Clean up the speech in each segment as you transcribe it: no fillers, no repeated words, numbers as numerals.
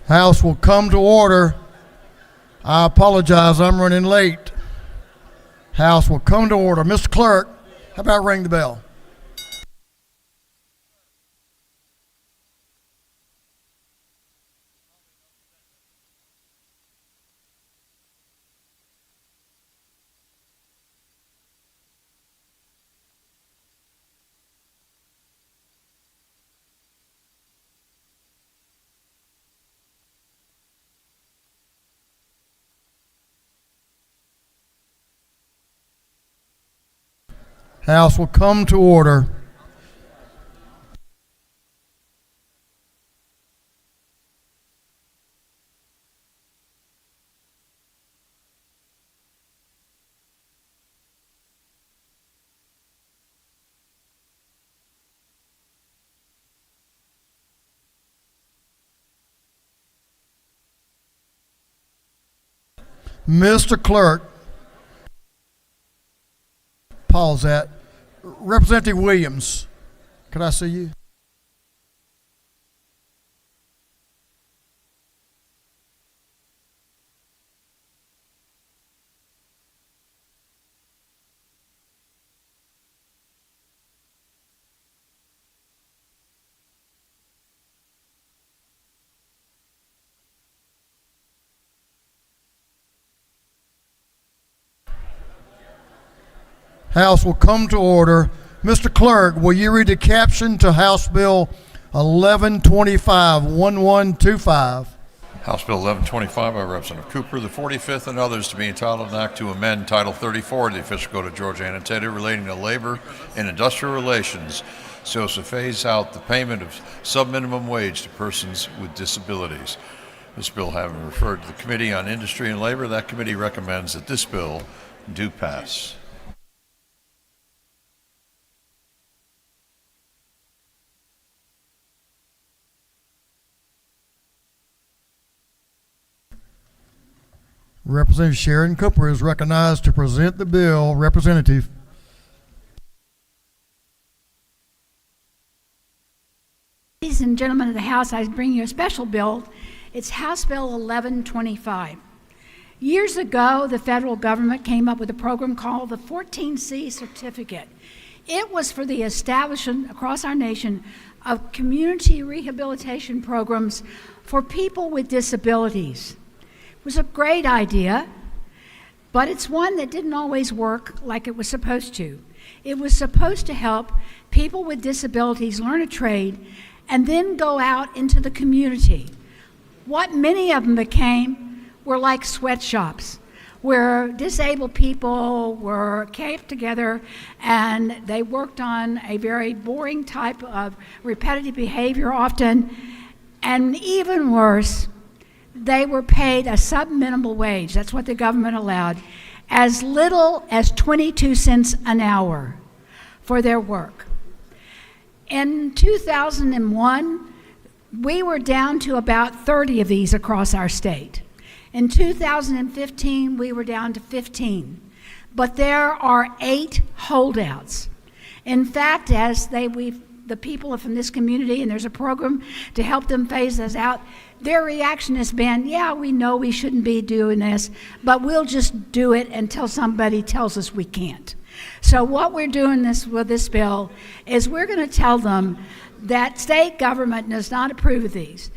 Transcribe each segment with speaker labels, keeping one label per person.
Speaker 1: House will come to order. I apologize, I'm running late. House will come to order. Mr. Clerk, how about ring the bell? House will come to order. Mr. Clerk, pause that. Representative Williams, could I see you? House will come to order. Mr. Clerk, will you read the caption to House Bill 1125-1125?
Speaker 2: House Bill 1125 by Representative Cooper, the 45th, and others to be entitled an act to amend Title 34 of the Official Code of Georgia annotated relating to labor and industrial relations so as to phase out the payment of sub-minimum wage to persons with disabilities. This bill having referred to the Committee on Industry and Labor, that committee recommends that this bill do pass.
Speaker 1: Representative Sharon Cooper is recognized to present the bill. Representative.
Speaker 3: Ladies and gentlemen of the House, I bring you a special bill. It's House Bill 1125. Years ago, the federal government came up with a program called the 14C certificate. It was for the establishment across our nation of community rehabilitation programs for people with disabilities. It was a great idea, but it's one that didn't always work like it was supposed to. It was supposed to help people with disabilities learn a trade and then go out into the community. What many of them became were like sweatshops, where disabled people were kept together and they worked on a very boring type of repetitive behavior often, and even worse, they were paid a sub-minimal wage. That's what the government allowed, as little as 22 cents an hour for their work. In 2001, we were down to about 30 of these across our state. In 2015, we were down to 15. But there are 8 holdouts. In fact, as the people from this community, and there's a program to help them phase this out, their reaction has been, yeah, we know we shouldn't be doing this, but we'll just do it until somebody tells us we can't. So what we're doing with this bill is we're going to tell them that state government does not approve of these.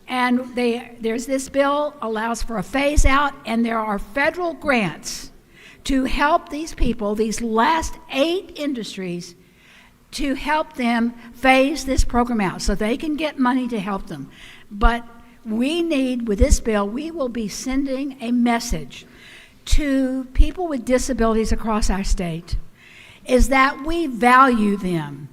Speaker 3: And there's this bill allows for a phase out, and there are federal grants to help these people, these last 8 industries, to help them phase this program out so they can get money to help them. But we need, with this bill, we will be sending a message to people with disabilities across our state, is that we value them,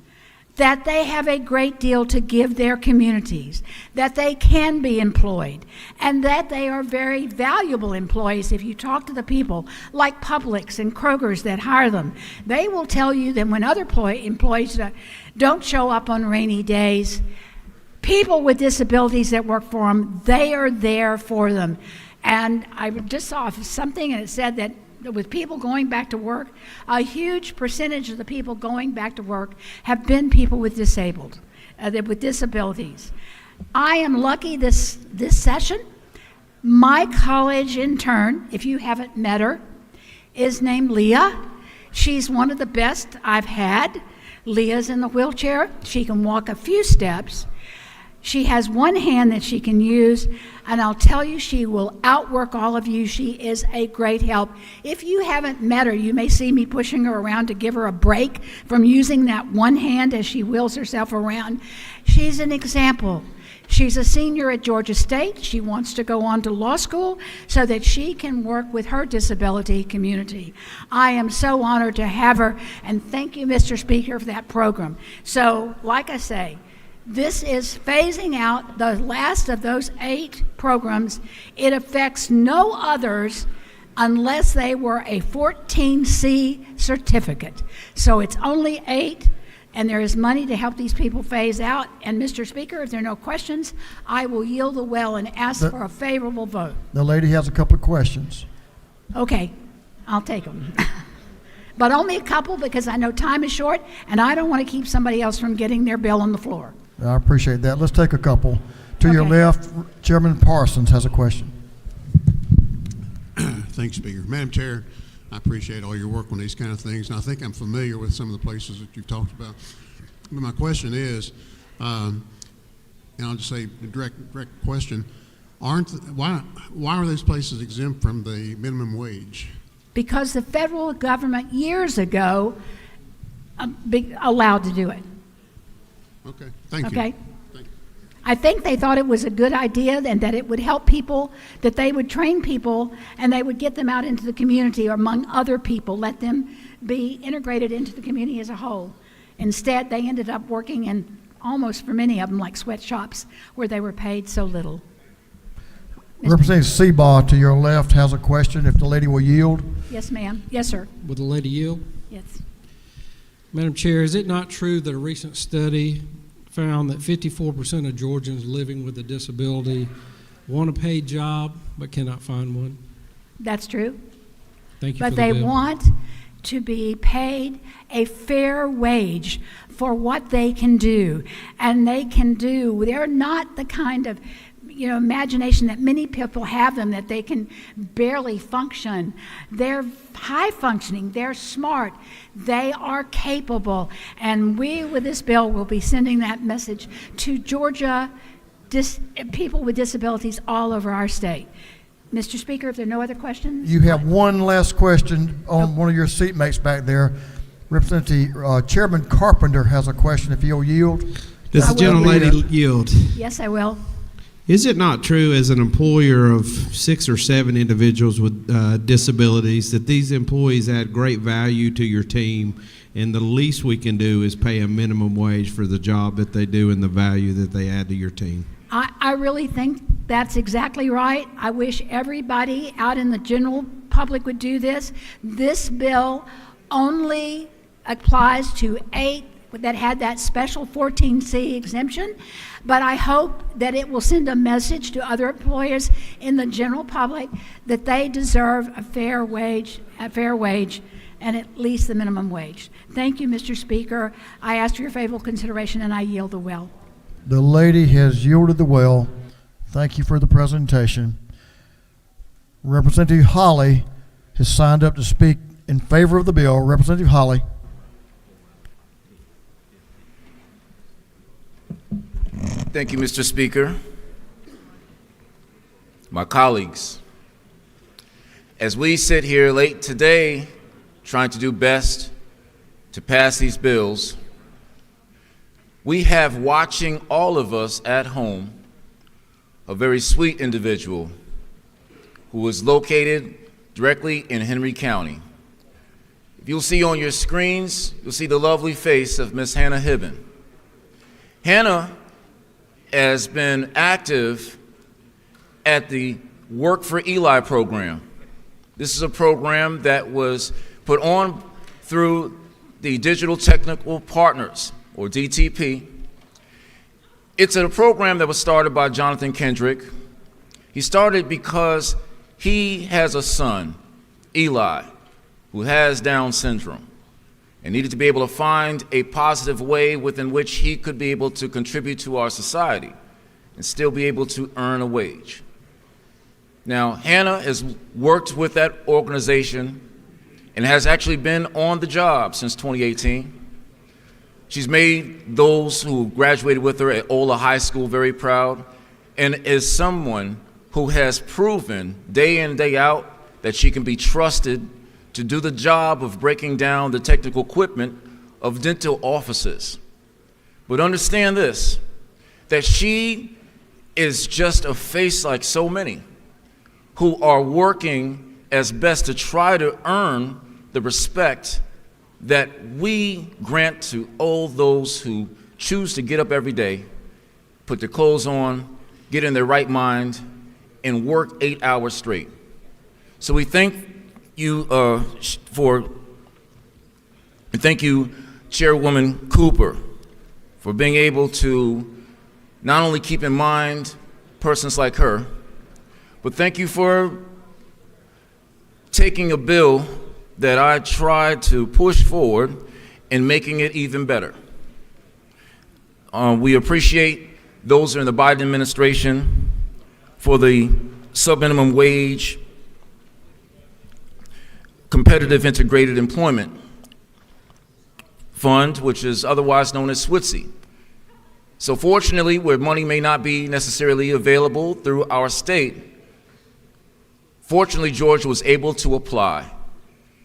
Speaker 3: that they have a great deal to give their communities, that they can be employed, and that they are very valuable employees. If you talk to the people like Publix and Kroger's that hire them, they will tell you that when other employees don't show up on rainy days, people with disabilities that work for them, they are there for them. And I just saw something, and it said that with people going back to work, a huge percentage of the people going back to work have been people with disabilities. I am lucky this session. My college intern, if you haven't met her, is named Leah. She's one of the best I've had. Leah's in the wheelchair. She can walk a few steps. She has one hand that she can use, and I'll tell you, she will outwork all of you. She is a great help. If you haven't met her, you may see me pushing her around to give her a break from using that one hand as she wheels herself around. She's an example. She's a senior at Georgia State. She wants to go on to law school so that she can work with her disability community. I am so honored to have her, and thank you, Mr. Speaker, for that program. So, like I say, this is phasing out the last of those 8 programs. It affects no others unless they were a 14C certificate. So it's only 8. And there is money to help these people phase out. And Mr. Speaker, if there are no questions, I will yield the well and ask for a favorable vote.
Speaker 1: The lady has a couple of questions.
Speaker 3: Okay, I'll take them. But only a couple, because I know time is short and I don't want to keep somebody else from getting their bill on the floor.
Speaker 1: I appreciate that. Let's take a couple. To your left, Chairman Parsons has a question.
Speaker 4: Thanks, Speaker. Madam Chair, I appreciate all your work on these kind of things, and I think I'm familiar with some of the places that you've talked about. But my question is, and I'll just say the direct question, why are those places exempt from the minimum wage?
Speaker 3: Because the federal government years ago allowed to do it.
Speaker 4: Okay, thank you.
Speaker 3: Okay?
Speaker 4: Thank you.
Speaker 3: I think they thought it was a good idea and that it would help people, that they would train people and they would get them out into the community or among other people, let them be integrated into the community as a whole. Instead, they ended up working in almost, for many of them, like sweatshops where they were paid so little.
Speaker 1: Representative Seabaugh to your left has a question, if the lady will yield.
Speaker 3: Yes, ma'am. Yes, sir.
Speaker 5: Would the lady yield?
Speaker 3: Yes.
Speaker 5: Madam Chair, is it not true that a recent study found that 54% of Georgians living with a disability want a paid job but cannot find one?
Speaker 3: That's true.
Speaker 5: Thank you.
Speaker 3: But they want to be paid a fair wage for what they can do. And they can do, they're not the kind of imagination that many people have them, that they can barely function. They're high functioning, they're smart, they are capable, and we with this bill will be sending that message to Georgia people with disabilities all over our state. Mr. Speaker, if there are no other questions?
Speaker 1: You have one last question on one of your seatmates back there. Representative Chairman Carpenter has a question, if you'll yield.
Speaker 6: Does the gentlelady yield?
Speaker 3: Yes, I will.
Speaker 6: Is it not true, as an employer of 6 or 7 individuals with disabilities, that these employees add great value to your team, and the least we can do is pay a minimum wage for the job that they do and the value that they add to your team?
Speaker 3: I really think that's exactly right. I wish everybody out in the general public would do this. This bill only applies to 8 that had that special 14C exemption, but I hope that it will send a message to other employers in the general public that they deserve a fair wage, and at least the minimum wage. Thank you, Mr. Speaker. I ask for your favorable consideration, and I yield the well.
Speaker 1: The lady has yielded the well. Thank you for the presentation. Representative Holly has signed up to speak in favor of the bill. Representative Holly.
Speaker 7: Thank you, Mr. Speaker. My colleagues, as we sit here late today trying to do best to pass these bills, we have watching all of us at home a very sweet individual who is located directly in Henry County. If you'll see on your screens, you'll see the lovely face of Miss Hannah Hibben. Hannah has been active at the Work for Eli program. This is a program that was put on through the Digital Technical Partners, or DTP. It's a program that was started by Jonathan Kendrick. He started because he has a son, Eli, who has Down syndrome, and needed to be able to find a positive way within which he could be able to contribute to our society. and still be able to earn a wage. Now, Hannah has worked with that organization and has actually been on the job since 2018. She's made those who graduated with her at Ola High School very proud, and is someone who has proven day in, day out that she can be trusted to do the job of breaking down the technical equipment of dental offices. But understand this, that she is just a face like so many who are working as best to try to earn the respect that we grant to all those who choose to get up every day, put their clothes on, get in their right mind, and work 8 hours straight. So we thank you thank you, Chairwoman Cooper, for being able to not only keep in mind persons like her, but thank you for taking a bill that I tried to push forward and making it even better. We appreciate those in the Biden administration for the sub-minimum wage, competitive integrated employment fund, which is otherwise known as SWITSI. So fortunately, where money may not be necessarily available through our state, fortunately Georgia was able to apply.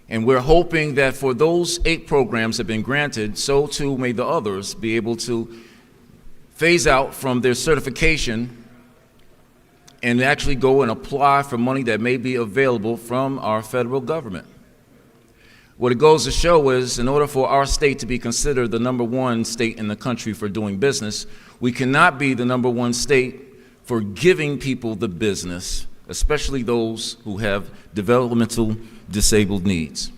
Speaker 7: And we're hoping that for those 8 programs that have been granted, so too may the others be able to phase out from their certification and actually go and apply for money that may be available from our federal government. What it goes to show is, in order for our state to be considered the #1 state in the country for doing business, we cannot be the #1 state for giving people the business, especially those who have developmental disabled needs.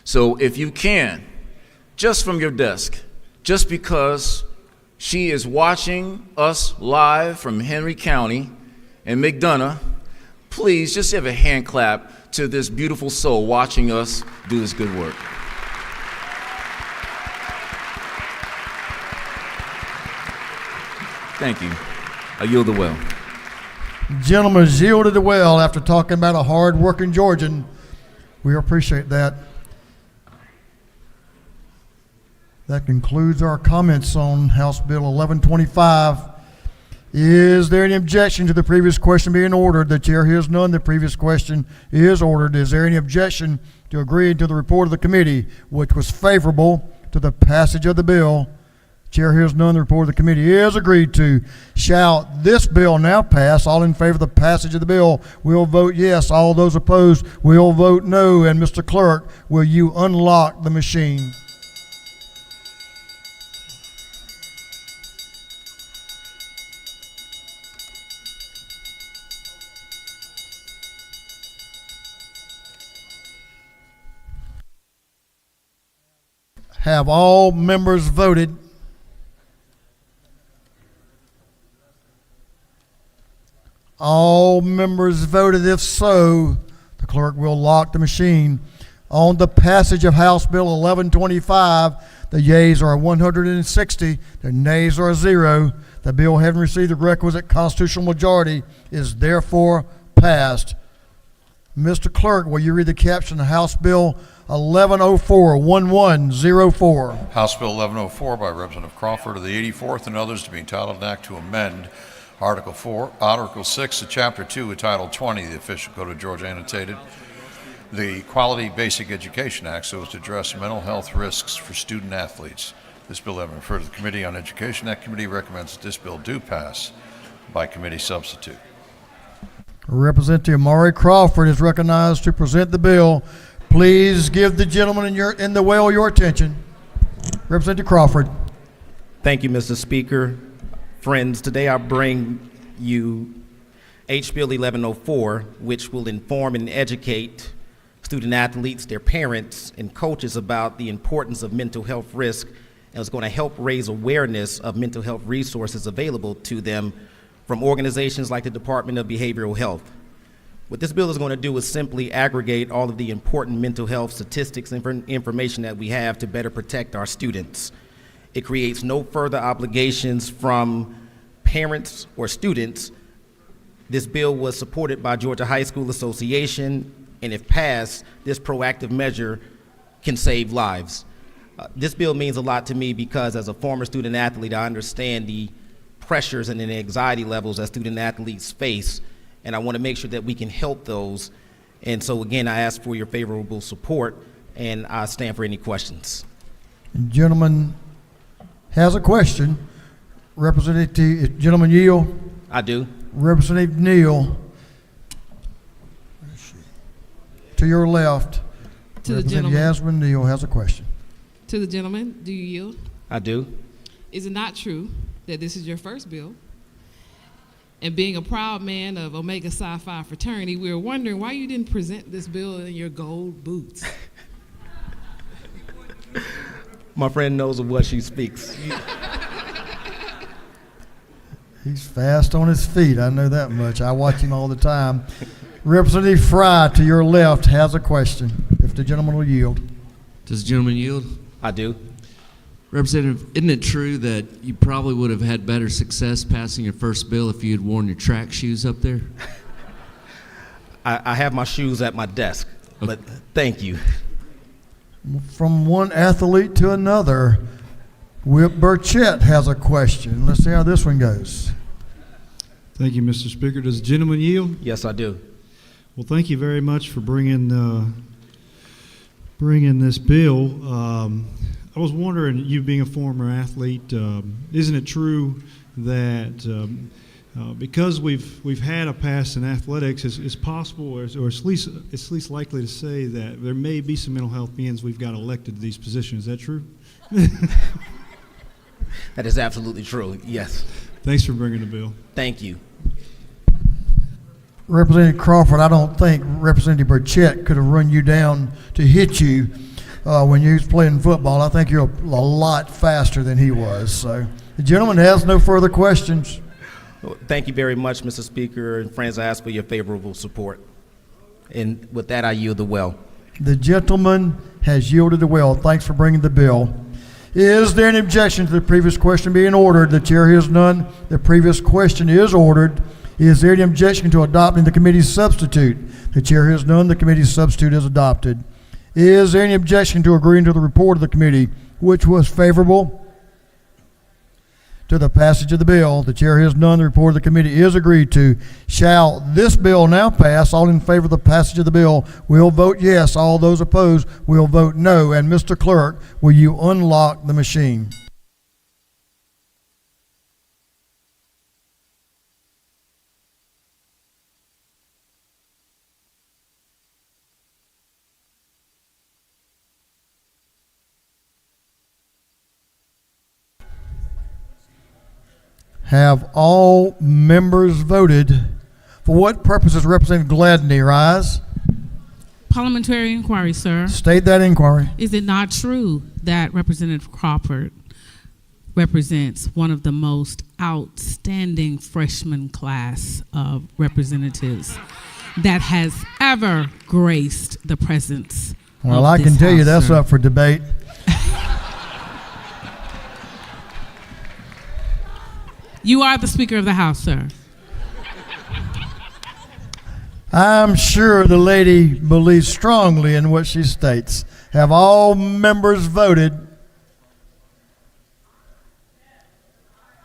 Speaker 7: So if you can, just from your desk, just because she is watching us live from Henry County and McDonough, please just have a hand clap to this beautiful soul watching us do this good work. Thank you. I yield the well.
Speaker 1: Gentlemen has yielded the well after talking about a hard-working Georgian. We appreciate that. That concludes our comments on House Bill 1125. Is there any objection to the previous question being ordered? The chair hears none. The previous question is ordered. Is there any objection to agreeing to the report of the committee, which was favorable to the passage of the bill? Chair hears none. The report of the committee is agreed to. Shall this bill now pass? All in favor of the passage of the bill will vote yes. All those opposed will vote no. And Mr. Clerk, will you unlock the machine? Have all members voted? All members voted. If so, the clerk will lock the machine. On the passage of House Bill 1125, the yeas are 160, the nays are 0. The bill, having received the requisite constitutional majority, is therefore passed. Mr. Clerk, will you read the caption of House Bill 1104, 1104?
Speaker 2: House Bill 1104 by Representative Crawford of the 84th and others to be entitled an act to amend Article 6 of Chapter 2 of Title 20, the official code of Georgia annotated, the Quality Basic Education Act, so as to address mental health risks for student athletes. This bill having referred to the Committee on Education, that committee recommends that this bill do pass by committee substitute.
Speaker 1: Representative Maury Crawford is recognized to present the bill. Please give the gentleman in the well your attention. Representative Crawford.
Speaker 8: Thank you, Mr. Speaker. Friends, today I bring you H. Bill 1104, which will inform and educate student athletes, their parents, and coaches about the importance of mental health risk, and is going to help raise awareness of mental health resources available to them from organizations like the Department of Behavioral Health. What this bill is going to do is simply aggregate all of the important mental health statistics and information that we have to better protect our students. It creates no further obligations from parents or students. This bill was supported by Georgia High School Association, and if passed, this proactive measure can save lives. This bill means a lot to me because as a former student athlete, I understand the pressures and the anxiety levels that student athletes face, and I want to make sure that we can help those. And so again, I ask for your favorable support, and I stand for any questions.
Speaker 1: The gentleman has a question. Representative, gentleman yield.
Speaker 8: I do.
Speaker 1: Representative Neal. To your left.
Speaker 9: To the
Speaker 1: Representative
Speaker 9: gentleman.
Speaker 1: Yasmin Neal has a question.
Speaker 9: To the gentleman, do you yield?
Speaker 8: I do.
Speaker 9: Is it not true that this is your first bill? And being a proud man of Omega Psi Phi fraternity, we were wondering why you didn't present this bill in your gold boots.
Speaker 8: My friend knows of what she speaks.
Speaker 1: He's fast on his feet, I know that much. I watch him all the time. Representative Fry, to your left, has a question, if the gentleman will yield.
Speaker 10: Does the gentleman yield?
Speaker 8: I do.
Speaker 10: Representative, isn't it true that you probably would have had better success passing your first bill if you had worn your track shoes up there?
Speaker 8: I have my shoes at my desk, but thank you.
Speaker 1: From one athlete to another, Whip Burchett has a question. Let's see how this one goes.
Speaker 11: Thank you, Mr. Speaker. Does the gentleman yield?
Speaker 8: Yes, I do.
Speaker 11: Well, thank you very much for bringing this bill. I was wondering, you being a former athlete, isn't it true that because we've had a past in athletics, it's possible, or it's least likely to say that there may be some mental health beings we've got elected to these positions. Is that true?
Speaker 8: That is absolutely true, yes.
Speaker 11: Thanks for bringing the bill.
Speaker 8: Thank you.
Speaker 1: Representative Crawford, I don't think Representative Burchett could have run you down to hit you when you was playing football. I think you're a lot faster than he was. So the gentleman has no further questions.
Speaker 8: Well, thank you very much, Mr. Speaker, and friends, I ask for your favorable support. And with that, I yield the well.
Speaker 1: The gentleman has yielded the well. Thanks for bringing the bill. Is there an objection to the previous question being ordered? The chair hears none. The previous question is ordered. Is there any objection to adopting the committee's substitute? The chair hears none. The committee's substitute is adopted. Is there any objection to agreeing to the report of the committee, which was favorable to the passage of the bill? The chair hears none. The report of the committee is agreed to. Shall this bill now pass? All in favor of the passage of the bill will vote yes. All those opposed will vote no. And Mr. Clerk, will you unlock the machine? Have all members voted? For what purposes Representative Gladney rise?
Speaker 12: Parliamentary inquiry, sir.
Speaker 1: State that inquiry.
Speaker 12: Is it not true that Representative Crawford represents one of the most outstanding freshman class of representatives that has ever graced the presence
Speaker 1: Well,
Speaker 12: of
Speaker 1: I
Speaker 12: this
Speaker 1: can tell you
Speaker 12: House,
Speaker 1: that's
Speaker 12: sir?
Speaker 1: up for debate.
Speaker 12: You are the Speaker of the House, sir.
Speaker 1: I'm sure the lady believes strongly in what she states. Have all members voted?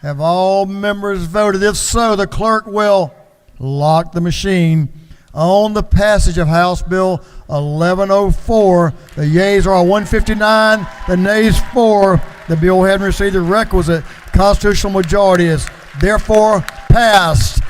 Speaker 1: Have all members voted? If so, the clerk will lock the machine on the passage of House Bill 1104. The yeas are 159, the nays 4. The bill having received the requisite constitutional majority is therefore passed.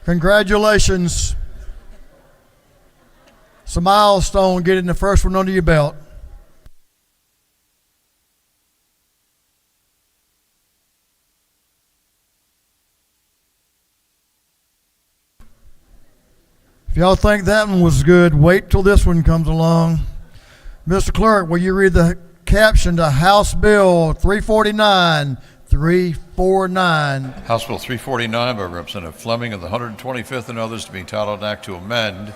Speaker 1: Congratulations. It's a milestone getting the first one under your belt. If y'all think that one was good, wait till this one comes along. Mr. Clerk, will you read the caption to House Bill 349. 349.
Speaker 2: House Bill 349 by Representative Fleming of the 125th and others to be entitled an act to amend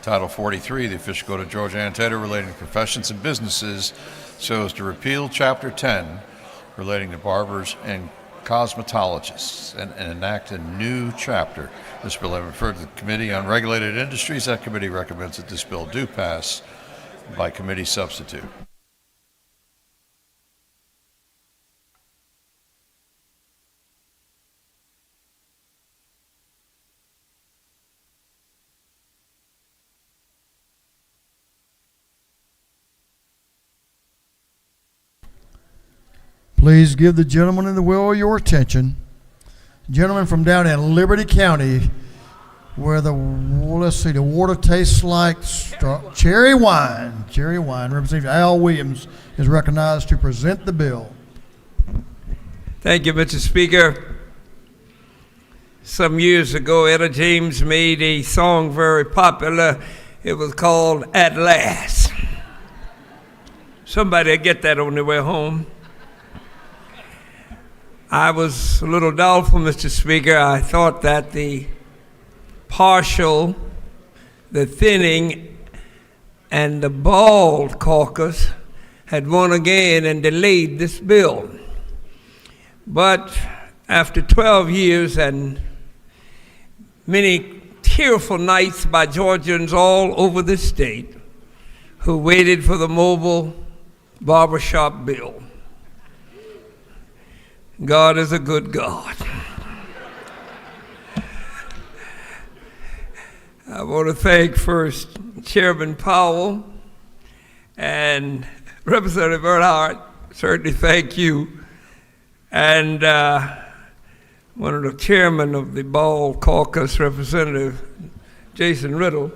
Speaker 2: Title 43 of the official code of Georgia Annotated relating to professions and businesses so as to repeal Chapter 10 relating to barbers and cosmetologists and enact a new chapter. This bill has been referred to the Committee on Regulated Industries. That committee recommends that this bill do pass by committee substitute.
Speaker 1: Please give the gentleman in the wheel your attention. Gentleman from down in Liberty County, where the water tastes like cherry wine. Cherry wine. Representative Al Williams is recognized to present the bill.
Speaker 13: Thank you, Mr. Speaker. Some years ago, Etta James made a song very popular. It was called At Last. Somebody get that on their way home. I was a little doubtful, Mr. Speaker. I thought that the thinning, and the bald caucus had won again and delayed this bill. But after 12 years and many tearful nights by Georgians all over the state who waited for the mobile barbershop bill, God is a good God. I want to thank first Chairman Powell and Representative Earnhardt. Certainly thank you. And one of the chairmen of the Bald Caucus, Representative Jason Riddle,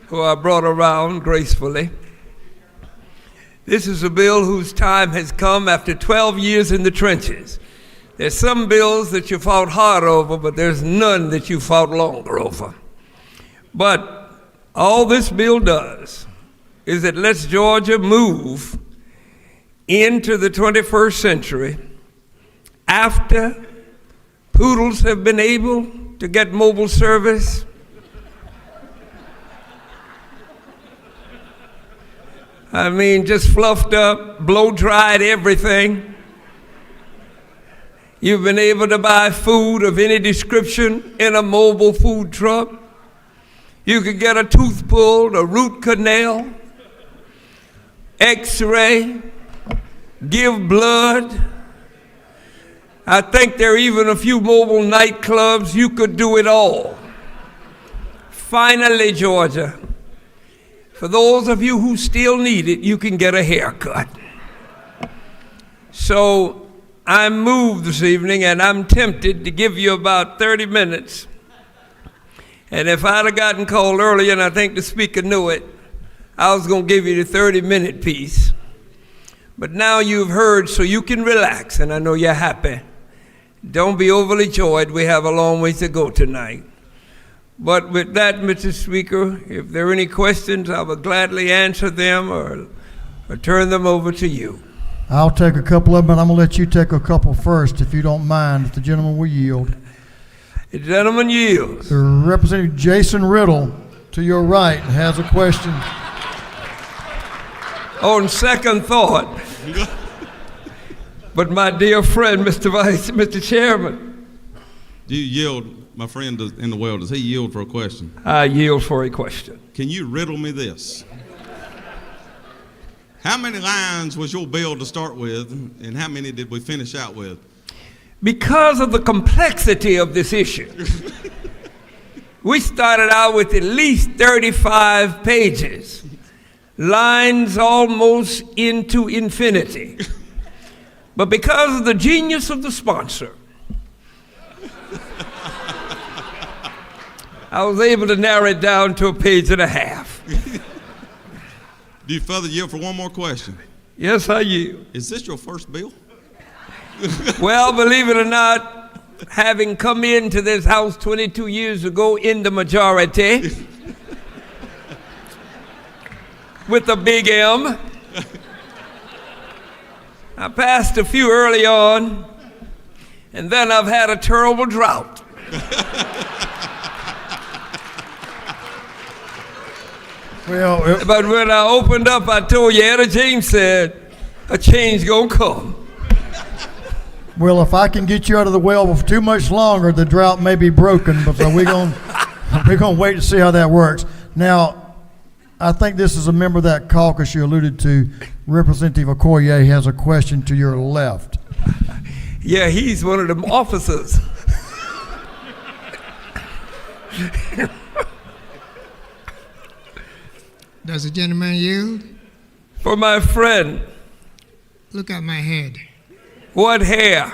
Speaker 13: who I brought around gracefully. This is a bill whose time has come after 12 years in the trenches. There's some bills that you fought hard over, but there's none that you fought longer over. But all this bill does is it lets Georgia move into the 21st century after poodles have been able to get mobile service. I mean, just fluffed up, blow-dried everything. You've been able to buy food of any description in a mobile food truck. You could get a tooth pulled, a root canal, X-ray, give blood. I think there are even a few mobile nightclubs. You could do it all. Finally, Georgia, for those of you who still need it, you can get a haircut. So I'm moved this evening, and I'm tempted to give you about 30 minutes. And if I'd have gotten called earlier, and I think the speaker knew it, I was going to give you the 30-minute piece. But now you've heard, so you can relax, and I know you're happy. Don't be overly joyed. We have a long ways to go tonight. But with that, Mr. Speaker, if there are any questions, I will gladly answer them or turn them over to you.
Speaker 1: I'll take a couple of them, but I'm going to let you take a couple first, if you don't mind, if the gentleman will yield.
Speaker 13: The gentleman yields.
Speaker 1: The Representative Jason Riddle, to your right, has a question.
Speaker 13: On second thought, but my dear friend, Mr. Chairman.
Speaker 14: Do you yield, my friend in the well, does he yield for a question?
Speaker 13: I yield for a question.
Speaker 14: Can you riddle me this? How many lines was your bill to start with, and how many did we finish out with?
Speaker 13: Because of the complexity of this issue, we started out with at least 35 pages, lines almost into infinity. But because of the genius of the sponsor, I was able to narrow it down to a page and a half.
Speaker 14: Do you further yield for one more question?
Speaker 13: Yes, I yield.
Speaker 14: Is this your first bill?
Speaker 13: Well, believe it or not, having come into this house 22 years ago in the majority, with a big M, I passed a few early on, and then I've had a terrible drought.
Speaker 1: Well,
Speaker 13: But when I opened up, I told you, Etta James said, a change gonna come.
Speaker 1: well, if I can get you out of the well for too much longer, the drought may be broken. But so we're gonna wait to see how that works. Now, I think this is a member of that caucus you alluded to. Representative Okoye has a question to your left.
Speaker 13: Yeah, he's one of them officers.
Speaker 15: Does the gentleman yield?
Speaker 13: For my friend.
Speaker 15: Look at my head.
Speaker 13: What hair?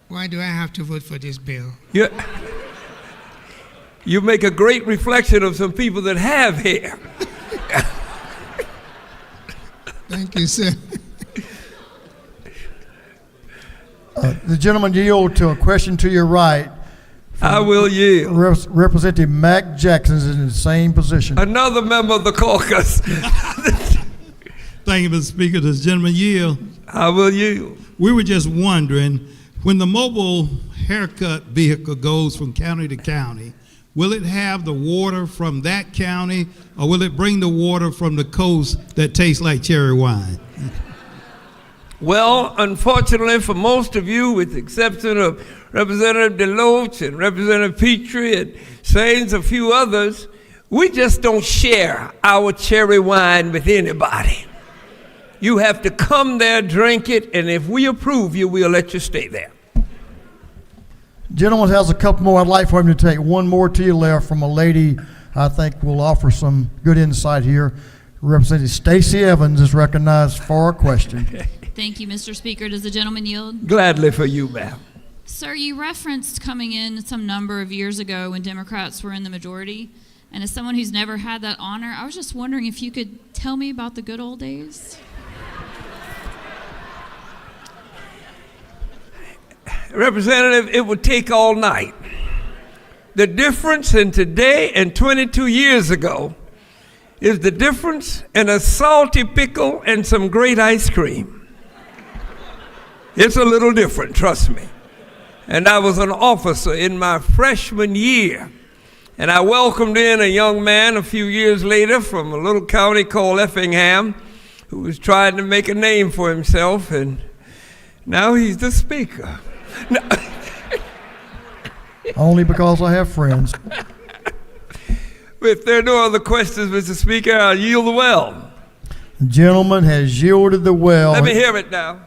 Speaker 15: Why do I have to vote for this bill?
Speaker 13: You make a great reflection of some people that have hair.
Speaker 15: Thank you, sir.
Speaker 1: The gentleman yield to a question to your right.
Speaker 13: I will yield.
Speaker 1: Representative Mac Jackson is in the same position.
Speaker 13: Another member of the caucus.
Speaker 16: Thank you, Mr. Speaker. Does the gentleman yield?
Speaker 13: I will yield.
Speaker 16: We were just wondering, when the mobile haircut vehicle goes from county to county, will it have the water from that county, or will it bring the water from the coast that tastes like cherry wine?
Speaker 13: Well, unfortunately for most of you, with the exception of Representative DeLoach and Representative Petrie and Sains, a few others, we just don't share our cherry wine with anybody. You have to come there, drink it, and if we approve you, we'll let you stay there.
Speaker 1: Gentleman has a couple more. I'd like for him to take one more to your left from a lady I think will offer some good insight here. Representative Stacey Evans is recognized for a question.
Speaker 17: Thank you, Mr. Speaker. Does the gentleman yield?
Speaker 13: Gladly for you, ma'am.
Speaker 17: Sir, you referenced coming in some number of years ago when Democrats were in the majority. And as someone who's never had that honor, I was just wondering if you could tell me about the good old days.
Speaker 13: Representative, it would take all night. The difference in today and 22 years ago is the difference in a salty pickle and some great ice cream. It's a little different, trust me. And I was an officer in my freshman year, and I welcomed in a young man a few years later from a little county called Effingham who was trying to make a name for himself, and now he's the speaker.
Speaker 1: Only because I have friends.
Speaker 13: If there are no other questions, Mr. Speaker, I'll yield the well.
Speaker 1: The gentleman has yielded the well.
Speaker 13: Let me hear it now.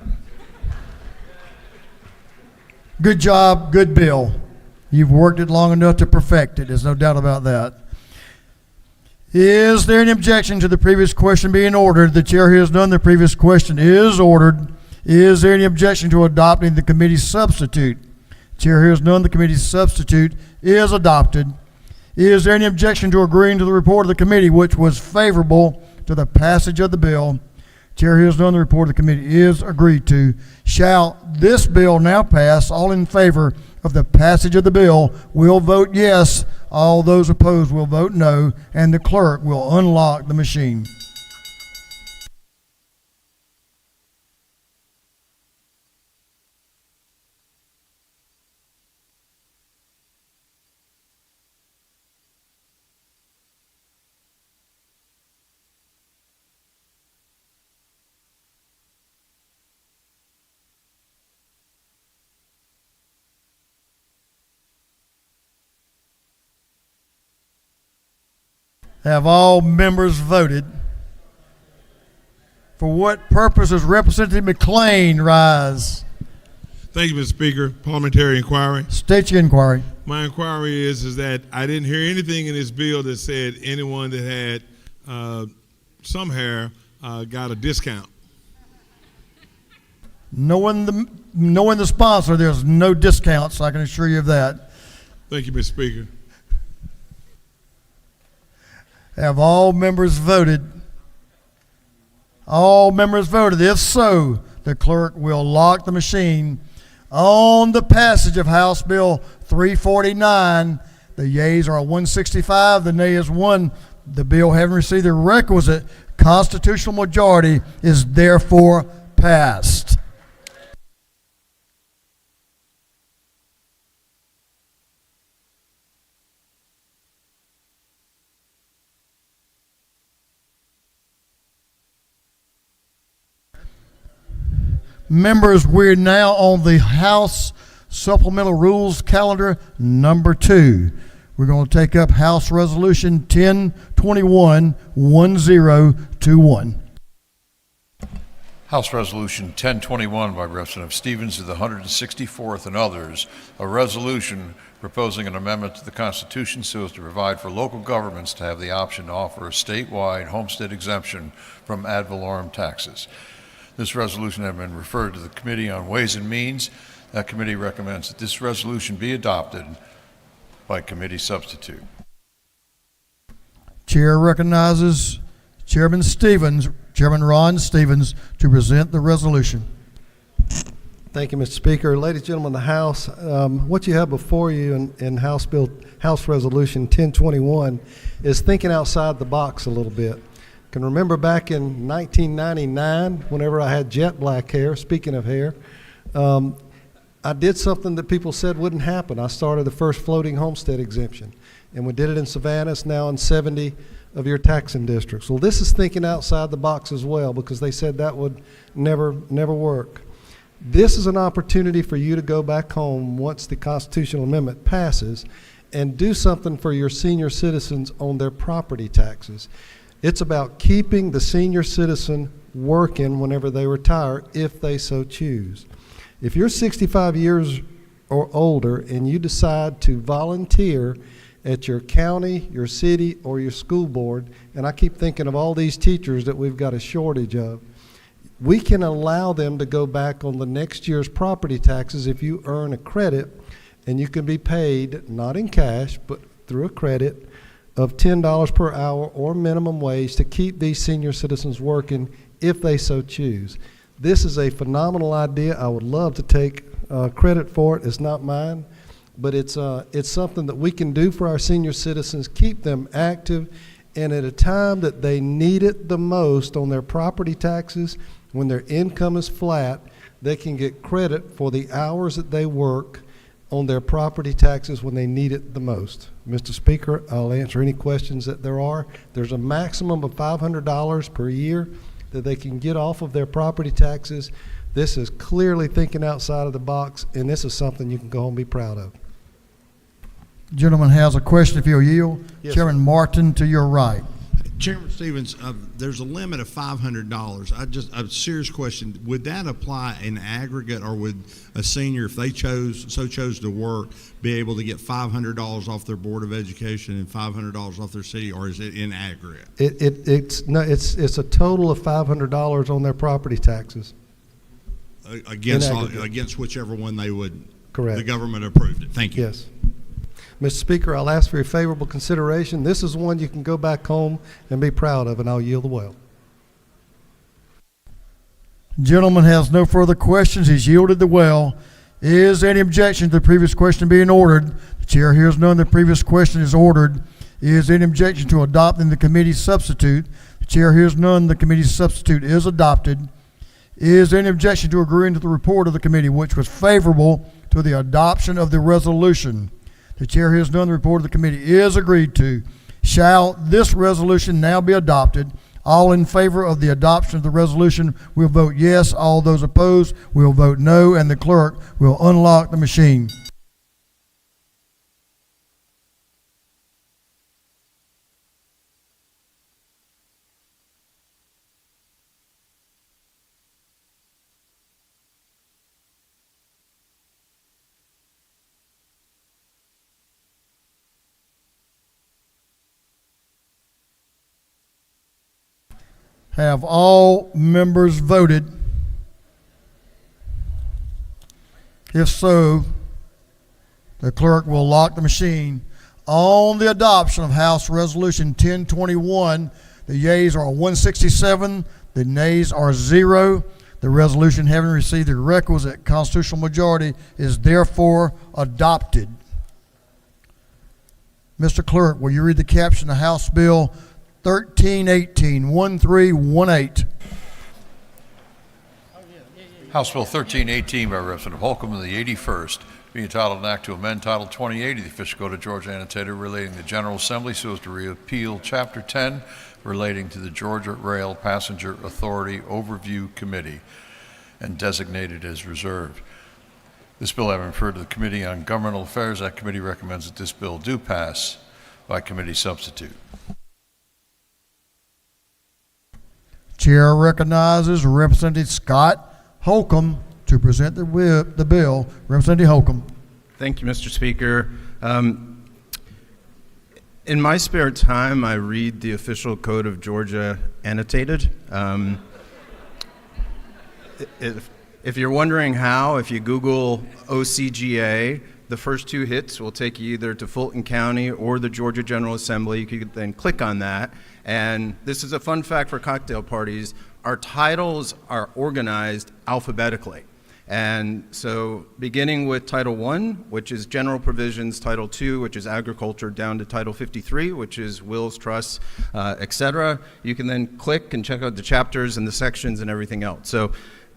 Speaker 1: Good job, good bill. You've worked it long enough to perfect it. There's no doubt about that. Is there any objection to the previous question being ordered? The chair hears none. The previous question is ordered. Is there any objection to adopting the committee's substitute? Chair hears none. The committee's substitute is adopted. Is there any objection to agreeing to the report of the committee, which was favorable to the passage of the bill? Chair hears none. The report of the committee is agreed to. Shall this bill now pass? All in favor of the passage of the bill will vote yes. All those opposed will vote no, and the clerk will unlock the machine. Have all members voted? For what purpose does Representative McLean rise?
Speaker 18: Thank you, Mr. Speaker. Parliamentary inquiry.
Speaker 1: State your inquiry.
Speaker 18: My inquiry is that I didn't hear anything in this bill that said anyone that had some hair got a discount.
Speaker 1: Knowing the sponsor, there's no discounts, I can assure you of that.
Speaker 18: Thank you, Mr. Speaker.
Speaker 1: Have all members voted? All members voted. If so, the clerk will lock the machine on the passage of House Bill 349. The yeas are 165, the nay is 1. The bill, having received the requisite constitutional majority, is therefore passed. passed. Members, we're now on the House Supplemental Rules Calendar number 2. We're going to take up House Resolution 1021-1021.
Speaker 2: House Resolution 1021 by Representative Stevens of the 164th and others, a resolution proposing an amendment to the Constitution so as to provide for local governments to have the option to offer a statewide homestead exemption from ad valorem taxes. This resolution has been referred to the Committee on Ways and Means. That committee recommends that this resolution be adopted by committee substitute.
Speaker 1: Chair recognizes Chairman Ron Stevens, to present the resolution.
Speaker 19: Thank you, Mr. Speaker. Ladies and gentlemen of the House, what you have before you in House Resolution 1021 is thinking outside the box a little bit. I can remember back in 1999, whenever I had jet black hair, speaking of hair, I did something that people said wouldn't happen. I started the first floating homestead exemption, and we did it in Savannah. It's now in 70 of your taxing districts. Well, this is thinking outside the box as well, because they said that would never work. This is an opportunity for you to go back home once the constitutional amendment passes and do something for your senior citizens on their property taxes. It's about keeping the senior citizen working whenever they retire, if they so choose. If you're 65 years or older and you decide to volunteer at your county, your city, or your school board, and I keep thinking of all these teachers that we've got a shortage of, we can allow them to go back on the next year's property taxes if you earn a credit, and you can be paid, not in cash, but through a credit of $10 per hour or minimum wage to keep these senior citizens working if they so choose. This is a phenomenal idea. I would love to take credit for it. It's not mine, but it's something that we can do for our senior citizens, keep them active, and at a time that they need it the most on their property taxes, when their income is flat, they can get credit for the hours that they work on their property taxes when they need it the most. Mr. Speaker, I'll answer any questions that there are. There's a maximum of $500 per year that they can get off of their property taxes. This is clearly thinking outside of the box, and this is something you can go home and be proud of.
Speaker 1: Gentleman has a question, if you'll yield.
Speaker 19: Yes,
Speaker 1: Chairman Martin, to your right.
Speaker 20: Chairman Stevens, there's a limit of $500. A serious question: would that apply in aggregate, or would a senior, if they chose to work, be able to get $500 off their Board of Education and $500 off their city, or is it in aggregate?
Speaker 19: It's a total of $500 on their property taxes.
Speaker 20: Against whichever one they would.
Speaker 19: Correct.
Speaker 20: The government approved it. Thank you.
Speaker 19: Yes. Mr. Speaker, I'll ask for your favorable consideration. This is one you can go back home and be proud of, and I'll yield the well.
Speaker 1: Gentleman has no further questions. He's yielded the well. Is there any objection to the previous question being ordered? The chair hears none. The previous question is ordered. Is there any objection to adopting the committee substitute? The chair hears none. The committee substitute is adopted. Is there any objection to agreeing to the report of the committee, which was favorable to the adoption of the resolution? The chair hears none. The report of the committee is agreed to. Shall this resolution now be adopted? All in favor of the adoption of the resolution will vote yes. All those opposed will vote no, and the clerk will unlock the machine. Have all members voted? If so, the clerk will lock the machine. On the adoption of House Resolution 1021, the yeas are 167, the nays are 0. The resolution, having received the requisite constitutional majority, is therefore adopted. Mr. Clerk, will you read the caption of House Bill 1318, 1318.
Speaker 2: House Bill 1318 by Representative Holcomb in the 81st, being entitled an act to amend Title 28 of the Official Code of Georgia Annotated relating to the General Assembly so as to repeal Chapter 10 relating to the Georgia Rail Passenger Authority Overview Committee and designated as reserved. This bill having referred to the Committee on Governmental Affairs, that committee recommends that this bill do pass by committee substitute.
Speaker 1: Chair recognizes Representative Scott Holcomb to present the bill. Representative Holcomb.
Speaker 21: Thank you, Mr. Speaker. In my spare time, I read the Official Code of Georgia Annotated. If you're wondering how, if you Google OCGA, the first two hits will take you either to Fulton County or the Georgia General Assembly. You could then click on that. And this is a fun fact for cocktail parties. Our titles are organized alphabetically. And so beginning with Title I, which is General Provisions, Title II, which is Agriculture, down to Title 53, which is Wills, Trusts, etc. You can then click and check out the chapters and the sections and everything else. So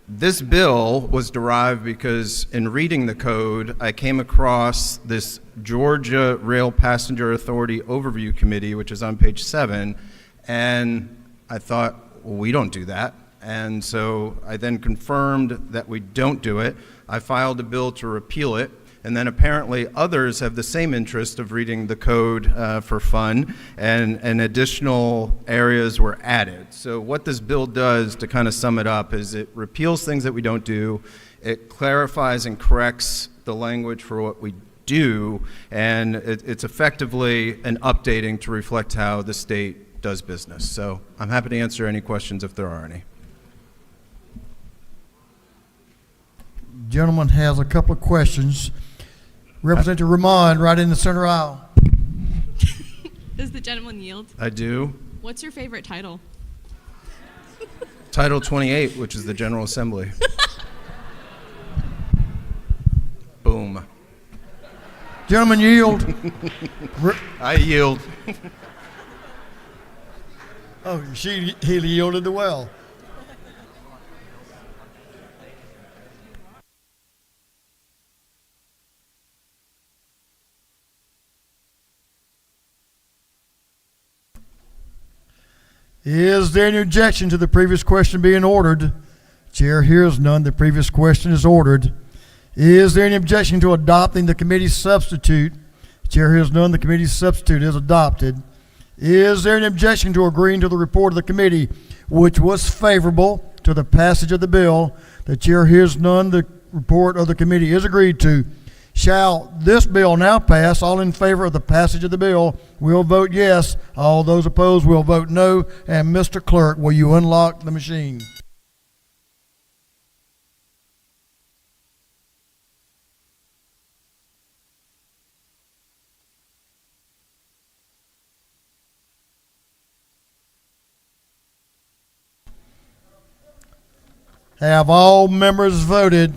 Speaker 21: this bill was derived because in reading the code, I came across this Georgia Rail Passenger Authority Overview Committee, which is on page 7, and I thought, well, we don't do that. And so I then confirmed that we don't do it. I filed a bill to repeal it, and then apparently others have the same interest of reading the code for fun, and additional areas were added. So what this bill does, to kind of sum it up, is it repeals things that we don't do, it clarifies and corrects the language for what we do, and it's effectively an updating to reflect how the state does business. So I'm happy to answer any questions if there are any.
Speaker 1: Gentleman has a couple of questions. Representative Ramon, right in the center aisle.
Speaker 22: Does the gentleman yield?
Speaker 21: I do.
Speaker 22: What's your favorite title?
Speaker 21: Title 28, which is the General Assembly. Boom.
Speaker 1: Gentleman yield.
Speaker 21: I yield.
Speaker 1: Oh, he yielded the well. Is there any objection to the previous question being ordered? Chair hears none. The previous question is ordered. Is there any objection to adopting the committee's substitute? Chair hears none. The committee's substitute is adopted. Is there an objection to agreeing to the report of the committee, which was favorable to the passage of the bill? The chair hears none. The report of the committee is agreed to. Shall this bill now pass? All in favor of the passage of the bill will vote yes. All those opposed will vote no. And Mr. Clerk, will you unlock the machine? Have all members voted?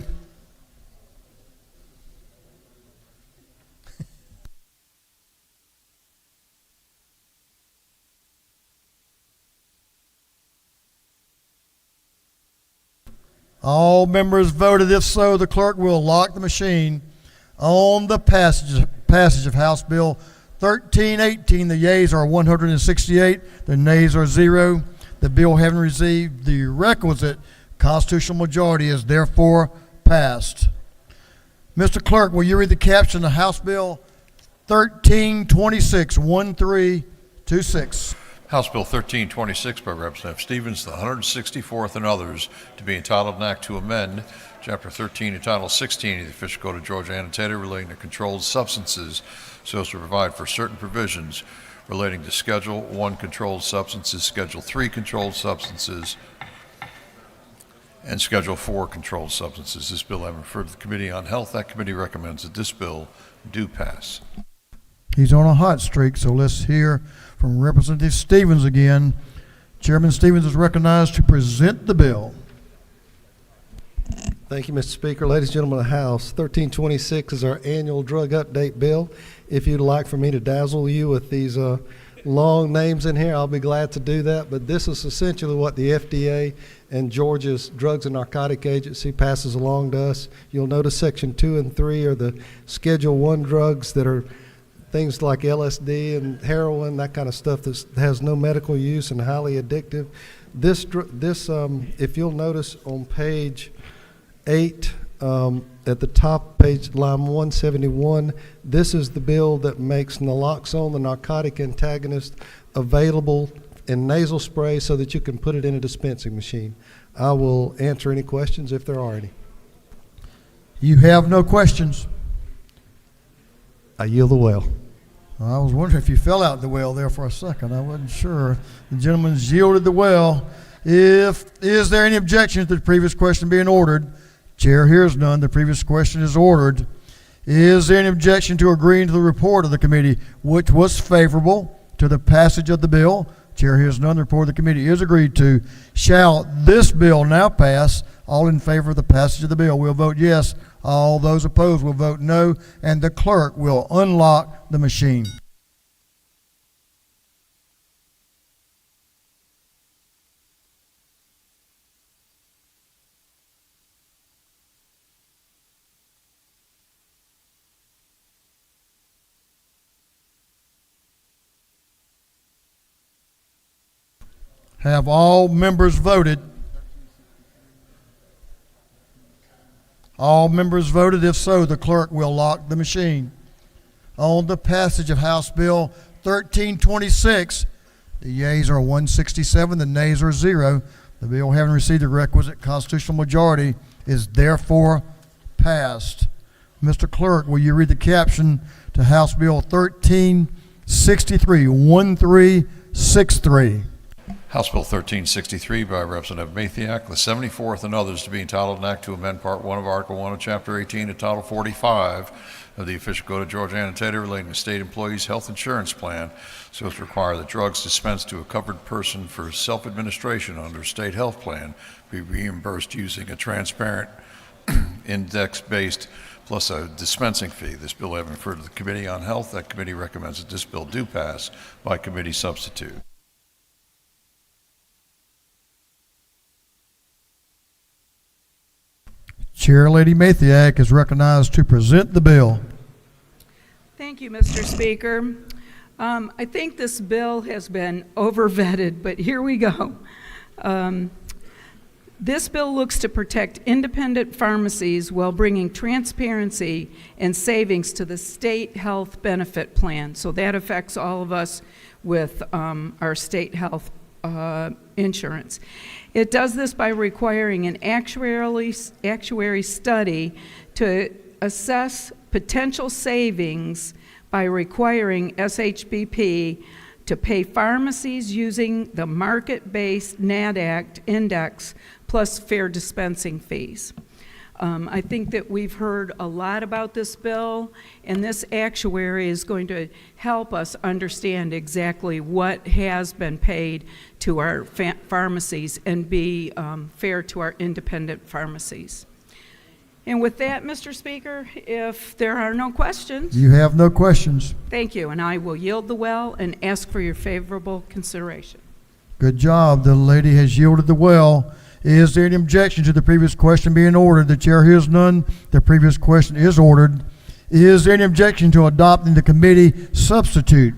Speaker 1: All members voted. If so, the clerk will lock the machine on the passage of House Bill 1318. The yeas are 168. The nays are 0. The bill, having received the requisite constitutional majority, is therefore passed. Mr. Clerk, will you read the caption of House Bill 1326, 1326?
Speaker 2: House Bill 1326 by Representative Stevens, the 164th and others, to be entitled an act to amend Chapter 13 and Title 16 of the Official Code of Georgia Annotated relating to controlled substances so as to provide for certain provisions relating to Schedule 1 controlled substances, Schedule 3 controlled substances, and Schedule 4 controlled substances. This bill having referred to the Committee on Health, that committee recommends that this bill do pass.
Speaker 1: He's on a hot streak, so let's hear from Representative Stevens again. Chairman Stevens is recognized to present the bill.
Speaker 19: Thank you, Mr. Speaker. Ladies and gentlemen of the House, 1326 is our annual drug update bill. If you'd like for me to dazzle you with these long names in here, I'll be glad to do that. But this is essentially what the FDA and Georgia's Drugs and Narcotic Agency passes along to us. You'll notice Section 2 and 3 are the Schedule 1 drugs that are things like LSD and heroin, that kind of stuff that has no medical use and highly addictive. This, if you'll notice on page 8, at the top, page line 171, this is the bill that makes naloxone, the narcotic antagonist, available in nasal spray so that you can put it in a dispensing machine. I will answer any questions if there are any.
Speaker 1: You have no questions.
Speaker 19: I yield the well.
Speaker 1: I was wondering if you fell out the well there for a second. I wasn't sure. The gentleman's yielded the well. Is there any objection to the previous question being ordered? Chair hears none. The previous question is ordered. Is there any objection to agreeing to the report of the committee, which was favorable to the passage of the bill? Chair hears none. The report of the committee is agreed to. Shall this bill now pass? All in favor of the passage of the bill will vote yes. All those opposed will vote no, and the clerk will unlock the machine. Have all members voted? All members voted. If so, the clerk will lock the machine. On the passage of House Bill 1326, the yeas are 167, the nays are 0. The bill, having received the requisite constitutional majority, is therefore passed. Mr. Clerk, will you read the caption to House Bill 1363, 1363?
Speaker 2: House Bill 1363 by Representative Mathiak, the 74th and others to be entitled an act to amend Part 1 of Article 1 of Chapter 18 to Title 45 of the Official Code of Georgia Annotated relating to state employees' health insurance plan so as to require that drugs dispensed to a covered person for self-administration under a state health plan be reimbursed using a transparent index-based plus a dispensing fee. This bill having referred to the Committee on Health, that committee recommends that this bill do pass by committee substitute.
Speaker 1: Chair Lady Mathiak is recognized to present the bill.
Speaker 4: Thank you, Mr. Speaker. I think this bill has been over-vetted, but here we go. This bill looks to protect independent pharmacies while bringing transparency and savings to the state health benefit plan. So that affects all of us with our state health insurance. It does this by requiring an actuary study to assess potential savings by requiring SHBP to pay pharmacies using the market-based NADACT index plus fair dispensing fees. I think that we've heard a lot about this bill, and this actuary is going to help us understand exactly what has been paid to our pharmacies and be fair to our independent pharmacies. And with that, Mr. Speaker, if there are no questions.
Speaker 1: You have no questions.
Speaker 4: Thank you, and I will yield the well and ask for your favorable consideration.
Speaker 1: Good job. The lady has yielded the well. Is there any objection to the previous question being ordered? The chair hears none. The previous question is ordered. Is there any objection to adopting the committee substitute?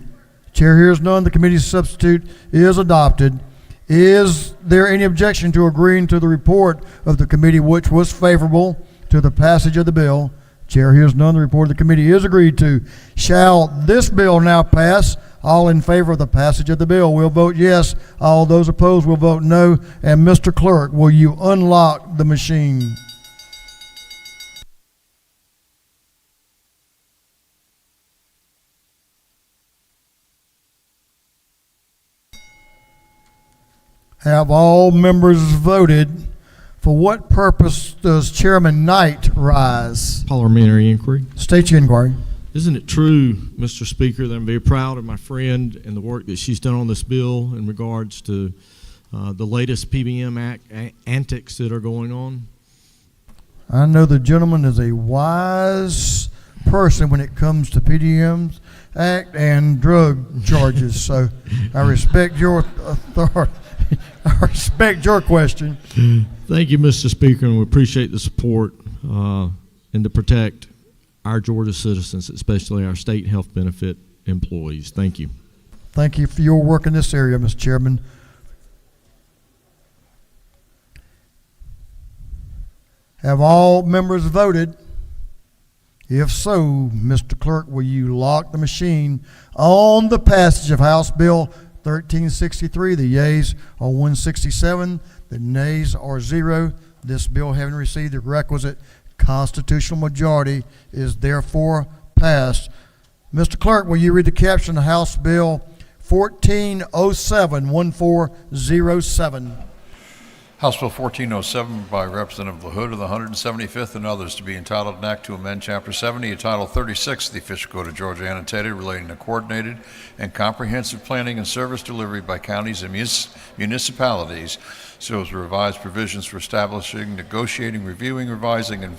Speaker 1: Chair hears none. The committee substitute is adopted. Is there any objection to agreeing to the report of the committee, which was favorable to the passage of the bill? Chair hears none. The report of the committee is agreed to. Shall this bill now pass? All in favor of the passage of the bill will vote yes. All those opposed will vote no. And Mr. Clerk, will you unlock the machine? Have all members voted? For what purpose does Chairman Knight rise?
Speaker 5: Parliamentary inquiry.
Speaker 1: State your inquiry.
Speaker 5: Isn't it true, Mr. Speaker, that I'm very proud of my friend and the work that she's done on this bill in regards to the latest PBM antics that are going on?
Speaker 1: I know the gentleman is a wise person when it comes to PBM's Act and drug charges, so I respect your authority. I respect your question.
Speaker 5: Thank you, Mr. Speaker, and we appreciate the support and to protect our Georgia citizens, especially our state health benefit employees. Thank you.
Speaker 1: Thank you for your work in this area, Mr. Chairman. Have all members voted? If so, Mr. Clerk, will you lock the machine on the passage of House Bill 1363? The yeas are 167, the nays are 0. This bill, having received the requisite constitutional majority, is therefore passed. Mr. Clerk, will you read the caption of House Bill 1407.
Speaker 2: House Bill 1407 by Representative LaHood of the 175th and others, to be entitled an act to amend Chapter 70 of Title 36 of the Official Code of Georgia annotated, relating to coordinated and comprehensive planning and service delivery by counties and municipalities, so as to revise provisions for establishing, negotiating, reviewing, revising, and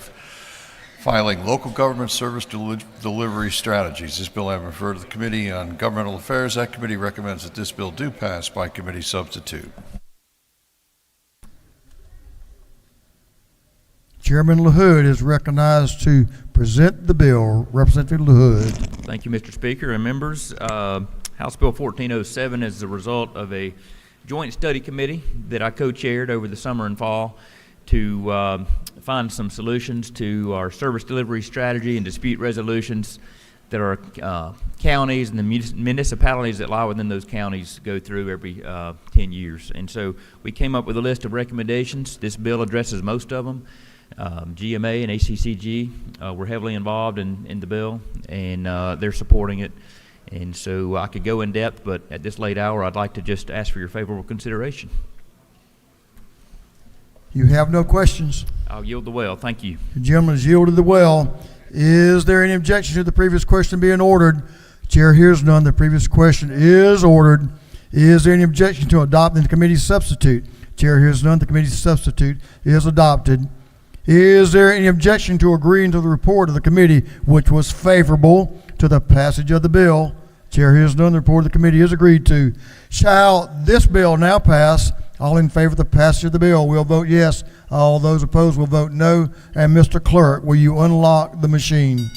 Speaker 2: filing local government service delivery strategies. This bill having referred to the Committee on Governmental Affairs, that committee recommends that this bill do pass by committee substitute.
Speaker 1: Chairman LaHood is recognized to present the bill. Representative LaHood.
Speaker 3: Thank you, Mr. Speaker and members. House Bill 1407 is the result of a joint study committee that I co-chaired over the summer and fall to find some solutions to our service delivery strategy and dispute resolutions that our counties and the municipalities that lie within those counties go through every 10 years. And so we came up with a list of recommendations. This bill addresses most of them. GMA and ACCG were heavily involved in the bill, and they're supporting it. And so I could go in depth, but at this late hour, I'd like to just ask for your favorable consideration.
Speaker 1: You have no questions.
Speaker 3: I'll yield the well. Thank you.
Speaker 1: The gentleman has yielded the well. Is there any objection to the previous question being ordered? Chair hears none. The previous question is ordered. Is there any objection to adopting the committee's substitute? Chair hears none. The committee's substitute is adopted. Is there any objection to agreeing to the report of the committee, which was favorable to the passage of the bill? Chair hears none. The report of the committee is agreed to. Shall this bill now pass? All in favor of the passage of the bill will vote yes. All those opposed will vote no. And Mr. Clerk, will you unlock the machine?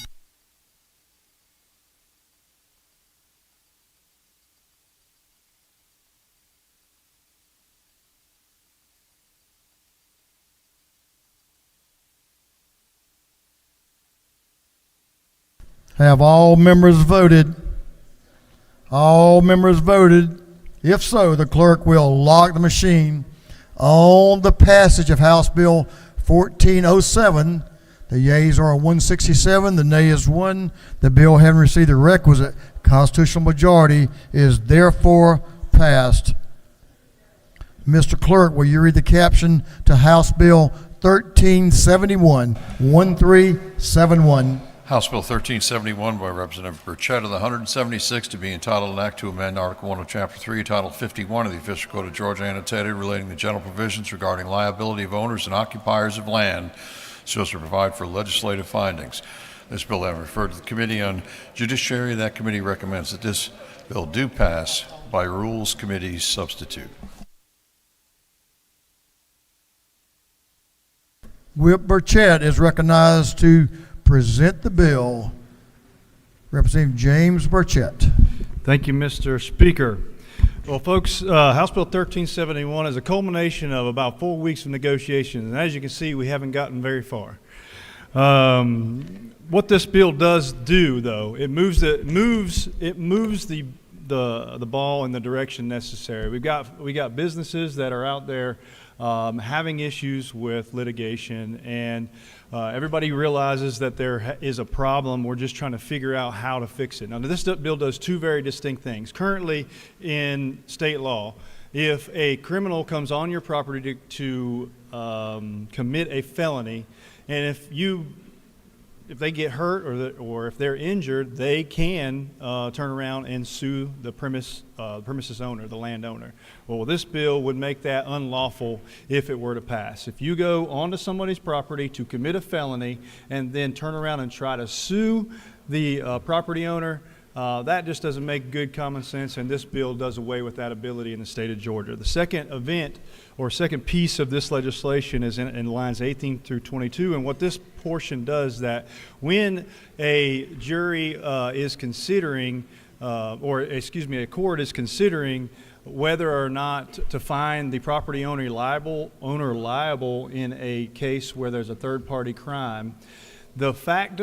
Speaker 1: Have all members voted? All members voted. If so, the clerk will lock the machine on the passage of House Bill 1407. The yeas are 167, the nay is 1. The bill, having received the requisite constitutional majority, is therefore passed. Mr. Clerk, will you read the caption to House Bill 1371, 1371?
Speaker 2: House Bill 1371 by Representative Burchett of the 176, to be entitled an act to amend Article 1 of Chapter 3, Title 51 of the Official Code of Georgia annotated, relating to general provisions regarding liability of owners and occupiers of land, so as to provide for legislative findings. This bill having referred to the Committee on Judiciary, that committee recommends that this bill do pass by Rules Committee substitute.
Speaker 1: Whip Burchett is recognized to present the bill. Representative James Burchett.
Speaker 6: Thank you, Mr. Speaker. Well, folks, House Bill 1371 is a culmination of about 4 weeks of negotiations, and as you can see, we haven't gotten very far. What this bill does do, though, it moves the ball in the direction necessary. We got businesses that are out there having issues with litigation, and everybody realizes that there is a problem. We're just trying to figure out how to fix it. Now, this bill does two very distinct things. Currently, in state law, if a criminal comes on your property to commit a felony, and if they get hurt or if they're injured, they can turn around and sue the premises owner, the landowner. Well, this bill would make that unlawful if it were to pass. If you go onto somebody's property to commit a felony and then turn around and try to sue the property owner, That just doesn't make good common sense, and this bill does away with that ability in the state of Georgia. The second event or second piece of this legislation is in lines 18 through 22, and what this portion does that when a jury is considering, a court is considering whether or not to find the property owner liable in a case where there's a third-party crime, the fact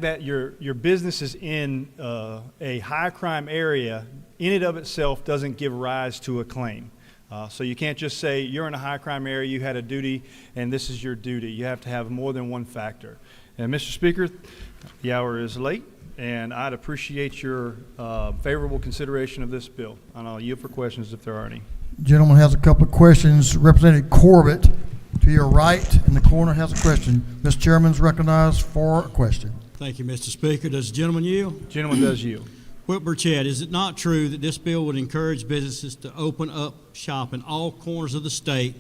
Speaker 6: that your business is in a high crime area in and of itself doesn't give rise to a claim. So you can't just say you're in a high crime area, you had a duty, and this is your duty. You have to have more than one factor. And Mr. Speaker, the hour is late, and I'd appreciate your favorable consideration of this bill. And I'll yield for questions if there are any.
Speaker 1: Gentleman has a couple of questions. Representative Corbett, to your right in the corner, has a question. Mr. Chairman's recognized for a question.
Speaker 7: Thank you, Mr. Speaker. Does the gentleman yield?
Speaker 6: Gentleman does yield.
Speaker 7: Whip Burchett, is it not true that this bill would encourage businesses to open up shop in all corners of the state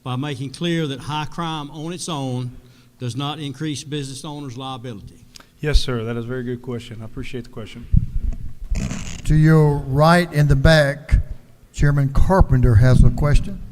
Speaker 7: by making clear that high crime on its own does not increase business owners' liability?
Speaker 6: Yes, sir. That is a very good question. I appreciate the question.
Speaker 1: To your right in the back, Chairman Carpenter has a question.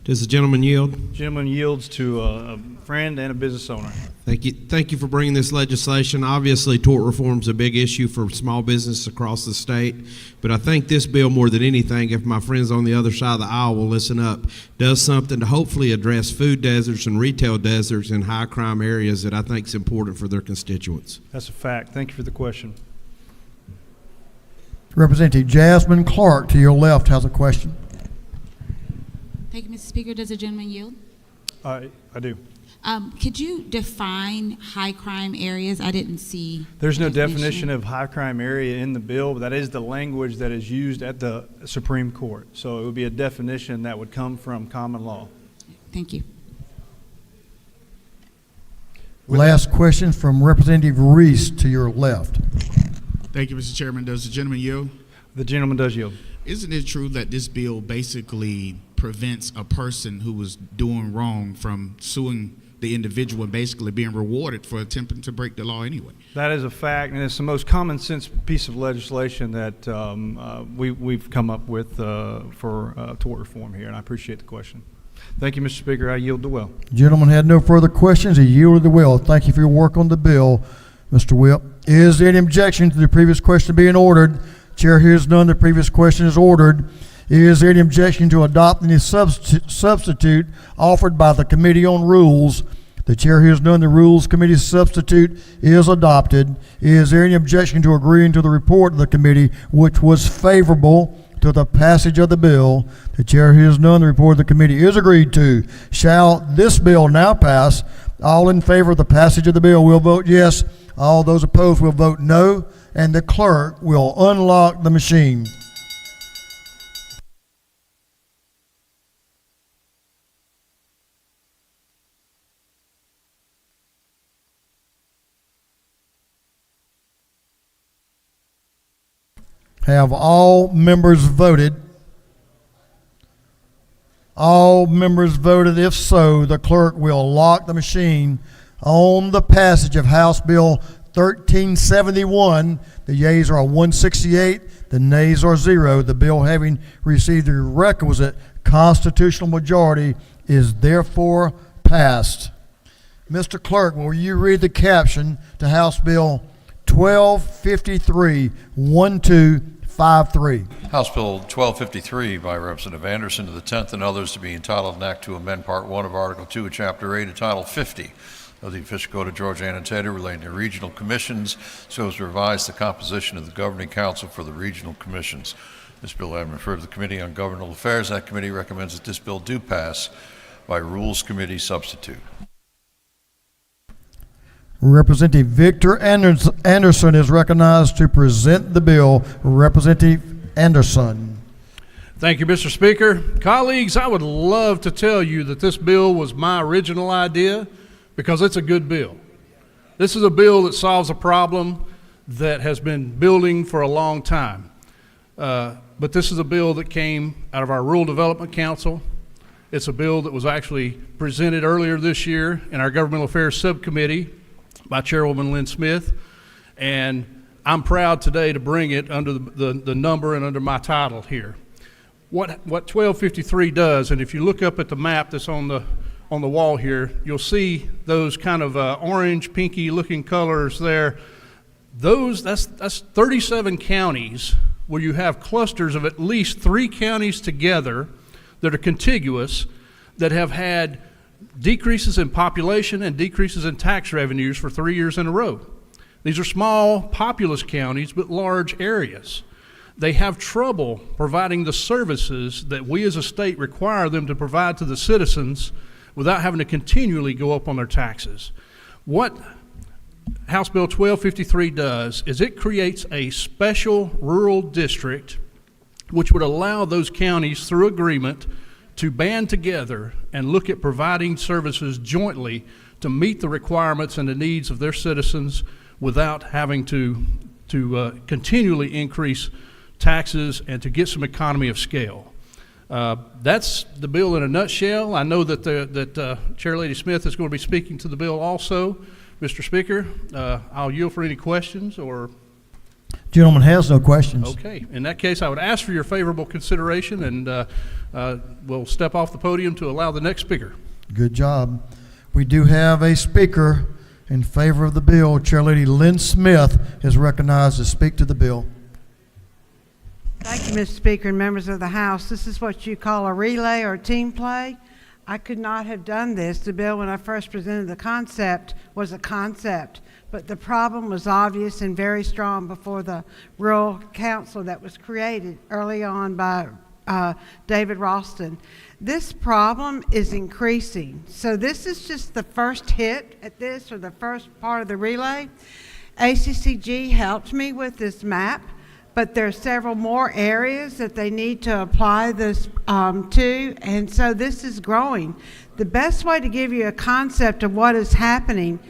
Speaker 9: Does the gentleman yield?
Speaker 6: Gentleman yields to a friend and a business owner.
Speaker 9: Thank you. Thank you for bringing this legislation. Obviously, tort reform is a big issue for small business across the state, but I think this bill, more than anything, if my friends on the other side of the aisle will listen up, does something to hopefully address food deserts and retail deserts in high crime areas that I think is important for their constituents.
Speaker 6: That's a fact. Thank you for the question.
Speaker 1: Representative Jasmine Clark, to your left, has a question.
Speaker 23: Thank you, Mr. Speaker. Does the gentleman yield?
Speaker 6: I do.
Speaker 23: Could you define high crime areas? I didn't see.
Speaker 6: There's no definition of high crime area in the bill, but that is the language that is used at the Supreme Court. So it would be a definition that would come from common law.
Speaker 23: Thank you.
Speaker 1: Last question from Representative Reese, to your left.
Speaker 24: Thank you, Mr. Chairman. Does the gentleman yield?
Speaker 6: The gentleman does yield.
Speaker 24: Isn't it true that this bill basically prevents a person who was doing wrong from suing the individual and basically being rewarded for attempting to break the law anyway?
Speaker 6: That is a fact, and it's the most common sense piece of legislation that we've come up with for tort reform here, and I appreciate the question. Thank you, Mr. Speaker. I yield the will.
Speaker 1: Gentleman had no further questions. He yielded the will. Thank you for your work on the bill, Mr. Whip. Is there any objection to the previous question being ordered? Chair hears none. The previous question is ordered. Is there any objection to adopting the substitute offered by the Committee on Rules? The chair hears none. The Rules Committee substitute is adopted. Is there any objection to agreeing to the report of the committee, which was favorable to the passage of the bill? The chair hears none. The report of the committee is agreed to. Shall this bill now pass? All in favor of the passage of the bill will vote yes. All those opposed will vote no, and the clerk will unlock the machine. Have all members voted? All members voted. If so, the clerk will lock the machine on the passage of House Bill 1371. The yeas are 168, the nays are 0. The bill, having received the requisite constitutional majority, is therefore passed. Mr. Clerk, will you read the caption to House Bill 1253, 1253?
Speaker 2: House Bill 1253 by Representative Anderson to the 10th and others to be entitled an act to amend Part 1 of Article 2 of Chapter 8 of Title 50 of the Official Code of Georgia Annotated relating to regional commissions so as to revise the composition of the governing council for the regional commissions. This bill having referred to the Committee on Governmental Affairs, that committee recommends that this bill do pass by Rules Committee substitute.
Speaker 1: Representative Victor Anderson is recognized to present the bill. Representative Anderson.
Speaker 25: Thank you, Mr. Speaker. Colleagues, I would love to tell you that this bill was my original idea because it's a good bill. This is a bill that solves a problem that has been building for a long time. But this is a bill that came out of our Rural Development Council. It's a bill that was actually presented earlier this year in our Governmental Affairs Subcommittee by Chairwoman Lynn Smith. And I'm proud today to bring it under the number and under my title here. What 1253 does, and if you look up at the map that's on the wall here, you'll see those kind of orange, pinky looking colors there. That's 37 counties where you have clusters of at least 3 counties together that are contiguous that have had decreases in population and decreases in tax revenues for 3 years in a row. These are small, populous counties, but large areas. They have trouble providing the services that we as a state require them to provide to the citizens without having to continually go up on their taxes. What House Bill 1253 does is it creates a special rural district which would allow those counties through agreement to band together and look at providing services jointly to meet the requirements and the needs of their citizens without having to continually increase taxes and to get some economy of scale. That's the bill in a nutshell. I know that Chair Lady Smith is going to be speaking to the bill also. Mr. Speaker, I'll yield for any questions or...
Speaker 1: Gentleman has no questions.
Speaker 25: Okay. In that case, I would ask for your favorable consideration, and we'll step off the podium to allow the next speaker.
Speaker 1: Good job. We do have a speaker in favor of the bill. Chair Lady Lynn Smith is recognized to speak to the bill.
Speaker 8: Thank you, Mr. Speaker and members of the House. This is what you call a relay or team play. I could not have done this. The bill, when I first presented the concept, was a concept, but the problem was obvious and very strong before the Rural Council that was created early on by David Ralston. This problem is increasing. So this is just the first hit at this, or the first part of the relay. ACCG helped me with this map, but there are several more areas that they need to apply this to, and so this is growing. The best way to give you a concept of what is happening,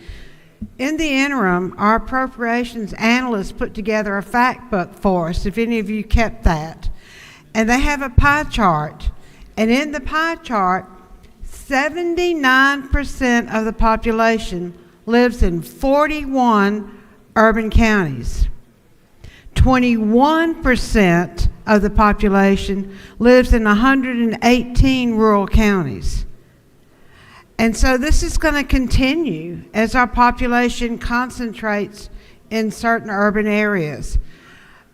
Speaker 8: in the interim, our appropriations analysts put together a fact book for us, if any of you kept that. And they have a pie chart, and in the pie chart, 79% of the population lives in 41 urban counties. 21% of the population lives in 118 rural counties. And so this is going to continue as our population concentrates in certain urban areas.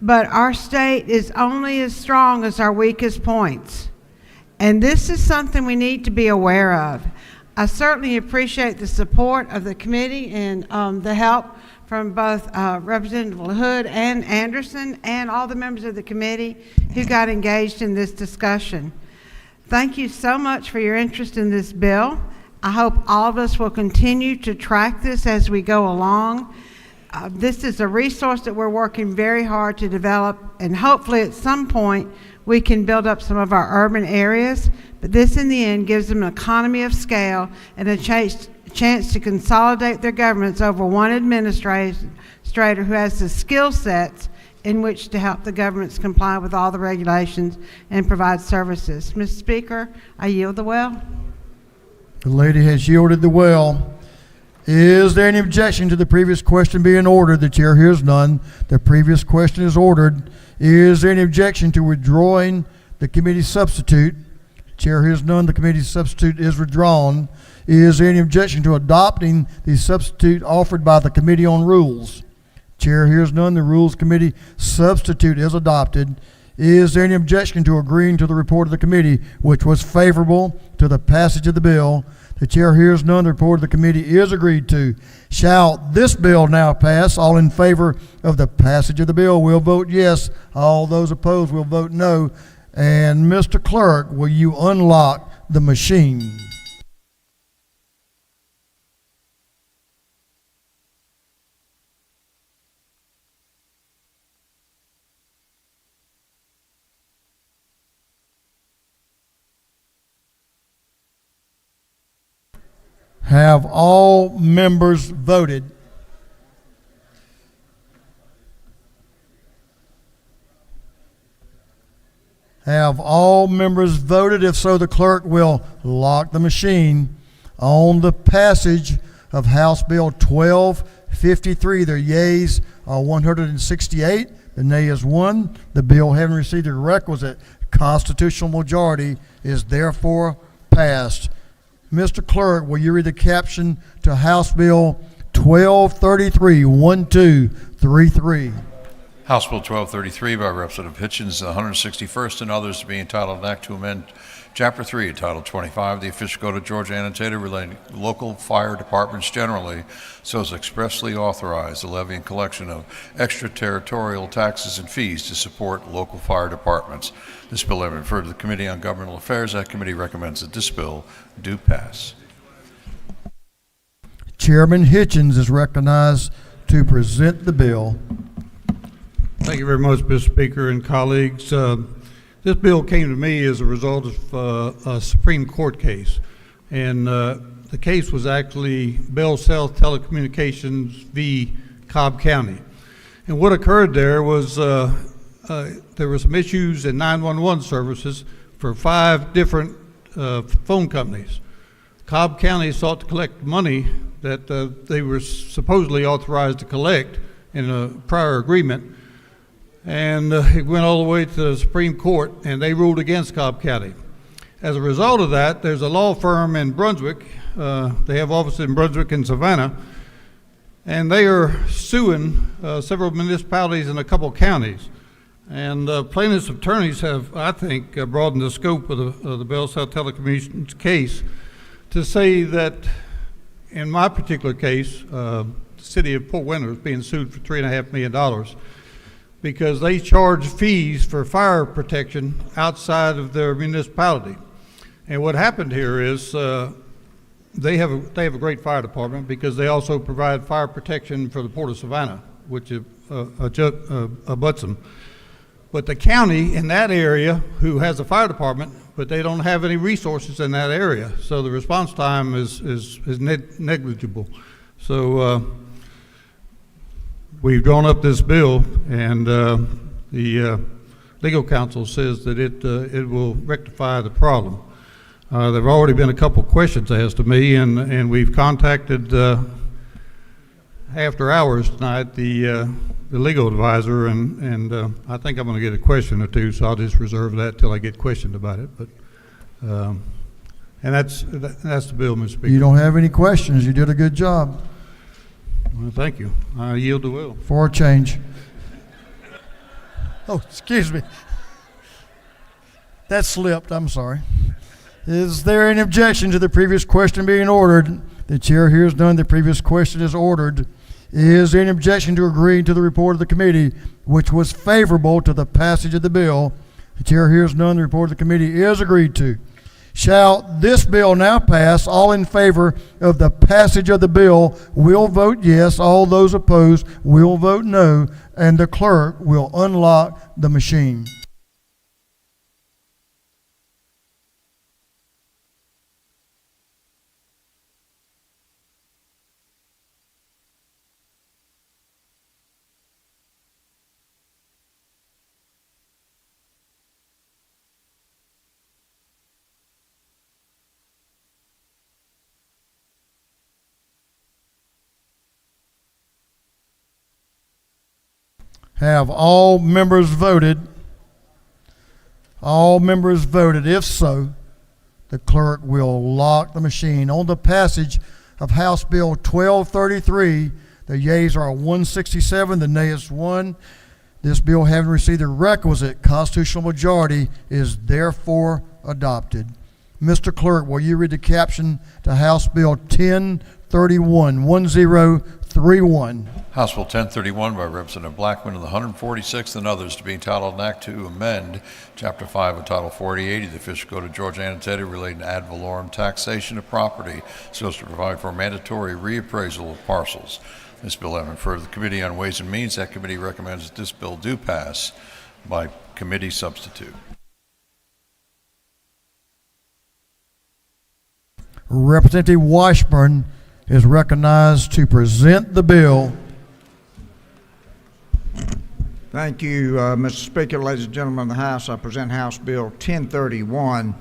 Speaker 8: But our state is only as strong as our weakest points. And this is something we need to be aware of. I certainly appreciate the support of the committee and the help from both Representative LaHood and Anderson and all the members of the committee who got engaged in this discussion. Thank you so much for your interest in this bill. I hope all of us will continue to track this as we go along. This is a resource that we're working very hard to develop, and hopefully at some point we can build up some of our urban areas, but this in the end gives them an economy of scale and a chance to consolidate their governments over one administrator who has the skill sets in which to help the governments comply with all the regulations and provide services. Mr. Speaker, I yield the well.
Speaker 1: The lady has yielded the well. Is there any objection to the previous question being ordered? The chair hears none. The previous question is ordered. Is there any objection to withdrawing the committee substitute? Chair hears none. The committee substitute is withdrawn. Is there any objection to adopting the substitute offered by the Committee on Rules? Chair hears none. The Rules Committee substitute is adopted. Is there any objection to agreeing to the report of the committee, which was favorable to the passage of the bill? The chair hears none. The report of the committee is agreed to. Shall this bill now pass? All in favor of the passage of the bill will vote yes. All those opposed will vote no. And Mr. Clerk, will you unlock the machine? Have all members voted? Have all members voted? If so, the clerk will lock the machine on the passage of House Bill 1253. 53, the yeas are 168, the nay is 1. The bill, having received the requisite constitutional majority, is therefore passed. Mr. Clerk, will you read the caption to House Bill 1233, 1233?
Speaker 2: House Bill 1233 by Representative Hitchens, the 161st, and others to be entitled an act to amend Chapter 3, Title 25, the official code of Georgia annotated relating to local fire departments generally, so as expressly authorize the levy and collection of extraterritorial taxes and fees to support local fire departments. This bill having referred to the Committee on Governmental Affairs, that committee recommends that this bill do pass.
Speaker 1: Chairman Hitchens is recognized to present the bill.
Speaker 10: Thank you very much, Mr. Speaker and colleagues. This bill came to me as a result of a Supreme Court case, and the case was actually Bell South Telecommunications v. Cobb County. And what occurred there was there were some issues in 911 services for 5 different phone companies. Cobb County sought to collect money that they were supposedly authorized to collect in a prior agreement. And it went all the way to the Supreme Court, and they ruled against Cobb County. As a result of that, there's a law firm in Brunswick. They have offices in Brunswick and Savannah, and they are suing several municipalities in a couple counties. And plaintiffs' attorneys have, I think, broadened the scope of the Bell South Telecommunications case to say that, in my particular case, the city of Port Winter is being sued for $3.5 million. Because they charge fees for fire protection outside of their municipality. And what happened here is they have a great fire department because they also provide fire protection for the Port of Savannah, which abuts them. But the county in that area, who has a fire department, but they don't have any resources in that area, so the response time is negligible. So we've drawn up this bill, and the legal counsel says that it will rectify the problem. There have already been a couple questions asked to me, and we've contacted after hours tonight the legal advisor, and I think I'm going to get a question or two, so I'll just reserve that till I get questioned about it. But and that's the bill, Mr. Speaker.
Speaker 1: You don't have any questions. You did a good job.
Speaker 10: Well, thank you. I yield the will.
Speaker 1: For a change. Oh, excuse me. That slipped. I'm sorry. Is there any objection to the previous question being ordered? The chair hears none. The previous question is ordered. Is there any objection to agreeing to the report of the committee, which was favorable to the passage of the bill? The chair hears none. The report of the committee is agreed to. Shall this bill now pass? All in favor of the passage of the bill will vote yes. All those opposed will vote no. And the clerk will unlock the machine. Have all members voted? All members voted. If so, the clerk will lock the machine. On the passage of House Bill 1233, the yeas are 167, the nays is 1. This bill, having received the requisite constitutional majority, is therefore adopted. Mr. Clerk, will you read the caption to House Bill 1031, 1031?
Speaker 2: House Bill 1031 by Representative Blackman of the 146th and others to be entitled an act to amend Chapter 5 of Title 4080 of the Official Code of Georgia annotated relating to ad valorem taxation of property so as to provide for mandatory reappraisal of parcels. This bill having referred to the Committee on Ways and Means, that committee recommends that this bill do pass by committee substitute.
Speaker 1: Representative Washburn is recognized to present the bill.
Speaker 11: Thank you, Mr. Speaker, ladies and gentlemen of the House. I present House Bill 1031.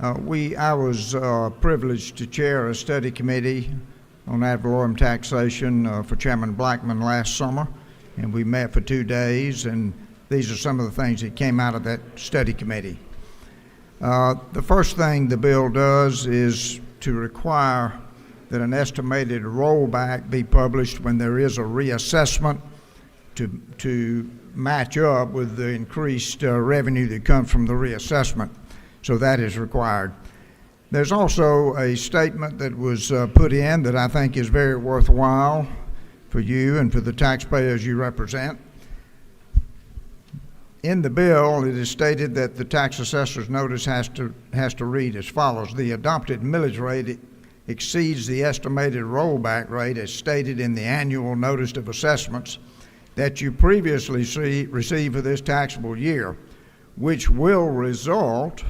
Speaker 11: I was privileged to chair a study committee on ad valorem taxation for Chairman Blackman last summer, and we met for 2 days, and these are some of the things that came out of that study committee. The first thing the bill does is to require that an estimated rollback be published when there is a reassessment to match up with the increased revenue that comes from the reassessment. So that is required. There's also a statement that was put in that I think is very worthwhile for you and for the taxpayers you represent. In the bill, it is stated that the tax assessor's notice has to read as follows: the adopted millage rate exceeds the estimated rollback rate as stated in the annual notice of assessments that you previously received for this taxable year, which will result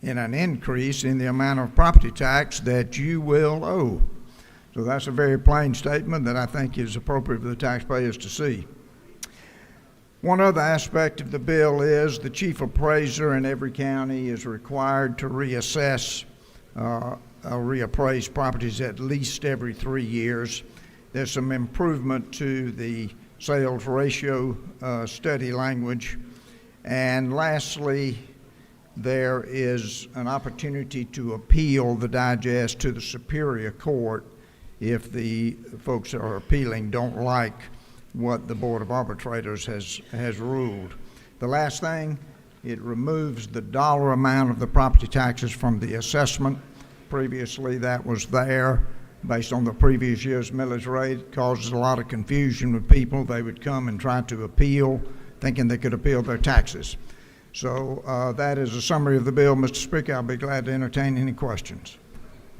Speaker 11: in an increase in the amount of property tax that you will owe. So that's a very plain statement that I think is appropriate for the taxpayers to see. One other aspect of the bill is the chief appraiser in every county is required to reassess reappraise properties at least every 3 years. There's some improvement to the sales ratio study language. And lastly, there is an opportunity to appeal the digest to the Superior Court if the folks that are appealing don't like what the Board of Arbitrators has ruled. The last thing, it removes the dollar amount of the property taxes from the assessment. Previously, that was there based on the previous year's millage rate. It causes a lot of confusion with people. They would come and try to appeal, thinking they could appeal their taxes. So that is a summary of the bill. Mr. Speaker, I'll be glad to entertain any questions.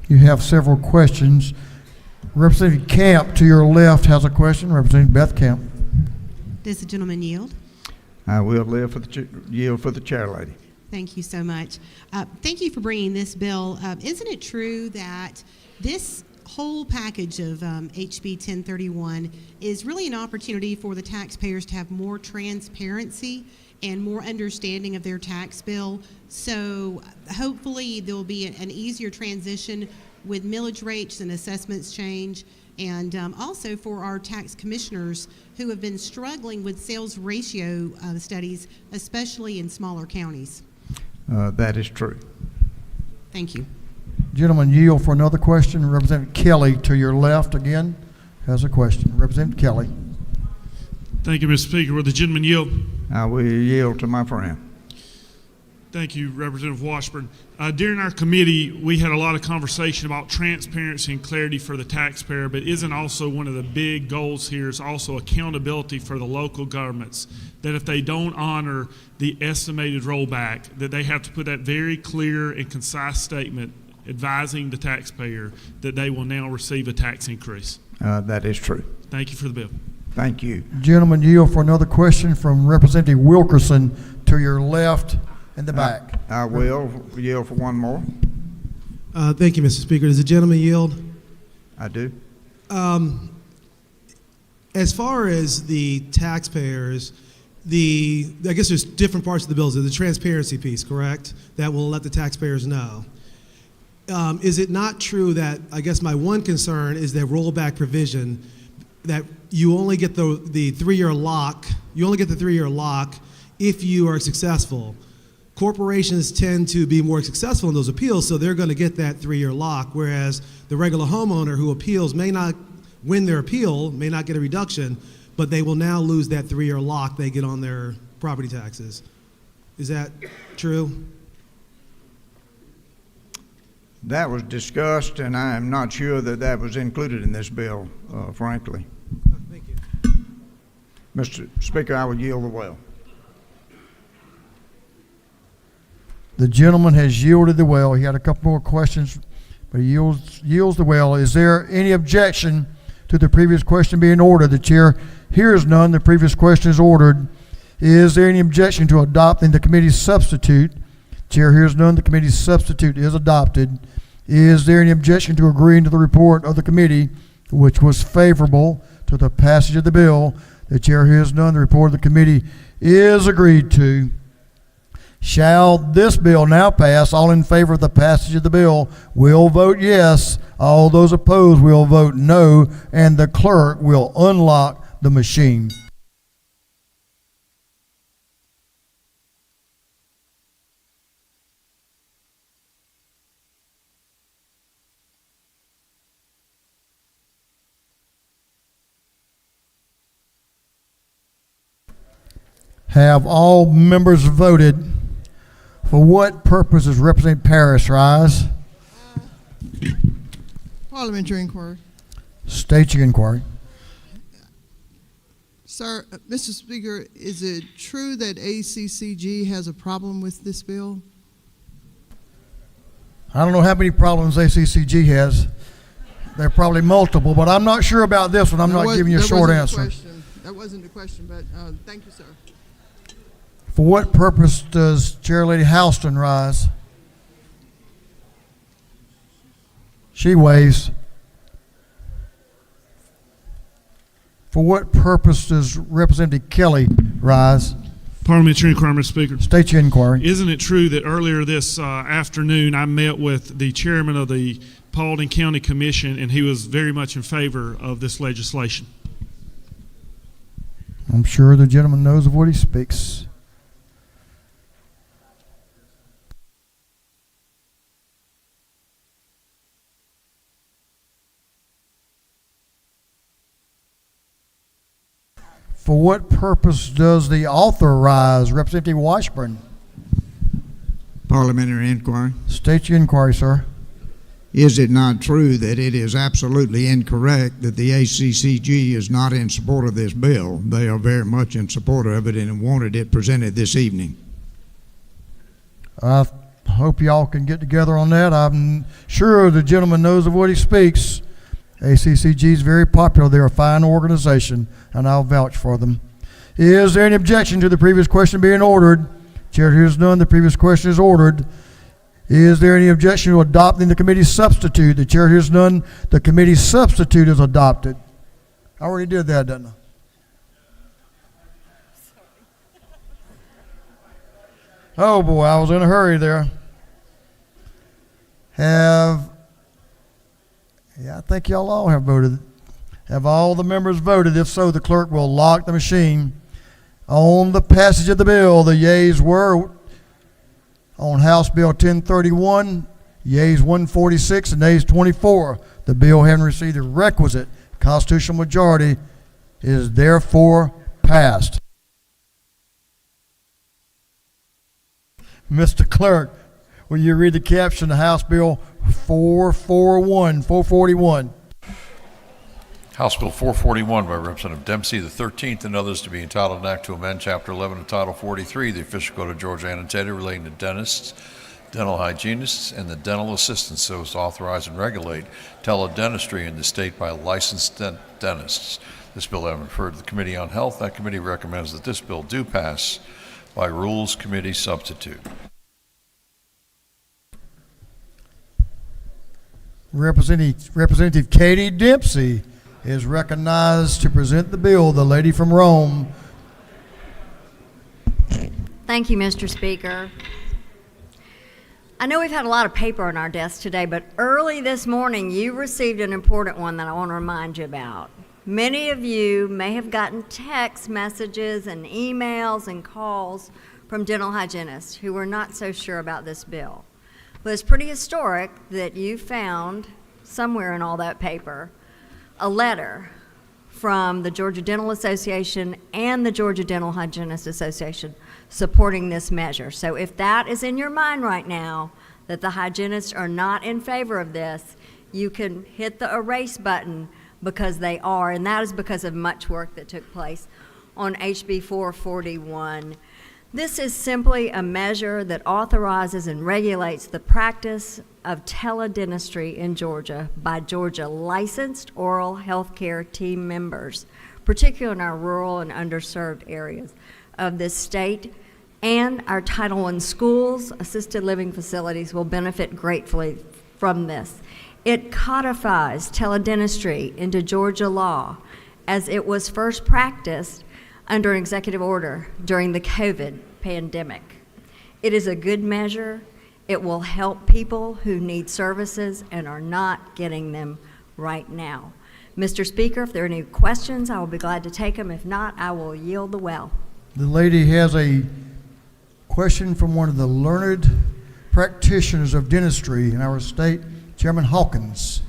Speaker 1: You have several questions. Representative Camp to your left has a question. Representative Beth Camp.
Speaker 12: Does the gentleman yield?
Speaker 11: I will yield for the chair lady.
Speaker 12: Thank you so much. Thank you for bringing this bill. Isn't it true that this whole package of HB 1031 is really an opportunity for the taxpayers to have more transparency and more understanding of their tax bill? So hopefully there will be an easier transition with millage rates and assessments change, and also for our tax commissioners who have been struggling with sales ratio studies, especially in smaller counties.
Speaker 11: That is true.
Speaker 12: Thank you.
Speaker 1: Gentleman, yield for another question. Representative Kelly to your left again has a question. Representative Kelly.
Speaker 14: Thank you, Mr. Speaker. Will the gentleman yield?
Speaker 11: I will yield to my friend.
Speaker 14: Thank you, Representative Washburn. During our committee, we had a lot of conversation about transparency and clarity for the taxpayer, but isn't also one of the big goals here is also accountability for the local governments, that if they don't honor the estimated rollback, that they have to put that very clear and concise statement advising the taxpayer that they will now receive a tax increase.
Speaker 11: That is true.
Speaker 14: Thank you for the bill.
Speaker 11: Thank you.
Speaker 1: Gentleman, yield for another question from Representative Wilkerson to your left in the back.
Speaker 11: I will yield for one more.
Speaker 15: Thank you, Mr. Speaker. Does the gentleman yield?
Speaker 11: I do.
Speaker 15: As far as the taxpayers, I guess there's different parts of the bill. The transparency piece, correct? That will let the taxpayers know. Is it not true that, I guess my one concern is that rollback provision, that you only get the 3-year lock, you only get the 3-year lock if you are successful. Corporations tend to be more successful in those appeals, so they're going to get that 3-year lock, whereas the regular homeowner who appeals may not win their appeal, may not get a reduction, but they will now lose that 3-year lock they get on their property taxes. Is that true?
Speaker 11: That was discussed, and I am not sure that that was included in this bill, frankly.
Speaker 15: Thank you.
Speaker 11: Mr. Speaker, I would yield the well.
Speaker 1: The gentleman has yielded the well. He had a couple more questions, but he yields the well. Is there any objection to the previous question being ordered? The chair hears none. The previous question is ordered. Is there any objection to adopting the committee's substitute? Chair hears none. The committee's substitute is adopted. Is there any objection to agreeing to the report of the committee, which was favorable to the passage of the bill? The chair hears none. The report of the committee is agreed to. Shall this bill now pass? All in favor of the passage of the bill will vote yes. All those opposed will vote no, and the clerk will unlock the machine. Have all members voted? For what purpose is Representative Parrish rise?
Speaker 13: Parliamentary inquiry.
Speaker 1: State your inquiry.
Speaker 13: Sir, Mr. Speaker, is it true that ACCG has a problem with this bill?
Speaker 1: I don't know how many problems ACCG has. There are probably multiple, but I'm not sure about this one. I'm not giving you a short answer.
Speaker 13: That wasn't the question, but thank you, sir.
Speaker 1: For what purpose does Chair Lady Houston rise? She waves. For what purpose does Representative Kelly rise?
Speaker 14: Parliamentary inquiry, Mr. Speaker.
Speaker 1: State your inquiry.
Speaker 14: Isn't it true that earlier this afternoon I met with the chairman of the Paulding County Commission, and he was very much in favor of this legislation?
Speaker 1: I'm sure the gentleman knows of what he speaks. For what purpose does the author rise? Representative Washburn.
Speaker 11: Parliamentary inquiry.
Speaker 1: State your inquiry, sir.
Speaker 11: Is it not true that it is absolutely incorrect that the ACCG is not in support of this bill? They are very much in support of it and wanted it presented this evening.
Speaker 1: I hope y'all can get together on that. I'm sure the gentleman knows of what he speaks. ACCG is very popular. They're a fine organization, and I'll vouch for them. Is there any objection to the previous question being ordered? Chair hears none. The previous question is ordered. Is there any objection to adopting the committee substitute? The chair hears none. The committee substitute is adopted. I already did that, didn't I? Oh boy, I was in a hurry there. I think y'all all have voted. Have all the members voted? If so, the clerk will lock the machine. On the passage of the bill, the yeas were on House Bill 1031, yeas 146 and nays 24. The bill, having received the requisite constitutional majority, is therefore passed. Mr. Clerk, will you read the caption of House Bill 441?
Speaker 2: House Bill 441 by Representative Dempsey, the 13th, and others, to be entitled an act to amend Chapter 11 of Title 43, the official code of Georgia annotated, relating to dentists, dental hygienists, and the dental assistants, so as to authorize and regulate teledentistry in the state by licensed dentists. This bill having referred to the Committee on Health, that committee recommends that this bill do pass by Rules Committee substitute.
Speaker 1: Representative Katie Dempsey is recognized to present the bill, the lady from Rome.
Speaker 16: Thank you, Mr. Speaker. I know we've had a lot of paper on our desks today, but early this morning you received an important one that I want to remind you about. Many of you may have gotten text messages and emails and calls from dental hygienists who were not so sure about this bill. Well, it's pretty historic that you found somewhere in all that paper a letter from the Georgia Dental Association and the Georgia Dental Hygienists Association supporting this measure. So if that is in your mind right now, that the hygienists are not in favor of this, you can hit the erase button, because they are, and that is because of much work that took place on HB 441. This is simply a measure that authorizes and regulates the practice of teledentistry in Georgia by Georgia licensed oral health care team members, particularly in our rural and underserved areas of this state. And our Title I schools, assisted living facilities will benefit gratefully from this. It codifies teledentistry into Georgia law as it was first practiced under executive order during the COVID pandemic. It is a good measure, It will help people who need services and are not getting them right now. Mr. Speaker, if there are any questions, I will be glad to take them. If not, I will yield the well.
Speaker 1: The lady has a question from one of the learned practitioners of dentistry in our state, Chairman Hawkins.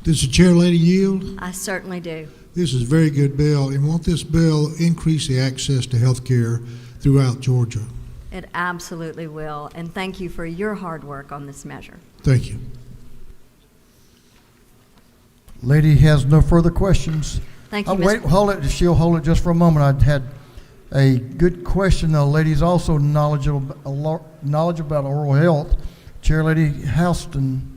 Speaker 17: Does the chair lady yield?
Speaker 16: I certainly do.
Speaker 17: This is a very good bill, and won't this bill increase the access to health care throughout Georgia?
Speaker 16: It absolutely will, and thank you for your hard work on this measure.
Speaker 17: Thank you.
Speaker 1: Lady has no further questions.
Speaker 16: Thank you,
Speaker 1: Wait,
Speaker 16: Mr.
Speaker 1: hold it. She'll hold it just for a moment. I had a good question. The lady's also knowledgeable about oral health. Chair Lady Houston.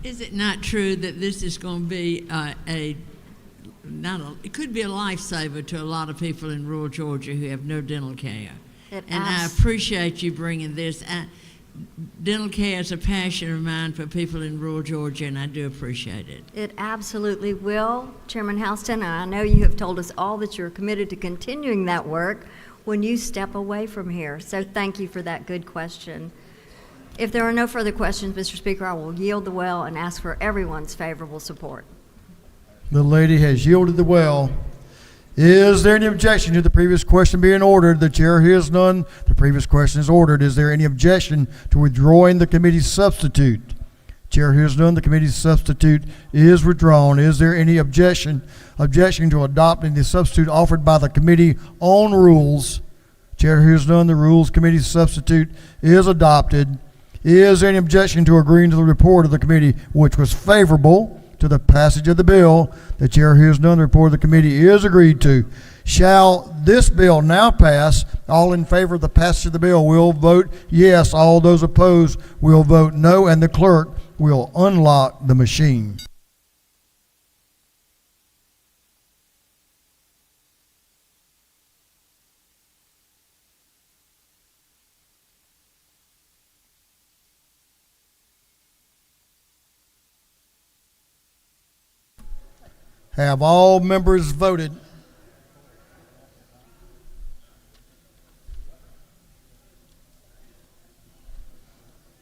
Speaker 18: Is it not true that this is going to be it could be a lifesaver to a lot of people in rural Georgia who have no dental care? And I appreciate you bringing this. Dental care is a passion of mine for people in rural Georgia, and I do appreciate it.
Speaker 16: It absolutely will, Chairman Houston, and I know you have told us all that you're committed to continuing that work when you step away from here. So thank you for that good question. If there are no further questions, Mr. Speaker, I will yield the well and ask for everyone's favorable support.
Speaker 1: The lady has yielded the well. Is there any objection to the previous question being ordered? The chair hears none. The previous question is ordered. Is there any objection to withdrawing the committee's substitute? Chair hears none. The committee's substitute is withdrawn. Is there any objection to adopting the substitute offered by the committee on rules? Chair hears none. The rules committee's substitute is adopted. Is there any objection to agreeing to the report of the committee, which was favorable to the passage of the bill? The chair hears none. The report of the committee is agreed to. Shall this bill now pass? All in favor of the passage of the bill will vote yes. All those opposed will vote no, and the clerk will unlock the machine. Have all members voted?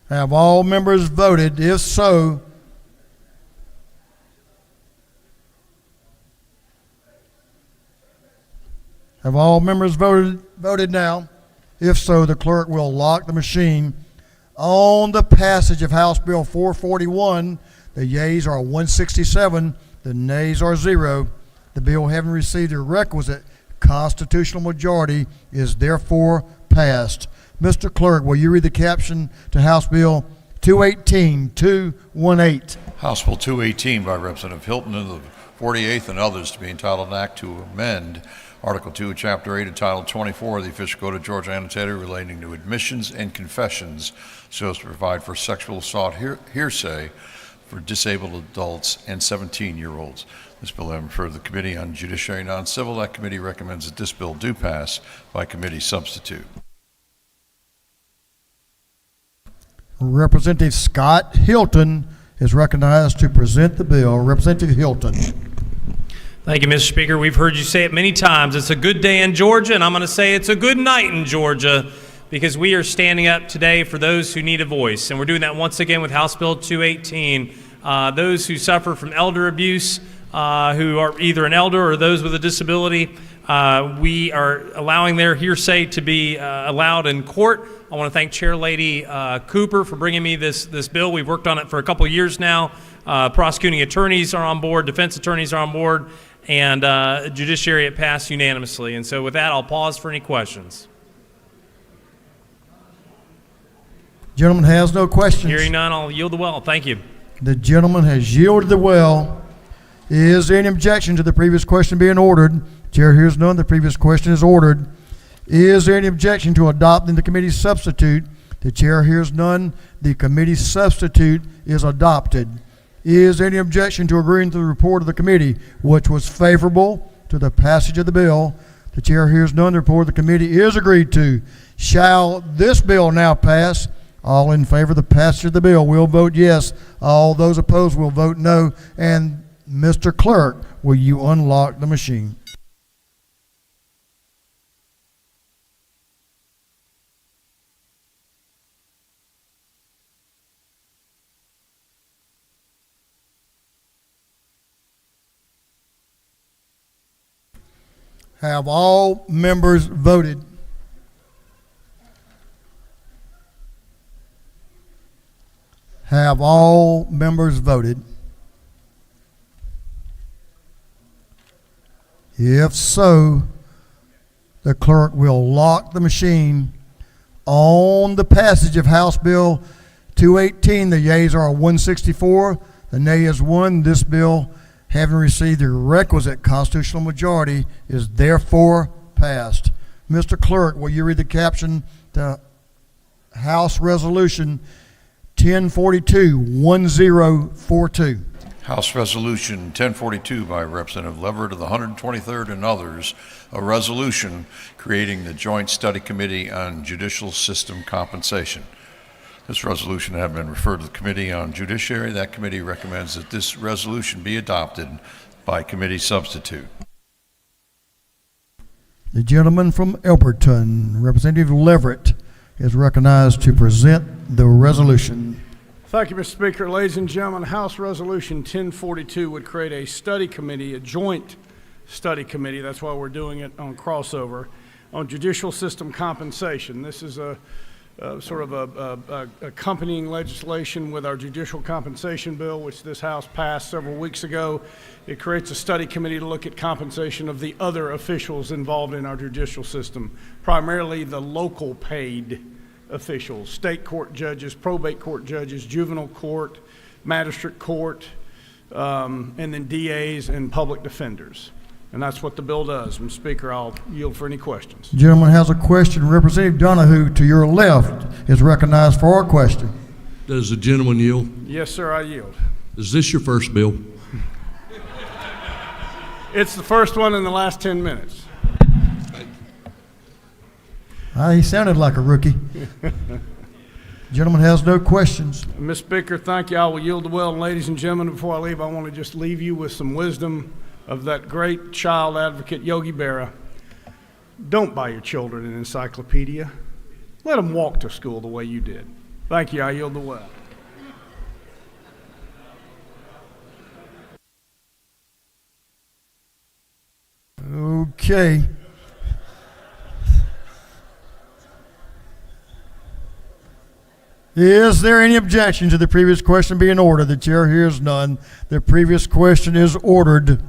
Speaker 1: Have all members voted? If so, have all members voted now? If so, the clerk will lock the machine. On the passage of House Bill 441, the yeas are 167. The nays are 0. The bill, having received the requisite constitutional majority, is therefore passed. Mr. Clerk, will you read the caption to House Bill 218-218?
Speaker 2: House Bill 218 by Representative Hilton of the 48th and others to be entitled an act to amend Article 2 of Chapter 8 entitled 24 of the Official Code of Georgia Annotated relating to admissions and confessions so as to provide for sexual assault hearsay for disabled adults and 17-year-olds. This bill having referred to the Committee on Judiciary and Non-Civil. That committee recommends that this bill do pass by committee substitute.
Speaker 1: Representative Scott Hilton is recognized to present the bill. Representative Hilton.
Speaker 20: Thank you, Mr. Speaker. We've heard you say it many times. It's a good day in Georgia, and I'm going to say it's a good night in Georgia, because we are standing up today for those who need a voice. And we're doing that once again with House Bill 218. Those who suffer from elder abuse, who are either an elder or those with a disability, we are allowing their hearsay to be allowed in court. I want to thank Chair Lady Cooper for bringing me this bill. We've worked on it for a couple years now. Prosecuting attorneys are on board, defense attorneys are on board, and judiciary, it passed unanimously. And so with that, I'll pause for any questions.
Speaker 1: Gentleman has no questions.
Speaker 20: Hearing none, I'll yield the well. Thank you.
Speaker 1: The gentleman has yielded the well. Is there any objection to the previous question being ordered? Chair hears none. The previous question is ordered. Is there any objection to adopting the committee's substitute? The chair hears none. The committee's substitute is adopted. Is there any objection to agreeing to the report of the committee, which was favorable to the passage of the bill? The chair hears none. The report of the committee is agreed to. Shall this bill now pass? All in favor of the passage of the bill will vote yes. All those opposed will vote no. And Mr. Clerk, will you unlock the machine? Have all members voted? Have all members voted? If so, the clerk will lock the machine on the passage of House Bill 218. The yeas are 164, the nay is 1. This bill, having received the requisite constitutional majority, is therefore passed. Mr. Clerk, will you read the caption to House Resolution 1042-1042?
Speaker 2: House Resolution 1042 by Representative Leverett of the 123rd and others, a resolution creating the Joint Study Committee on Judicial System Compensation. This resolution has been referred to the Committee on Judiciary. That committee recommends that this resolution be adopted by committee substitute.
Speaker 1: The gentleman from Elberton, Representative Leverett, is recognized to present the resolution.
Speaker 25: Thank you, Mr. Speaker. Ladies and gentlemen, House Resolution 1042 would create a study committee, a joint study committee, that's why we're doing it on crossover, on judicial system compensation. This is a sort of a accompanying legislation with our judicial compensation bill, which this House passed several weeks ago. It creates a study committee to look at compensation of the other officials involved in our judicial system, primarily the local paid officials, state court judges, probate court judges, juvenile court, magistrate court, and then DAs and public defenders. And that's what the bill does. Mr. Speaker, I'll yield for any questions.
Speaker 1: The gentleman has a question. Representative Donahue, to your left, is recognized for a question.
Speaker 4: Does the gentleman yield?
Speaker 25: Yes, sir, I yield.
Speaker 4: Is this your first bill?
Speaker 25: It's the first one in the last 10 minutes.
Speaker 1: He sounded like a rookie. Gentleman has no questions.
Speaker 25: Mr. Speaker, thank you. I will yield the well. And ladies and gentlemen, before I leave, I want to just leave you with some wisdom of that great child advocate, Yogi Berra. Don't buy your children an encyclopedia. Let them walk to school the way you did. Thank you. I yield the well.
Speaker 1: Okay. Is there any objection to the previous question being ordered? The chair hears none. The previous question is ordered.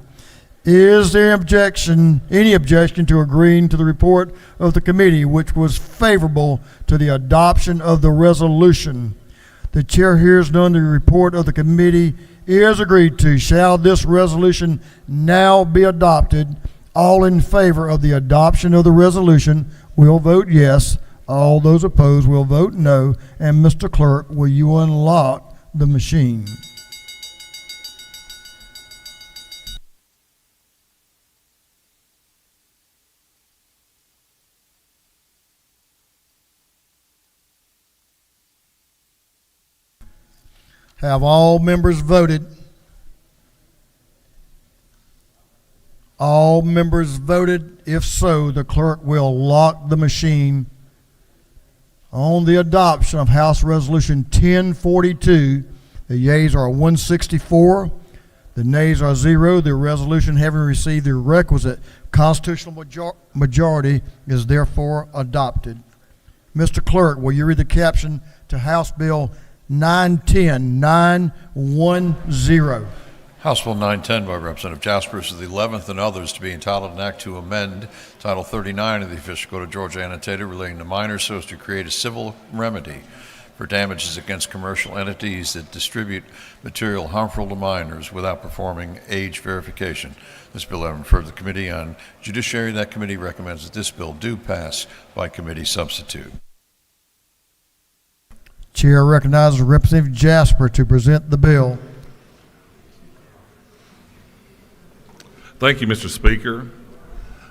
Speaker 1: Is there any objection to agreeing to the report of the committee, which was favorable to the adoption of the resolution? The chair hears none. The report of the committee is agreed to. Shall this resolution now be adopted? All in favor of the adoption of the resolution will vote yes. All those opposed will vote no. And Mr. Clerk, will you unlock the machine? Have all members voted? All members voted? If so, the clerk will lock the machine on the adoption of House Resolution 1042. The yeas are 164, the nays are 0. The resolution, having received the requisite constitutional majority, is therefore adopted. Mr. Clerk, will you read the caption to House Bill 910-910?
Speaker 2: House Bill 910 by Representative Jaspers of the 11th and others, to be entitled an act to amend Title 39 of the Official Code of Georgia annotated relating to minors so as to create a civil remedy for damages against commercial entities that distribute material harmful to minors without performing age verification. This bill has been referred to the Committee on Judiciary. That committee recommends that this bill do pass by committee substitute.
Speaker 1: Chair recognizes Representative Jasper to present the bill.
Speaker 5: Thank you, Mr. Speaker.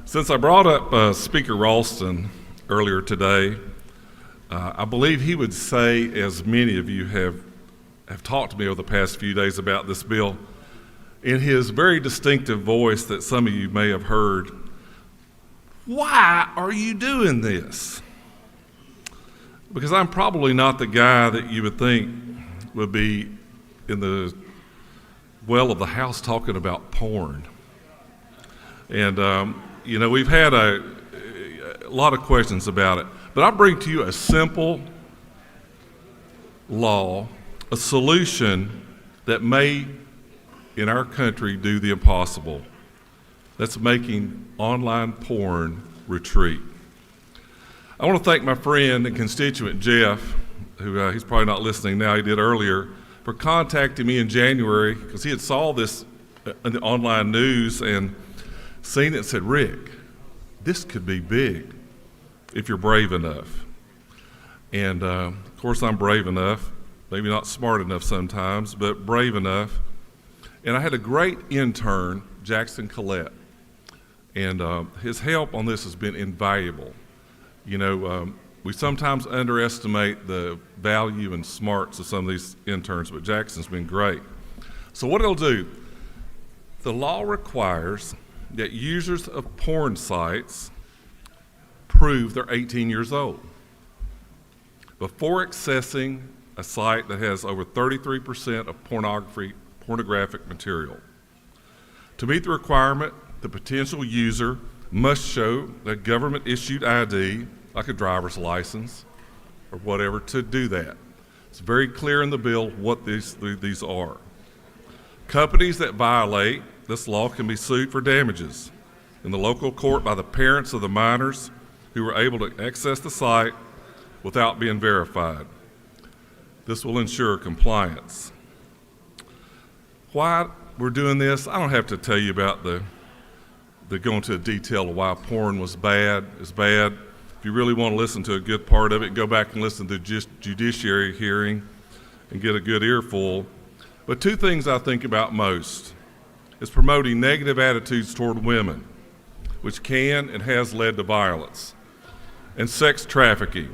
Speaker 5: Since I brought up Speaker Ralston earlier today, I believe he would say, as many of you have talked to me over the past few days about this bill, in his very distinctive voice that some of you may have heard, "Why are you doing this?" Because I'm probably not the guy that you would think would be in the well of the House talking about porn. And we've had a lot of questions about it, but I bring to you a simple law, a solution that may, in our country, do the impossible. That's making online porn retreat. I want to thank my friend and constituent Jeff, who he's probably not listening now, he did earlier, for contacting me in January because he had saw this in the online news and seen it and said, Rick, this could be big if you're brave enough. And of course I'm brave enough, maybe not smart enough sometimes, but brave enough. And I had a great intern, Jackson Collette, and his help on this has been invaluable. We sometimes underestimate the value and smarts of some of these interns, but Jackson's been great. So what it'll do, the law requires that users of porn sites prove they're 18 years old before accessing a site that has over 33% of pornographic material. To meet the requirement, the potential user must show a government-issued ID, like a driver's license or whatever, to do that. It's very clear in the bill what these are. Companies that violate this law can be sued for damages in the local court by the parents of the minors who were able to access the site without being verified. This will ensure compliance. Why we're doing this, I don't have to tell you about the go into detail of why porn is bad. If you really want to listen to a good part of it, go back and listen to the judiciary hearing and get a good earful. But two things I think about most is promoting negative attitudes toward women, which can and has led to violence, and sex trafficking.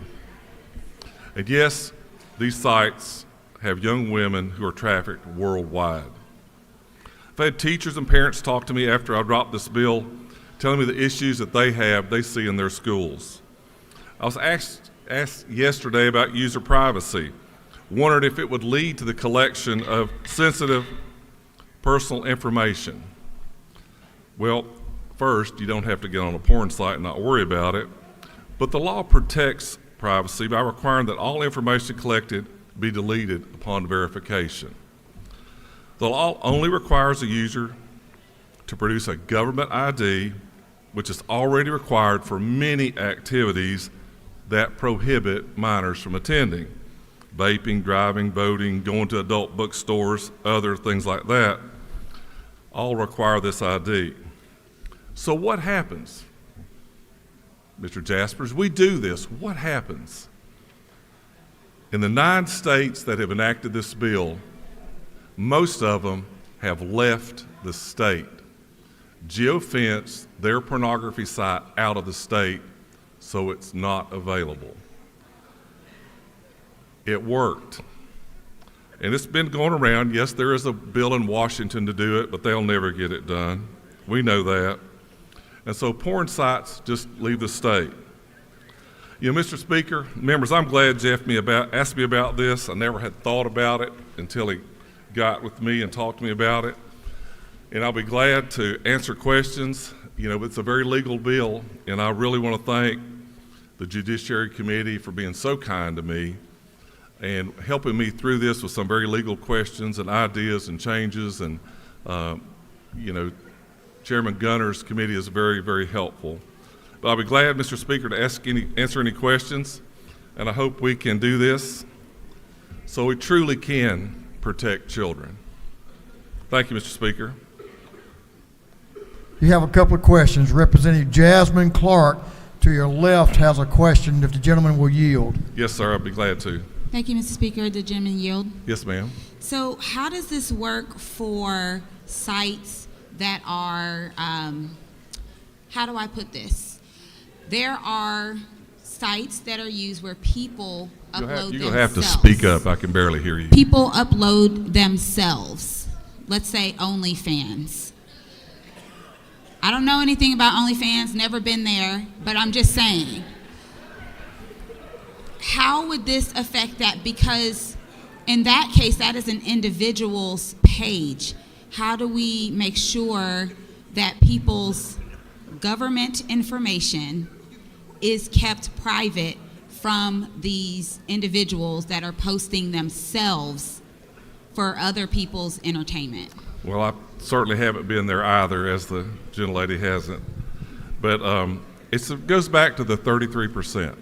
Speaker 5: And yes, these sites have young women who are trafficked worldwide. I've had teachers and parents talk to me after I dropped this bill, telling me the issues that they see in their schools. I was asked yesterday about user privacy, wondered if it would lead to the collection of sensitive personal information. Well, first, you don't have to get on a porn site and not worry about it, but the law protects privacy by requiring that all information collected be deleted upon verification. The law only requires a user to produce a government ID, which is already required for many activities that prohibit minors from attending. Vaping, driving, voting, going to adult bookstores, other things like that, all require this ID. So what happens? Mr. Jaspers, we do this. What happens? In the 9 states that have enacted this bill, most of them have left the state, geofenced their pornography site out of the state so it's not available. It worked. And it's been going around. Yes, there is a bill in Washington to do it, but they'll never get it done. We know that. And so porn sites just leave the state. Mr. Speaker, members, I'm glad Jeff asked me about this. I never had thought about it until he got with me and talked to me about it. And I'll be glad to answer questions. It's a very legal bill, and I really want to thank the Judiciary Committee for being so kind to me and helping me through this with some very legal questions and ideas and changes. And, Chairman Gunner's committee is very, very helpful. But I'll be glad, Mr. Speaker, to answer any questions, and I hope we can do this so we truly can protect children. Thank you, Mr. Speaker.
Speaker 1: You have a couple of questions. Representative Jasmine Clark to your left has a question, if the gentleman will yield.
Speaker 5: Yes, sir, I'd be glad to.
Speaker 23: Thank you, Mr. Speaker. The gentleman yield.
Speaker 5: Yes, ma'am.
Speaker 23: So how does this work for sites that are, how do I put this? There are sites that are used where people upload themselves.
Speaker 5: You'll have to speak up. I can barely hear you.
Speaker 23: People upload themselves. Let's say OnlyFans. I don't know anything about OnlyFans, never been there, but I'm just saying. How would this affect that? Because in that case, that is an individual's page. How do we make sure that people's government information is kept private from these individuals that are posting themselves for other people's entertainment?
Speaker 5: Well, I certainly haven't been there either, as the gentlelady hasn't. But it goes back to the 33%.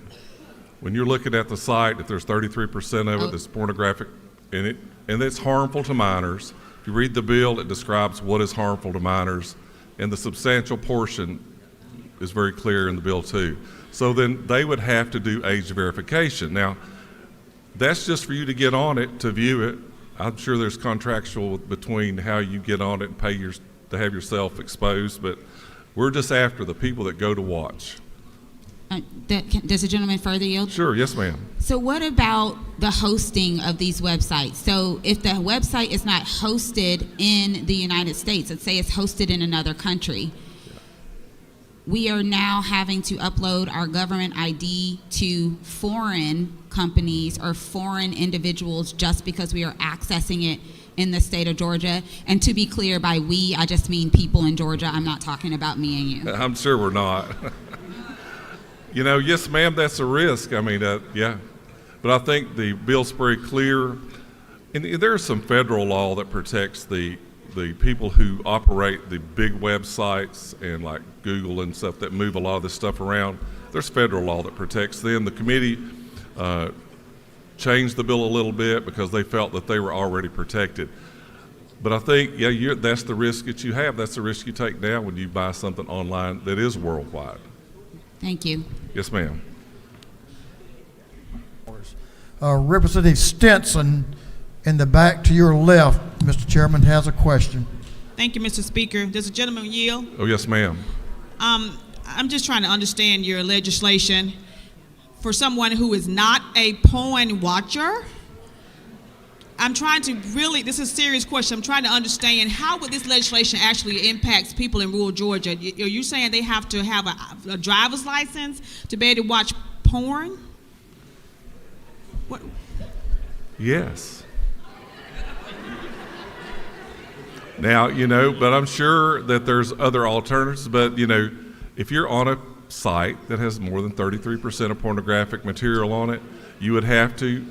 Speaker 5: When you're looking at the site, if there's 33% of it that's pornographic in it, and it's harmful to minors, if you read the bill, it describes what is harmful to minors, and the substantial portion is very clear in the bill too. So then they would have to do age verification. Now, that's just for you to get on it, to view it. I'm sure there's contractual between how you get on it and pay to have yourself exposed, but we're just after the people that go to watch.
Speaker 23: Does the gentleman further yield?
Speaker 5: Sure, yes ma'am.
Speaker 23: So what about the hosting of these websites? So if the website is not hosted in the United States, let's say it's hosted in another country, we are now having to upload our government ID to foreign companies or foreign individuals just because we are accessing it in the state of Georgia. And to be clear, by we, I just mean people in Georgia. I'm not talking about me and you.
Speaker 5: I'm sure we're not. You know, yes ma'am, that's a risk. I mean, yeah. But I think the bill's very clear. And there's some federal law that protects the people who operate the big websites and like Google and stuff that move a lot of this stuff around. There's federal law that protects them. The committee changed the bill a little bit because they felt that they were already protected. But I think, yeah, that's the risk that you have. That's the risk you take now when you buy something online that is worldwide.
Speaker 23: Thank you.
Speaker 5: Yes, ma'am.
Speaker 1: Representative Stinson, in the back to your left, Mr. Chairman, has a question.
Speaker 3: Thank you, Mr. Speaker. Does the gentleman yield?
Speaker 5: Oh, yes, ma'am.
Speaker 3: I'm just trying to understand your legislation. For someone who is not a porn watcher, I'm trying to really, this is a serious question, I'm trying to understand how would this legislation actually impact people in rural Georgia? Are you saying they have to have a driver's license to be able to watch porn? What?
Speaker 5: Yes. Now, you know, but I'm sure that there's other alternatives, but, you know, if you're on a site that has more than 33% of pornographic material on it, you would have to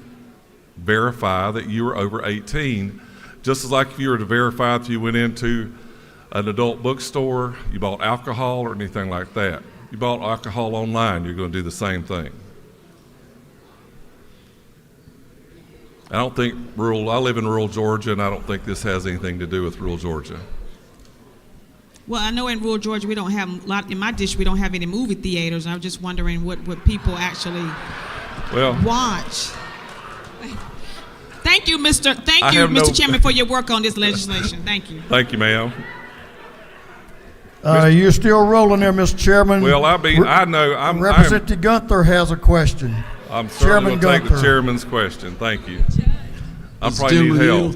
Speaker 5: verify that you were over 18, just as like if you were to verify if you went into an adult bookstore, you bought alcohol or anything like that. You bought alcohol online, you're going to do the same thing. I live in rural Georgia, and I don't think this has anything to do with rural Georgia.
Speaker 3: Well, I know in rural Georgia we don't have a lot, in my district we don't have any movie theaters. I'm just wondering what people actually watch. Thank you, Mr. Chairman, for your work on this legislation. Thank you.
Speaker 5: Thank you, ma'am.
Speaker 1: You're still rolling there, Mr. Chairman.
Speaker 5: Well, I know.
Speaker 1: Representative Gunther has a question.
Speaker 5: I'm certainly going to take the chairman's question. Thank you. I'm probably need help.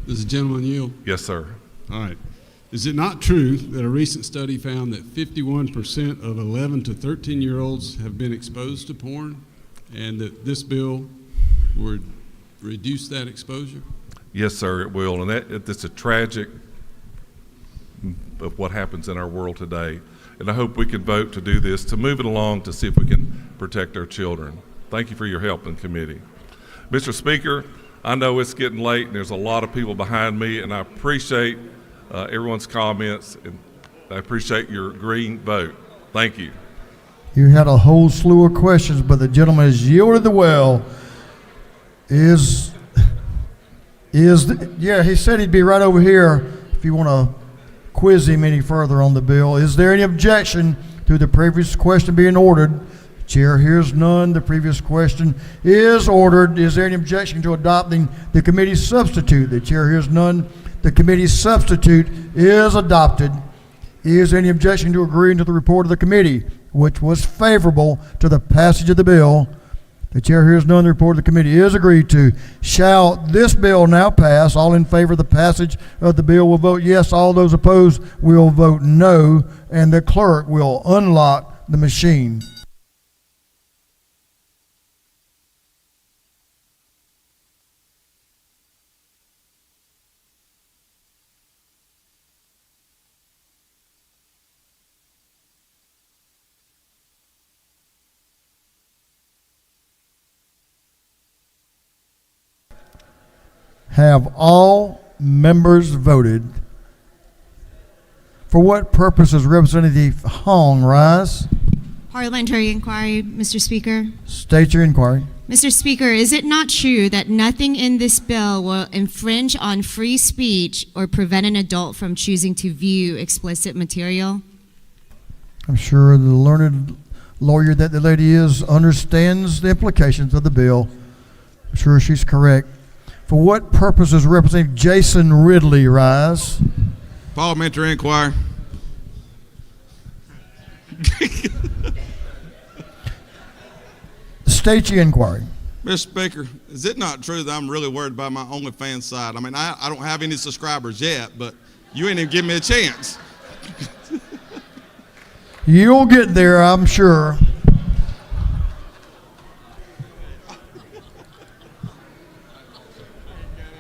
Speaker 7: Does the gentleman yield?
Speaker 5: Yes, sir.
Speaker 7: All right. Is it not true that a recent study found that 51% of 11 to 13-year-olds have been exposed to porn, and that this bill would reduce that exposure?
Speaker 5: Yes, sir, it will. And it's a tragic of what happens in our world today. And I hope we can vote to do this, to move it along, to see if we can protect our children. Thank you for your help in committee. Mr. Speaker, I know it's getting late and there's a lot of people behind me, and I appreciate everyone's comments, and I appreciate your green vote. Thank you.
Speaker 1: You had a whole slew of questions, but the gentleman has yielded the well. He said he'd be right over here if you want to quiz him any further on the bill. Is there any objection to the previous question being ordered? Chair hears none. The previous question is ordered. Is there any objection to adopting the committee's substitute? The chair hears none. The committee's substitute is adopted. Is there any objection to agreeing to the report of the committee, which was favorable to the passage of the bill? The chair hears none. The report of the committee is agreed to. Shall this bill now pass? All in favor of the passage of the bill will vote yes. All those opposed will vote no. And the clerk will unlock the machine. Have all members voted? For what purpose does Representative Hong rise?
Speaker 9: Parliamentary inquiry, Mr. Speaker.
Speaker 1: State your inquiry.
Speaker 9: Mr. Speaker, is it not true that nothing in this bill will infringe on free speech or prevent an adult from choosing to view explicit material?
Speaker 1: I'm sure the learned lawyer that the lady is understands the implications of the bill. I'm sure she's correct. For what purpose does Representative Jason Ridley rise?
Speaker 19: Parliamentary inquiry.
Speaker 1: State your inquiry.
Speaker 19: Mr. Speaker, is it not true that I'm really worried about my OnlyFans side? I mean, I don't have any subscribers yet, but you ain't even give me a chance.
Speaker 1: You'll get there, I'm sure.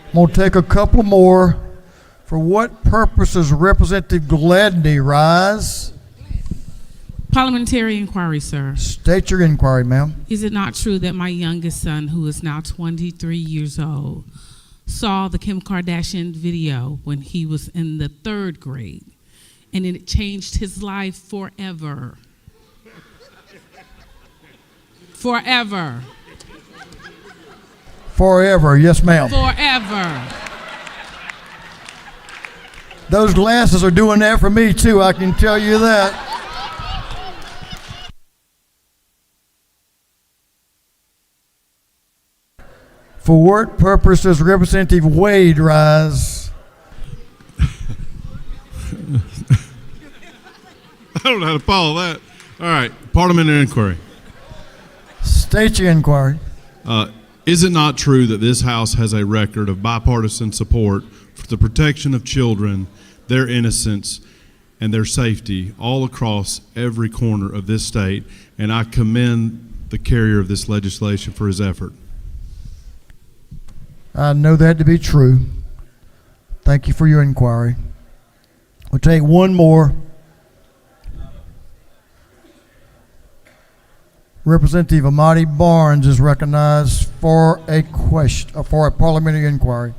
Speaker 1: I'm going to take a couple more. For what purpose does Representative Gladney rise?
Speaker 21: Parliamentary inquiry, sir.
Speaker 1: State your inquiry, ma'am.
Speaker 21: Is it not true that my youngest son, who is now 23 years old, saw the Kim Kardashian video when he was in the 3rd grade, and it changed his life forever? Forever.
Speaker 1: Forever, yes, ma'am.
Speaker 21: Forever.
Speaker 1: Those glasses are doing that for me, too, I can tell you that. For what purpose does Representative Wade rise?
Speaker 19: I don't know how to follow that. All right, parliamentary inquiry.
Speaker 1: State your inquiry.
Speaker 19: Is it not true that this House has a record of bipartisan support for the protection of children, their innocence, and their safety all across every corner of this state? And I commend the carrier of this legislation for his effort.
Speaker 1: I know that to be true. Thank you for your inquiry. We'll take one more. Representative Amati Barnes is recognized for a parliamentary inquiry.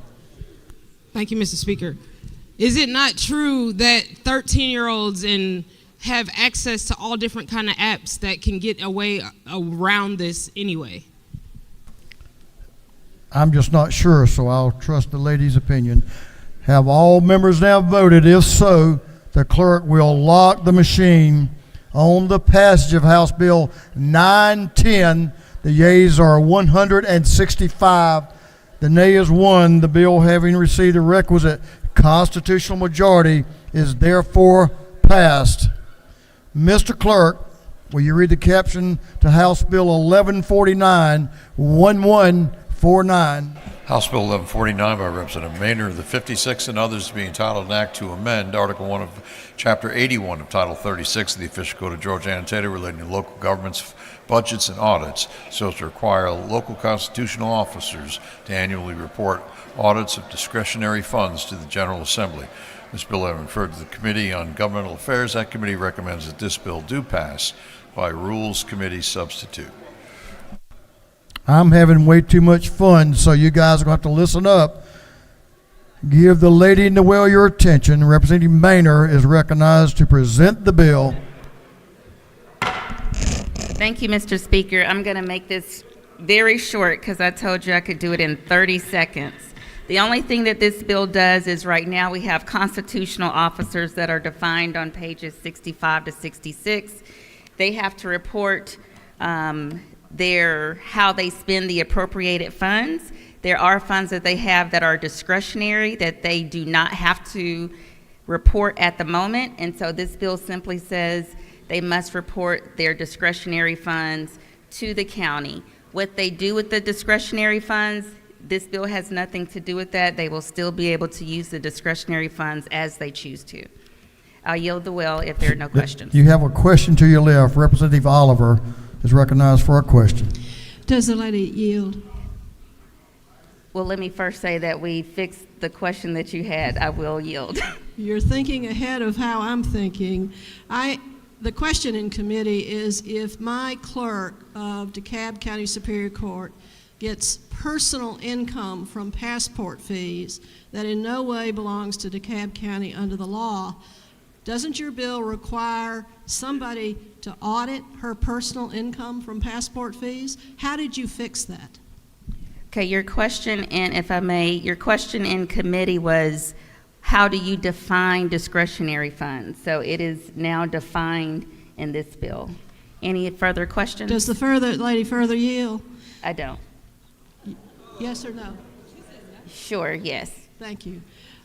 Speaker 22: Thank you, Mr. Speaker. Is it not true that 13-year-olds have access to all different kind of apps that can get away around this anyway?
Speaker 1: I'm just not sure, so I'll trust the lady's opinion. Have all members now voted? If so, the clerk will lock the machine on the passage of House Bill 910. The yeas are 165. The nay is 1. The bill, having received the requisite constitutional majority, is therefore passed. Mr. Clerk, will you read the caption to House Bill 1149, 1149?
Speaker 2: House Bill 1149 by Representative Maynard of the 56th and others to be entitled an act to amend Article 1 of Chapter 81 of Title 36 of the Official Code of Georgia Annotated relating to local governments, budgets, and audits, so as to require local constitutional officers to annually report audits of discretionary funds to the General Assembly. This bill has been referred to the Committee on Governmental Affairs. That committee recommends that this bill do pass by Rules Committee substitute.
Speaker 1: I'm having way too much fun, so you guys are going to have to listen up. Give the lady in the well your attention. Representative Maynard is recognized to present the bill.
Speaker 24: Thank you, Mr. Speaker. I'm going to make this very short because I told you I could do it in 30 seconds. The only thing that this bill does is right now we have constitutional officers that are defined on pages 65 to 66. They have to report how they spend the appropriated funds. There are funds that they have that are discretionary that they do not have to report at the moment, and so this bill simply says they must report their discretionary funds to the county. What they do with the discretionary funds, this bill has nothing to do with that. They will still be able to use the discretionary funds as they choose to. I'll yield the well if there are no questions.
Speaker 1: You have a question to your left. Representative Oliver is recognized for a question.
Speaker 22: Does the lady yield?
Speaker 24: Well, let me first say that we fixed the question that you had. I will yield.
Speaker 22: You're thinking ahead of how I'm thinking. The question in committee is if my clerk of DeKalb County Superior Court
Speaker 6: gets personal income from passport fees that in no way belongs to DeKalb County under the law, doesn't your bill require somebody to audit her personal income from passport fees? How did you fix that?
Speaker 24: Okay, your question, and if I may, your question in committee was, how do you define discretionary funds? So it is now defined in this bill. Any further questions?
Speaker 6: Does the lady further yield?
Speaker 24: I don't.
Speaker 6: Yes or no?
Speaker 24: Sure, yes.
Speaker 6: Thank you.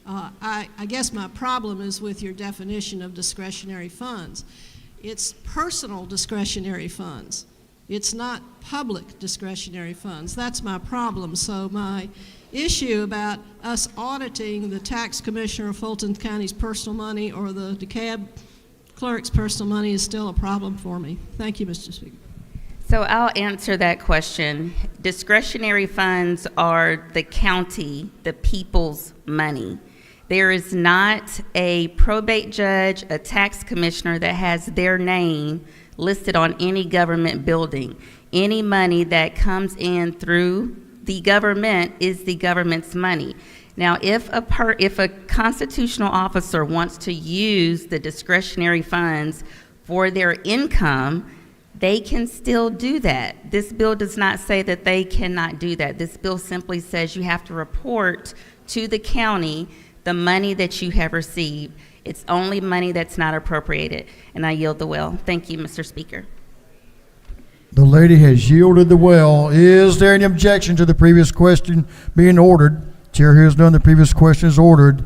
Speaker 6: I guess my problem is with your definition of discretionary funds. It's personal discretionary funds. It's not public discretionary funds. That's my problem. So my issue about us auditing the tax commissioner of Fulton County's personal money or the DeKalb clerk's personal money is still a problem for me. Thank you, Mr. Speaker.
Speaker 24: So I'll answer that question. Discretionary funds are the county, the people's money. There is not a probate judge, a tax commissioner that has their name listed on any government building. Any money that comes in through the government is the government's money. Now, if a constitutional officer wants to use the discretionary funds for their income, they can still do that. This bill does not say that they cannot do that. This bill simply says you have to report to the county the money that you have received. It's only money that's not appropriated. And I yield the well. Thank you, Mr. Speaker.
Speaker 1: The lady has yielded the well. Is there any objection to the previous question being ordered? Chair hears none. The previous question is ordered.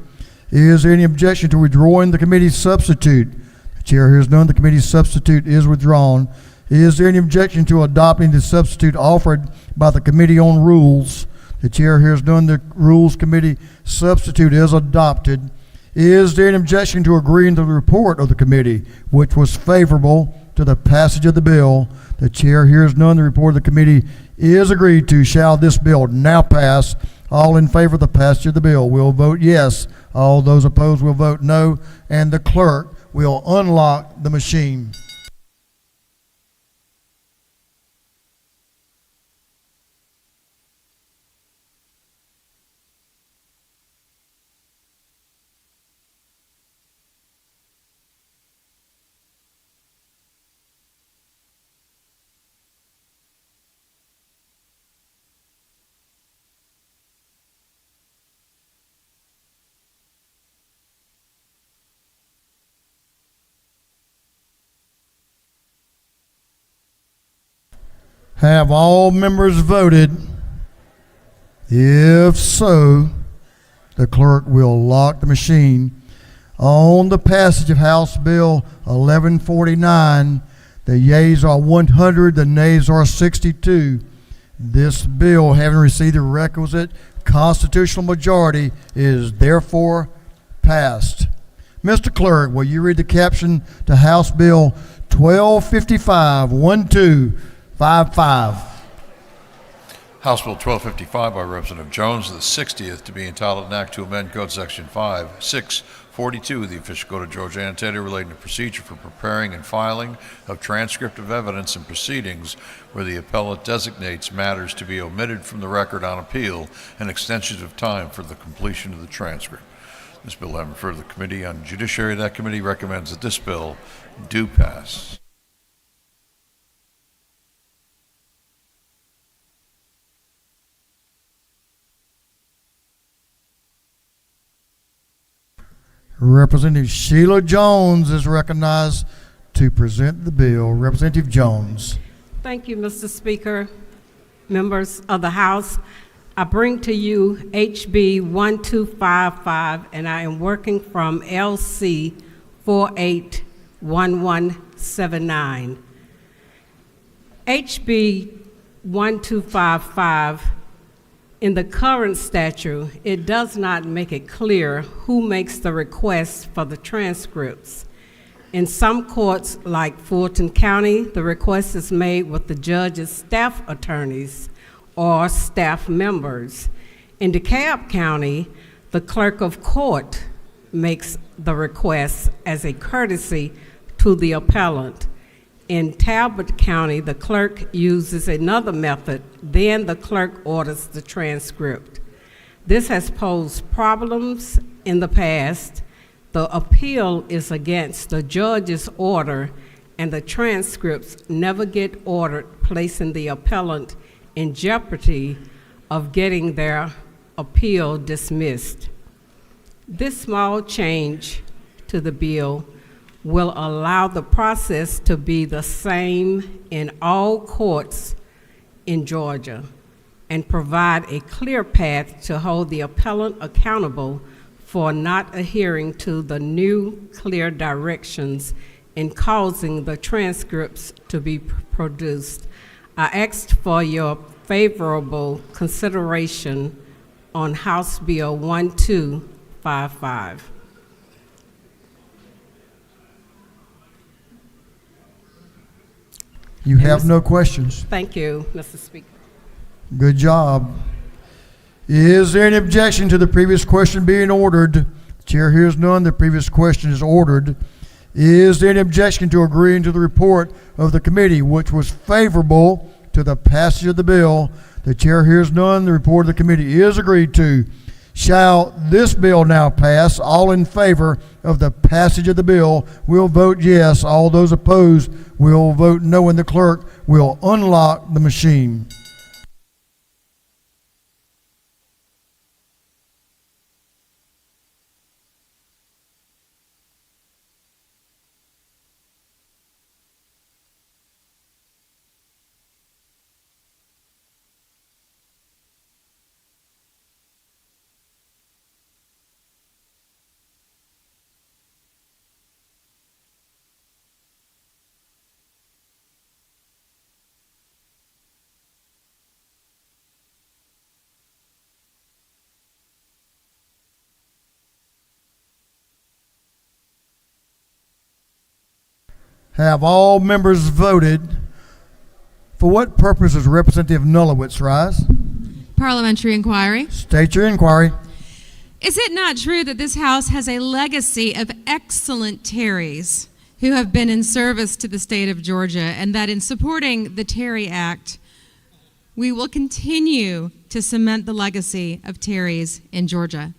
Speaker 1: Is there any objection to withdrawing the committee's substitute? The chair hears none. The committee's substitute is withdrawn. Is there any objection to adopting the substitute offered by the Committee on Rules? The chair hears none. The Rules Committee substitute is adopted. Is there an objection to agreeing to the report of the committee, which was favorable to the passage of the bill? The chair hears none. The report of the committee is agreed to. Shall this bill now pass? All in favor of the passage of the bill will vote yes. All those opposed will vote no. And the clerk will unlock the machine. Have all members voted? If so, the clerk will lock the machine. On the passage of House Bill 1149, the yeas are 100, the nays are 62. This bill, having received the requisite constitutional majority, is therefore passed. Mr. Clerk, will you read the caption to House Bill 1255, 1255?
Speaker 2: House Bill 1255 by Representative Jones, the 60th to be entitled an act to amend Code Section 5642 of the Official Code of Georgia Annotated relating to procedure for preparing and filing of transcript of evidence and proceedings where the appellate designates matters to be omitted from the record on appeal and extensions of time for the completion of the transcript. This bill having referred to the Committee on Judiciary, that committee recommends that this bill do pass.
Speaker 1: Representative Sheila Jones is recognized to present the bill. Representative Jones.
Speaker 8: Thank you, Mr. Speaker. Members of the House, I bring to you HB 1255, and I am working from LC 481179. HB 1255, in the current statute, it does not make it clear who makes the request for the transcripts. In some courts, like Fulton County, the request is made with the judge's staff attorneys or staff members. In DeKalb County, the clerk of court makes the request as a courtesy to the appellant. In Talbot County, the clerk uses another method, then the clerk orders the transcript. This has posed problems in the past. The appeal is against the judge's order, and the transcripts never get ordered, placing the appellant in jeopardy of getting their appeal dismissed. This small change to the bill will allow the process to be the same in all courts in Georgia and provide a clear path to hold the appellant accountable for not adhering to the new clear directions in causing the transcripts to be produced. I asked for your favorable consideration on House Bill 1255.
Speaker 1: You have no questions.
Speaker 8: Thank you, Mr. Speaker.
Speaker 1: Good job. Is there any objection to the previous question being ordered? The chair hears none. The previous question is ordered. Is there any objection to agreeing to the report of the committee, which was favorable to the passage of the bill? The chair hears none. The report of the committee is agreed to. Shall this bill now pass? All in favor of the passage of the bill will vote yes. All those opposed will vote no, and the clerk will unlock the machine. Have all members voted? For what purpose does Representative Nullowitz rise?
Speaker 10: Parliamentary inquiry.
Speaker 1: State your inquiry.
Speaker 10: Is it not true that this House has a legacy of excellent Terrys who have been in service to the state of Georgia, and that in supporting the Terry Act, we will continue to cement the legacy of Terrys in Georgia?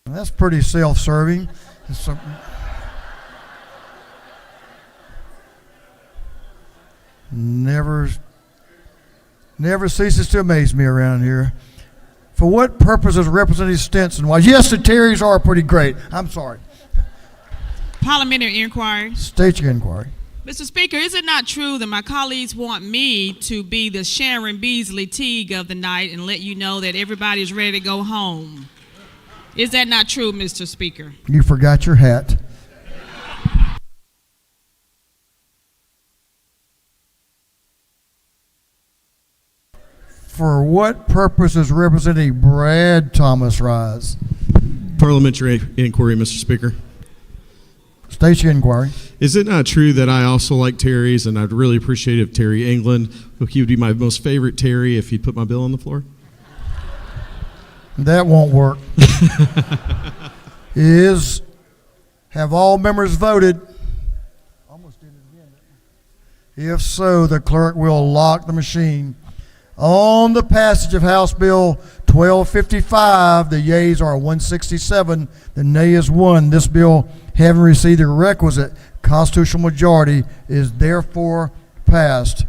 Speaker 1: That's pretty self-serving. Never ceases to amaze me around here. For what purpose does Representative Stinson? Well, yes, the Terrys are pretty great. I'm sorry.
Speaker 3: Parliamentary inquiry.
Speaker 1: State your inquiry.
Speaker 3: Mr. Speaker, is it not true that my colleagues want me to be the Sharon Beasley Teague of the night and let you know that everybody is ready to go home? Is that not true, Mr. Speaker?
Speaker 1: You forgot your hat. For what purpose does Representative Brad Thomas rise?
Speaker 19: Parliamentary inquiry, Mr. Speaker.
Speaker 1: State your inquiry.
Speaker 19: Is it not true that I also like Terry's, and I'd really appreciate if Terry England, he would be my most favorite Terry if he'd put my bill on the floor?
Speaker 1: That won't work. Have all members voted? Almost did it again. If so, the clerk will lock the machine. On the passage of House Bill 1255, the yeas are 167, the nay is 1. This bill, having received the requisite constitutional majority, is therefore passed.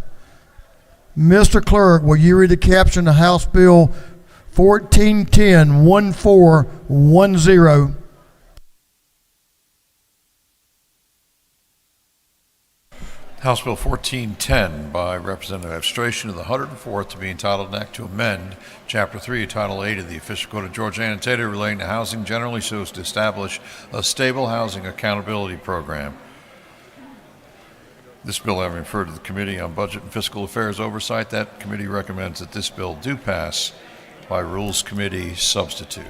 Speaker 1: Mr. Clerk, will you read the caption of House Bill 1410-1410?
Speaker 2: House Bill 1410 by Representative Abstration of the 104th to be entitled an act to amend Chapter 3, Title 8 of the Official Code of Georgia Annotated relating to housing generally so as to establish a stable housing accountability program. This bill having referred to the Committee on Budget and Fiscal Affairs Oversight, that committee recommends that this bill do pass by Rules Committee substitute.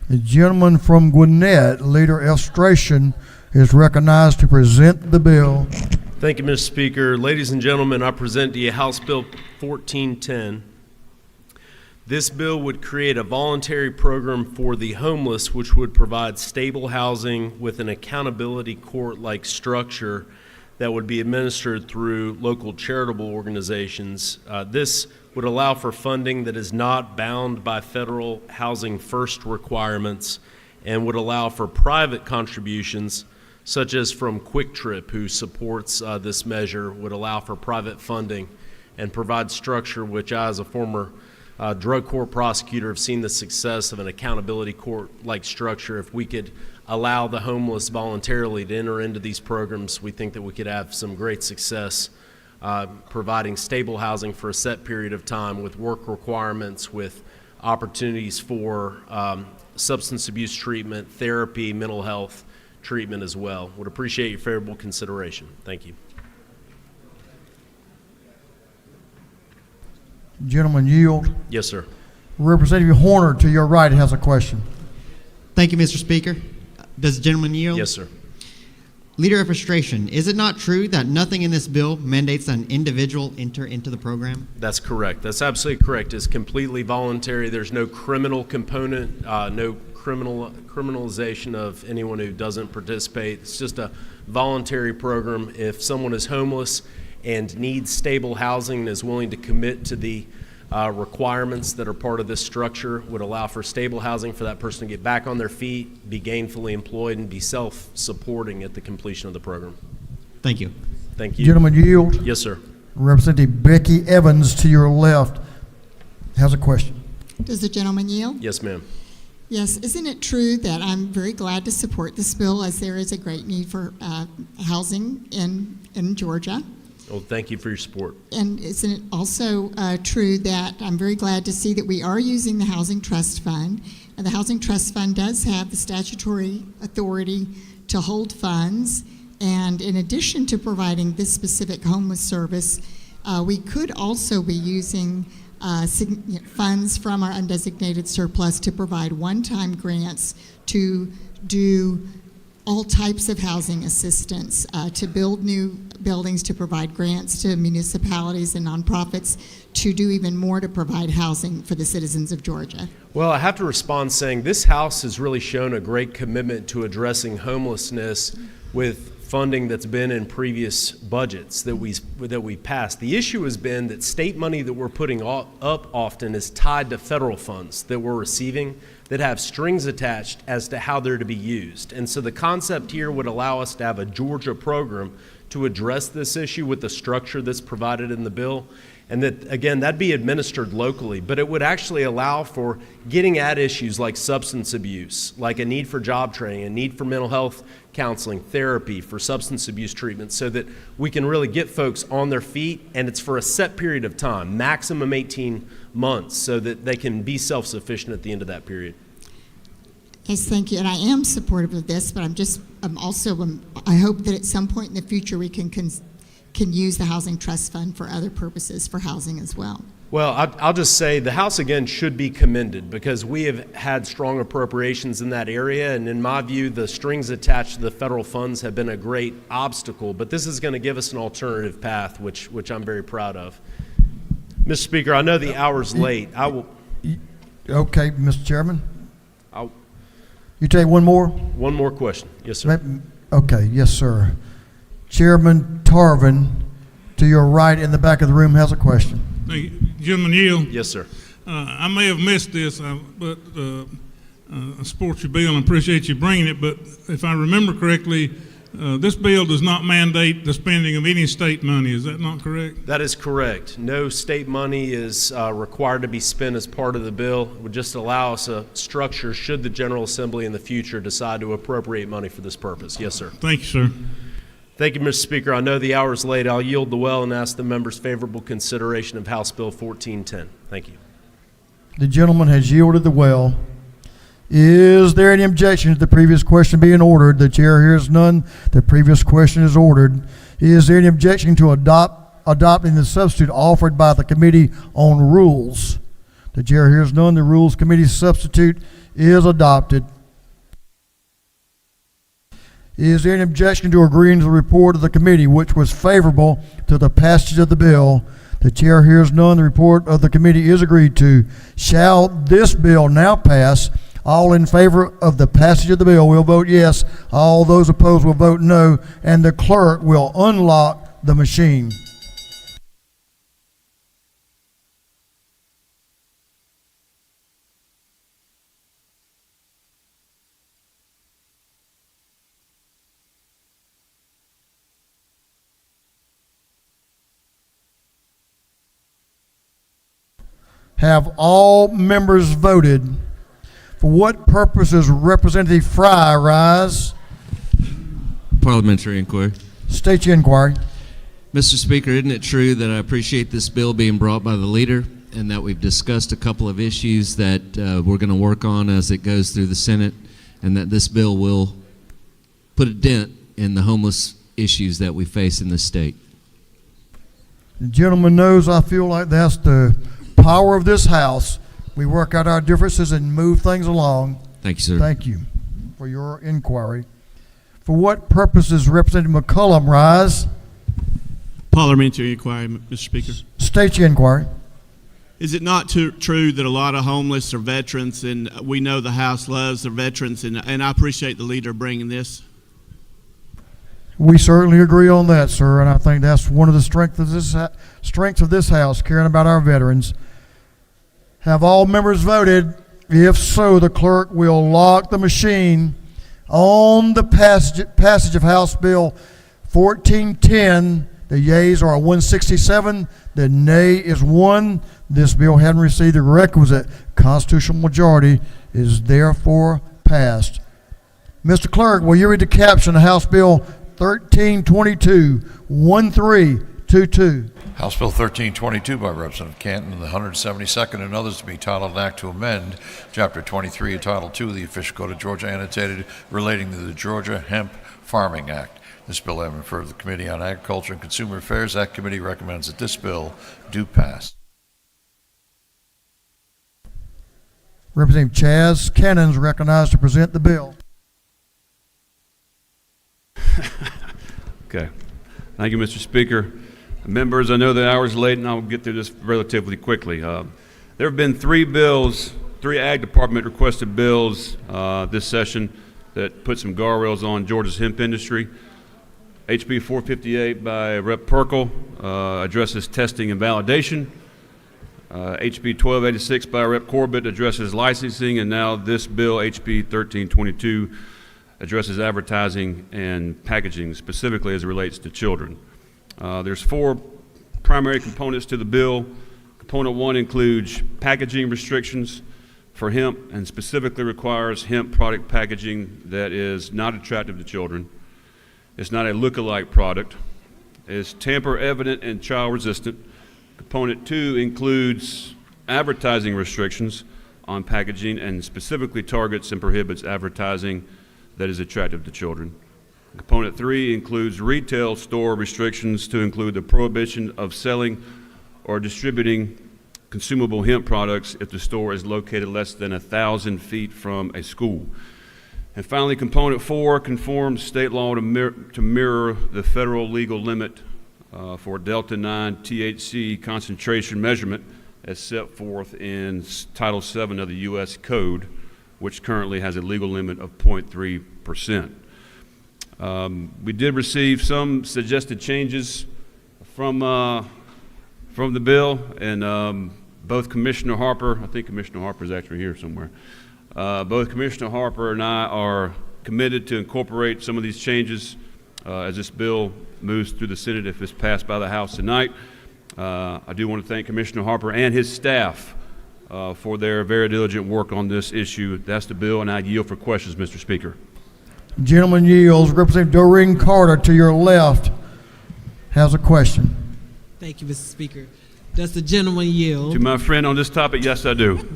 Speaker 1: The gentleman from Gwinnett, Leader Elstration, is recognized to present the bill.
Speaker 12: Thank you, Mr. Speaker. Ladies and gentlemen, I present to you House Bill 1410.
Speaker 11: This bill would create a voluntary program for the homeless, which would provide stable housing with an accountability court-like structure that would be administered through local charitable organizations. This would allow for funding that is not bound by federal Housing First requirements and would allow for private contributions, such as from Quick Trip, who supports this measure, would allow for private funding and provide structure which I, as a former drug court prosecutor, have seen the success of an accountability court-like structure. If we could allow the homeless voluntarily to enter into these programs, we think that we could have some great success providing stable housing for a set period of time with work requirements, with opportunities for substance abuse treatment, therapy, mental health treatment as well. Would appreciate your favorable consideration. Thank you.
Speaker 1: Gentlemen yield.
Speaker 11: Yes, sir.
Speaker 1: Representative Horner, to your right, has a question.
Speaker 12: Thank you, Mr. Speaker. Does the gentleman yield?
Speaker 11: Yes, sir.
Speaker 12: Leader of Frustration, is it not true that nothing in this bill mandates that an individual enter into the program?
Speaker 11: That's correct. That's absolutely correct. It's completely voluntary. There's no criminal component, no criminalization of anyone who doesn't participate. It's just a voluntary program. If someone is homeless and needs stable housing and is willing to commit to the requirements that are part of this structure, would allow for stable housing for that person to get back on their feet, be gainfully employed, and be self-supporting at the completion of the program.
Speaker 12: Thank you.
Speaker 11: Thank you.
Speaker 1: Gentlemen yield.
Speaker 11: Yes, sir.
Speaker 1: Representative Becky Evans, to your left, has a question.
Speaker 13: Does the gentleman yield?
Speaker 11: Yes, ma'am.
Speaker 13: Yes. Isn't it true that I'm very glad to support this bill, as there is a great need for housing in Georgia?
Speaker 11: Well, thank you for your support.
Speaker 13: And isn't it also true that I'm very glad to see that we are using the Housing Trust Fund, and the Housing Trust Fund does have the statutory authority to hold funds, and in addition to providing this specific homeless service, we could also be using funds from our undesignated surplus to provide one-time grants to do all types of housing assistance, to build new buildings, to provide grants to municipalities and nonprofits, to do even more to provide housing for the citizens of Georgia.
Speaker 11: Well, I have to respond saying this House has really shown a great commitment to addressing homelessness with funding that's been in previous budgets that we passed. The issue has been that state money that we're putting up often is tied to federal funds that we're receiving that have strings attached as to how they're to be used. And so the concept here would allow us to have a Georgia program to address this issue with the structure that's provided in the bill. And that, again, that'd be administered locally, but it would actually allow for getting at issues like substance abuse, like a need for job training, a need for mental health counseling, therapy, for substance abuse treatment, so that we can really get folks on their feet, and it's for a set period of time, maximum 18 months, so that they can be self-sufficient at the end of that period.
Speaker 13: Yes, thank you, and I am supportive of this, but I hope that at some point in the future we can use the Housing Trust Fund for other purposes for housing as well.
Speaker 11: Well, I'll just say the House, again, should be commended because we have had strong appropriations in that area, and in my view, the strings attached to the federal funds have been a great obstacle, but this is going to give us an alternative path, which I'm very proud of. Mr. Speaker, I know the hour's late. I will...
Speaker 1: Okay, Mr. Chairman. You take one more?
Speaker 11: One more question. Yes, sir.
Speaker 1: Okay, yes, sir. Chairman Tarvin, to your right in the back of the room, has a question.
Speaker 14: Thank you. Gentleman yield.
Speaker 11: Yes, sir.
Speaker 14: I may have missed this, but I support your bill and appreciate you bringing it, but if I remember correctly, this bill does not mandate the spending of any state money. Is that not correct?
Speaker 11: That is correct. No state money is required to be spent as part of the bill. It would just allow us a structure should the General Assembly in the future decide to appropriate money for this purpose. Yes, sir.
Speaker 14: Thank you, sir.
Speaker 11: Thank you, Mr. Speaker. I know the hour is late. I'll yield the well and ask the members' favorable consideration of House Bill 1410. Thank you.
Speaker 1: The gentleman has yielded the well. Is there any objection to the previous question being ordered? The chair hears none. The previous question is ordered. Is there any objection to adopting the substitute offered by the Committee on Rules? The chair hears none. The Rules Committee substitute is adopted. Is there any objection to agreeing to the report of the committee, which was favorable to the passage of the bill? The chair hears none. The report of the committee is agreed to. Shall this bill now pass? All in favor of the passage of the bill will vote yes. All those opposed will vote no. And the clerk will unlock the machine. Have all members voted? For what purposes Representative Fry rise?
Speaker 15: Parliamentary inquiry.
Speaker 1: State your inquiry.
Speaker 15: Mr. Speaker, isn't it true that I appreciate this bill being brought by the leader and that we've discussed a couple of issues that we're going to work on as it goes through the Senate, and that this bill will put a dent in the homeless issues that we face in this state?
Speaker 1: The gentleman knows I feel like that's the power of this House. We work out our differences and move things along.
Speaker 15: Thank you, sir.
Speaker 1: Thank you for your inquiry. For what purposes Representative McCullum rise?
Speaker 16: Parliamentary inquiry, Mr. Speaker.
Speaker 1: State your inquiry.
Speaker 16: Is it not true that a lot of homeless are veterans, and we know the House loves their veterans, and I appreciate the leader bringing this?
Speaker 1: We certainly agree on that, sir, and I think that's one of the strengths of this House, caring about our veterans. Have all members voted? If so, the clerk will lock the machine on the passage of House Bill 1410. The yeas are 167. The nay is 1. This bill hadn't received the requisite constitutional majority, is therefore passed. Mr. Clerk, will you read the caption of House Bill 1322, 1322?
Speaker 2: House Bill 1322 by Representative Canton and the 172nd and others to be titled an act to amend Chapter 23 of Title II of the Official Code of Georgia annotated relating to the Georgia Hemp Farming Act. This bill having referred to the Committee on Agriculture and Consumer Affairs. That committee recommends that this bill do pass.
Speaker 1: Representative Chaz Cannon is recognized to present the bill.
Speaker 17: Okay. Thank you, Mr. Speaker. Members, I know the hour is late, and I'll get through this relatively quickly. There have been three Ag Department requested bills this session that put some guardrails on Georgia's hemp industry. HB 458 by Rep. Perkle addresses testing and validation. HB 1286 by Rep. Corbett addresses licensing, and now this bill, HB 1322, addresses advertising and packaging, specifically as it relates to children. There's four primary components to the bill. Component one includes packaging restrictions for hemp and specifically requires hemp product packaging that is not attractive to children. It's not a look-alike product. It's tamper evident and child resistant. Component two includes advertising restrictions on packaging and specifically targets and prohibits advertising that is attractive to children. Component three includes retail store restrictions to include the prohibition of selling or distributing consumable hemp products if the store is located less than 1,000 feet from a school. And finally, component four conforms state law to mirror the federal legal limit for Delta-9 THC concentration measurement as set forth in Title VII of the U.S. Code, which currently has a legal limit of 0.3%. We did receive some suggested changes from the bill, and both Commissioner Harper, I think Commissioner Harper is actually here somewhere, both Commissioner Harper and I are committed to incorporate some of these changes as this bill moves through the Senate if it's passed by the House tonight. I do want to thank Commissioner Harper and his staff for their very diligent work on this issue. That's the bill, and I yield for questions, Mr. Speaker.
Speaker 1: Gentleman yields. Representative Doreen Carter to your left has a question.
Speaker 18: Thank you, Mr. Speaker. Does the gentleman yield?
Speaker 17: To my friend on this topic, yes, I do.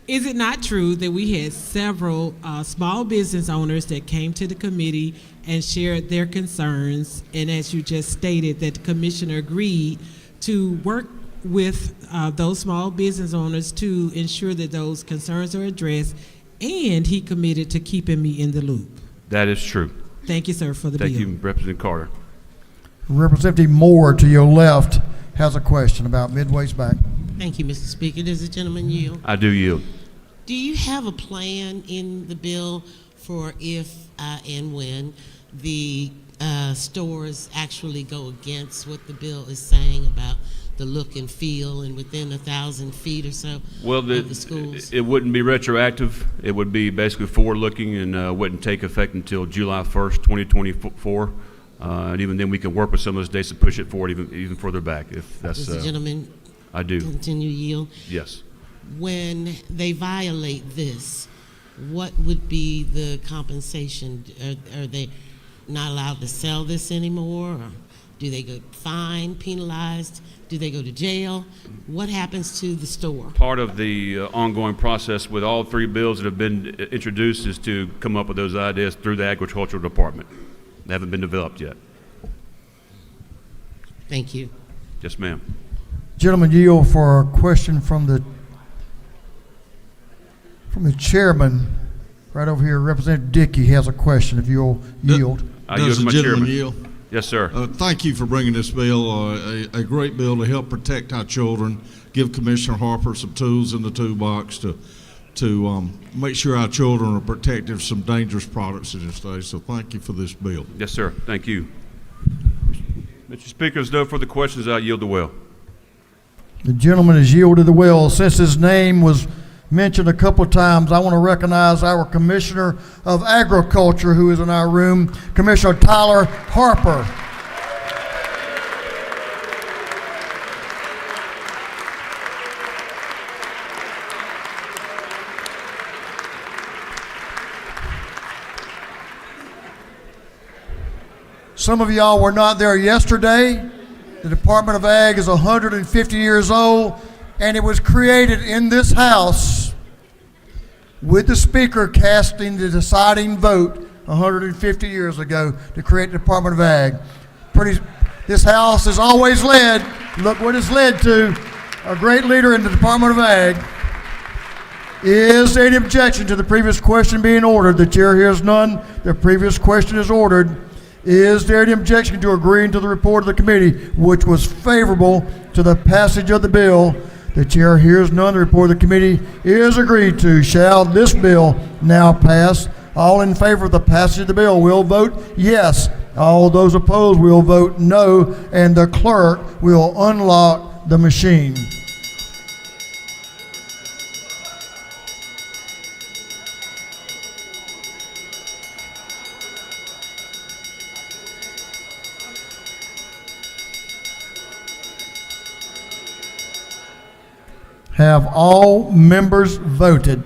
Speaker 18: Is it not true that we had several small business owners that came to the committee and shared their concerns, and as you just stated, that the commissioner agreed to work with those small business owners to ensure that those concerns are addressed, and he committed to keeping me in the loop?
Speaker 17: That is true.
Speaker 18: Thank you, sir, for the bill.
Speaker 17: Thank you, Representative Carter.
Speaker 1: Representative Moore to your left has a question about midway's back.
Speaker 4: Thank you, Mr. Speaker. Does the gentleman yield?
Speaker 17: I do yield.
Speaker 4: Do you have a plan in the bill for if and when the stores actually go against what the bill is saying about the look and feel and within 1,000 feet or so
Speaker 17: Well,
Speaker 4: of the schools?
Speaker 17: it wouldn't be retroactive. It would be basically forward-looking and wouldn't take effect until July 1st, 2024. And even then, we can work with some of those dates to push it forward even further back. If that's,
Speaker 4: Does the gentleman
Speaker 17: I do.
Speaker 4: continue yield?
Speaker 17: Yes.
Speaker 4: When they violate this, what would be the compensation? Are they not allowed to sell this anymore? Or do they get fined, penalized? Do they go to jail? What happens to the store?
Speaker 17: Part of the ongoing process with all three bills that have been introduced is to come up with those ideas through the agricultural department. They haven't been developed yet.
Speaker 4: Thank you.
Speaker 17: Yes, ma'am.
Speaker 1: Gentleman yield for a question from the chairman. Right over here, Representative Dickey has a question, if you'll yield.
Speaker 17: I yield to my chairman. Yes, sir.
Speaker 7: Thank you for bringing this bill, a great bill to help protect our children, give Commissioner Harper some tools in the toolbox to make sure our children are protected from some dangerous products in this day. So thank you for this bill.
Speaker 17: Yes, sir. Thank you. Mr. Speaker, there's no further questions. I yield the will.
Speaker 1: The gentleman has yielded the will. Since his name was mentioned a couple of times, I want to recognize our Commissioner of Agriculture who is in our room, Commissioner Tyler Harper. Some of y'all were not there yesterday. The Department of Ag is 150 years old, and it was created in this House with the Speaker casting the deciding vote 150 years ago to create the Department of Ag. This House has always led, look what it's led to, a great leader in the Department of Ag. Is there any objection to the previous question being ordered? The chair hears none. The previous question is ordered. Is there any objection to agreeing to the report of the committee, which was favorable to the passage of the bill? The chair hears none. The report of the committee is agreed to. Shall this bill now pass? All in favor of the passage of the bill will vote yes. All those opposed will vote no, and the clerk will unlock the machine. Have all members voted?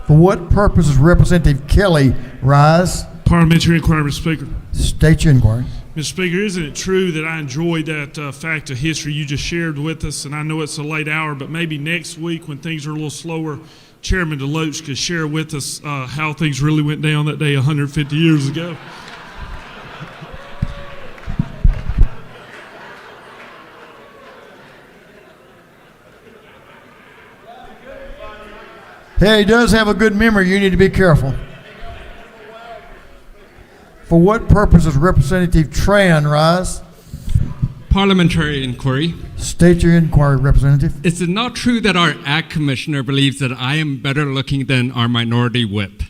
Speaker 1: For what purpose is Representative Kelly rise?
Speaker 14: Parliamentary inquiry, Mr. Speaker.
Speaker 1: State your inquiry.
Speaker 14: Mr. Speaker, isn't it true that I enjoyed that fact of history you just shared with us? And I know it's a late hour, but maybe next week when things are a little slower, Chairman DeLoach could share with us how things really went down that day 150 years ago.
Speaker 1: Hey, he does have a good memory. You need to be careful. For what purpose is Representative Tran rise?
Speaker 20: Parliamentary inquiry.
Speaker 1: State your inquiry, Representative.
Speaker 20: Is it not true that our Ag Commissioner believes that I am better looking than our Minority Whip?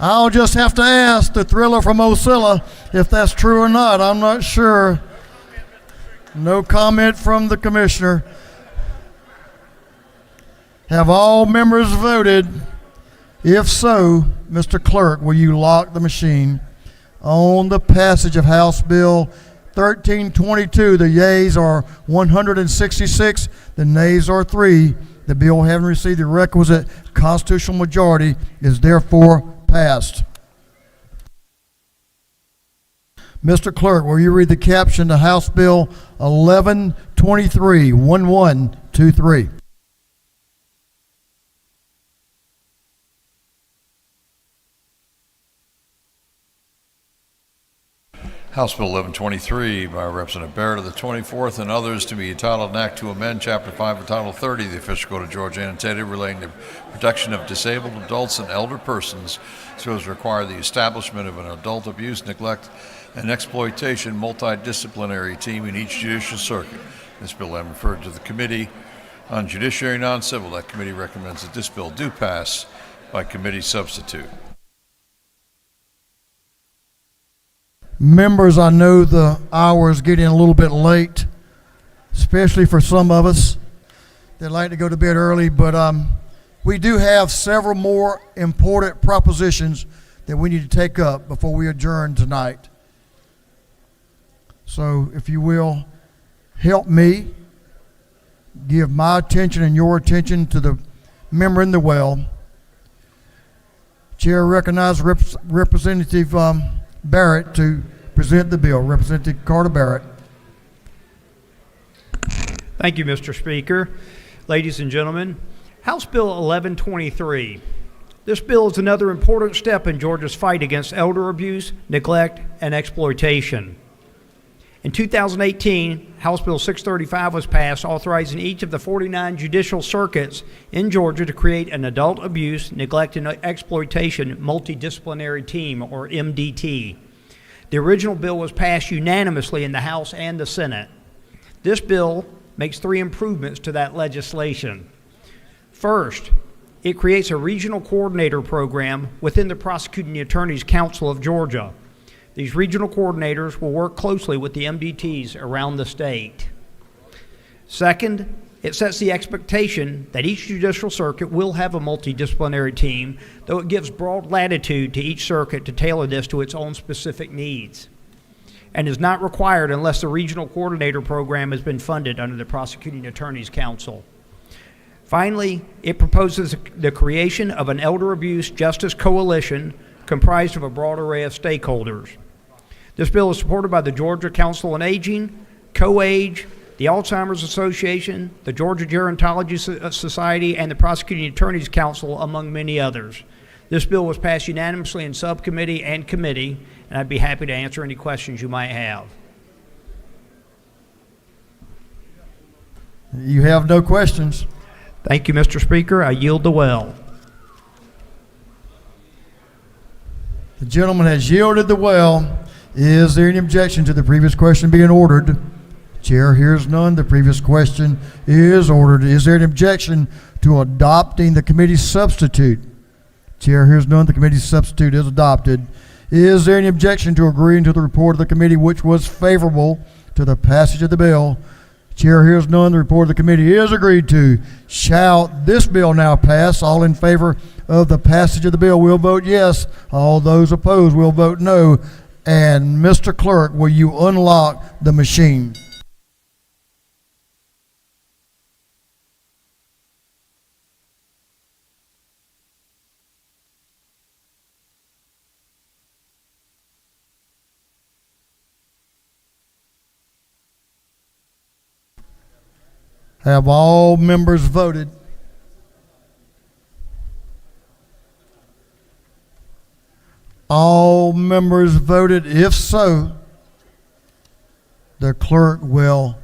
Speaker 1: I'll just have to ask the thriller from Ocilla if that's true or not. I'm not sure. No comment from the commissioner. Have all members voted? If so, Mr. Clerk, will you lock the machine on the passage of House Bill 1322? The yeas are 166, the nays are 3. The bill, having received the requisite constitutional majority, is therefore passed. Mr. Clerk, will you read the caption to House Bill 1123, 1123?
Speaker 2: House Bill 1123 by Representative Barrett of the 24th and others to be entitled an act to amend Chapter 5 of Title 30 of the Official Code of Georgia annotated relating to protection of disabled adults and elder persons so as to require the establishment of an adult abuse, neglect, and exploitation multidisciplinary team in each judicial circuit. This bill has been referred to the Committee on Judiciary and Non-Civil. That committee recommends that this bill do pass by committee substitute.
Speaker 1: Members, I know the hour is getting a little bit late, especially for some of us that like to go to bed early, but we do have several more important propositions that we need to take up before we adjourn tonight. So if you will, help me give my attention and your attention to the member in the well. Chair recognizes Representative Barrett to present the bill. Representative Carter Barrett.
Speaker 5: Thank you, Mr. Speaker. Ladies and gentlemen, House Bill 1123. This bill is another important step in Georgia's fight against elder abuse, neglect, and exploitation. In 2018, House Bill 635 was passed, authorizing each of the 49 judicial circuits in Georgia to create an adult abuse, neglect, and exploitation multidisciplinary team, or MDT. The original bill was passed unanimously in the House and the Senate. This bill makes 3 improvements to that legislation. First, it creates a regional coordinator program within the Prosecuting Attorney's Council of Georgia. These regional coordinators will work closely with the MDTs around the state. Second, it sets the expectation that each judicial circuit will have a multidisciplinary team, though it gives broad latitude to each circuit to tailor this to its own specific needs, and is not required unless the regional coordinator program has been funded under the Prosecuting Attorney's Council. Finally, it proposes the creation of an elder abuse justice coalition comprised of a broad array of stakeholders. This bill is supported by the Georgia Council on Aging, COAGE, the Alzheimer's Association, the Georgia Gerontology Society, and the Prosecuting Attorney's Council, among many others. This bill was passed unanimously in subcommittee and committee, and I'd be happy to answer any questions you might have.
Speaker 1: You have no questions.
Speaker 5: Thank you, Mr. Speaker. I yield the well.
Speaker 1: The gentleman has yielded the well. Is there any objection to the previous question being ordered? Chair hears none. The previous question is ordered. Is there an objection to adopting the committee's substitute? Chair hears none. The committee's substitute is adopted. Is there any objection to agreeing to the report of the committee which was favorable to the passage of the bill? Chair hears none. The report of the committee is agreed to. Shall this bill now pass? All in favor of the passage of the bill will vote yes. All those opposed will vote no. And Mr. Clerk, will you unlock the machine? Have all members voted? All members voted. If so, the clerk will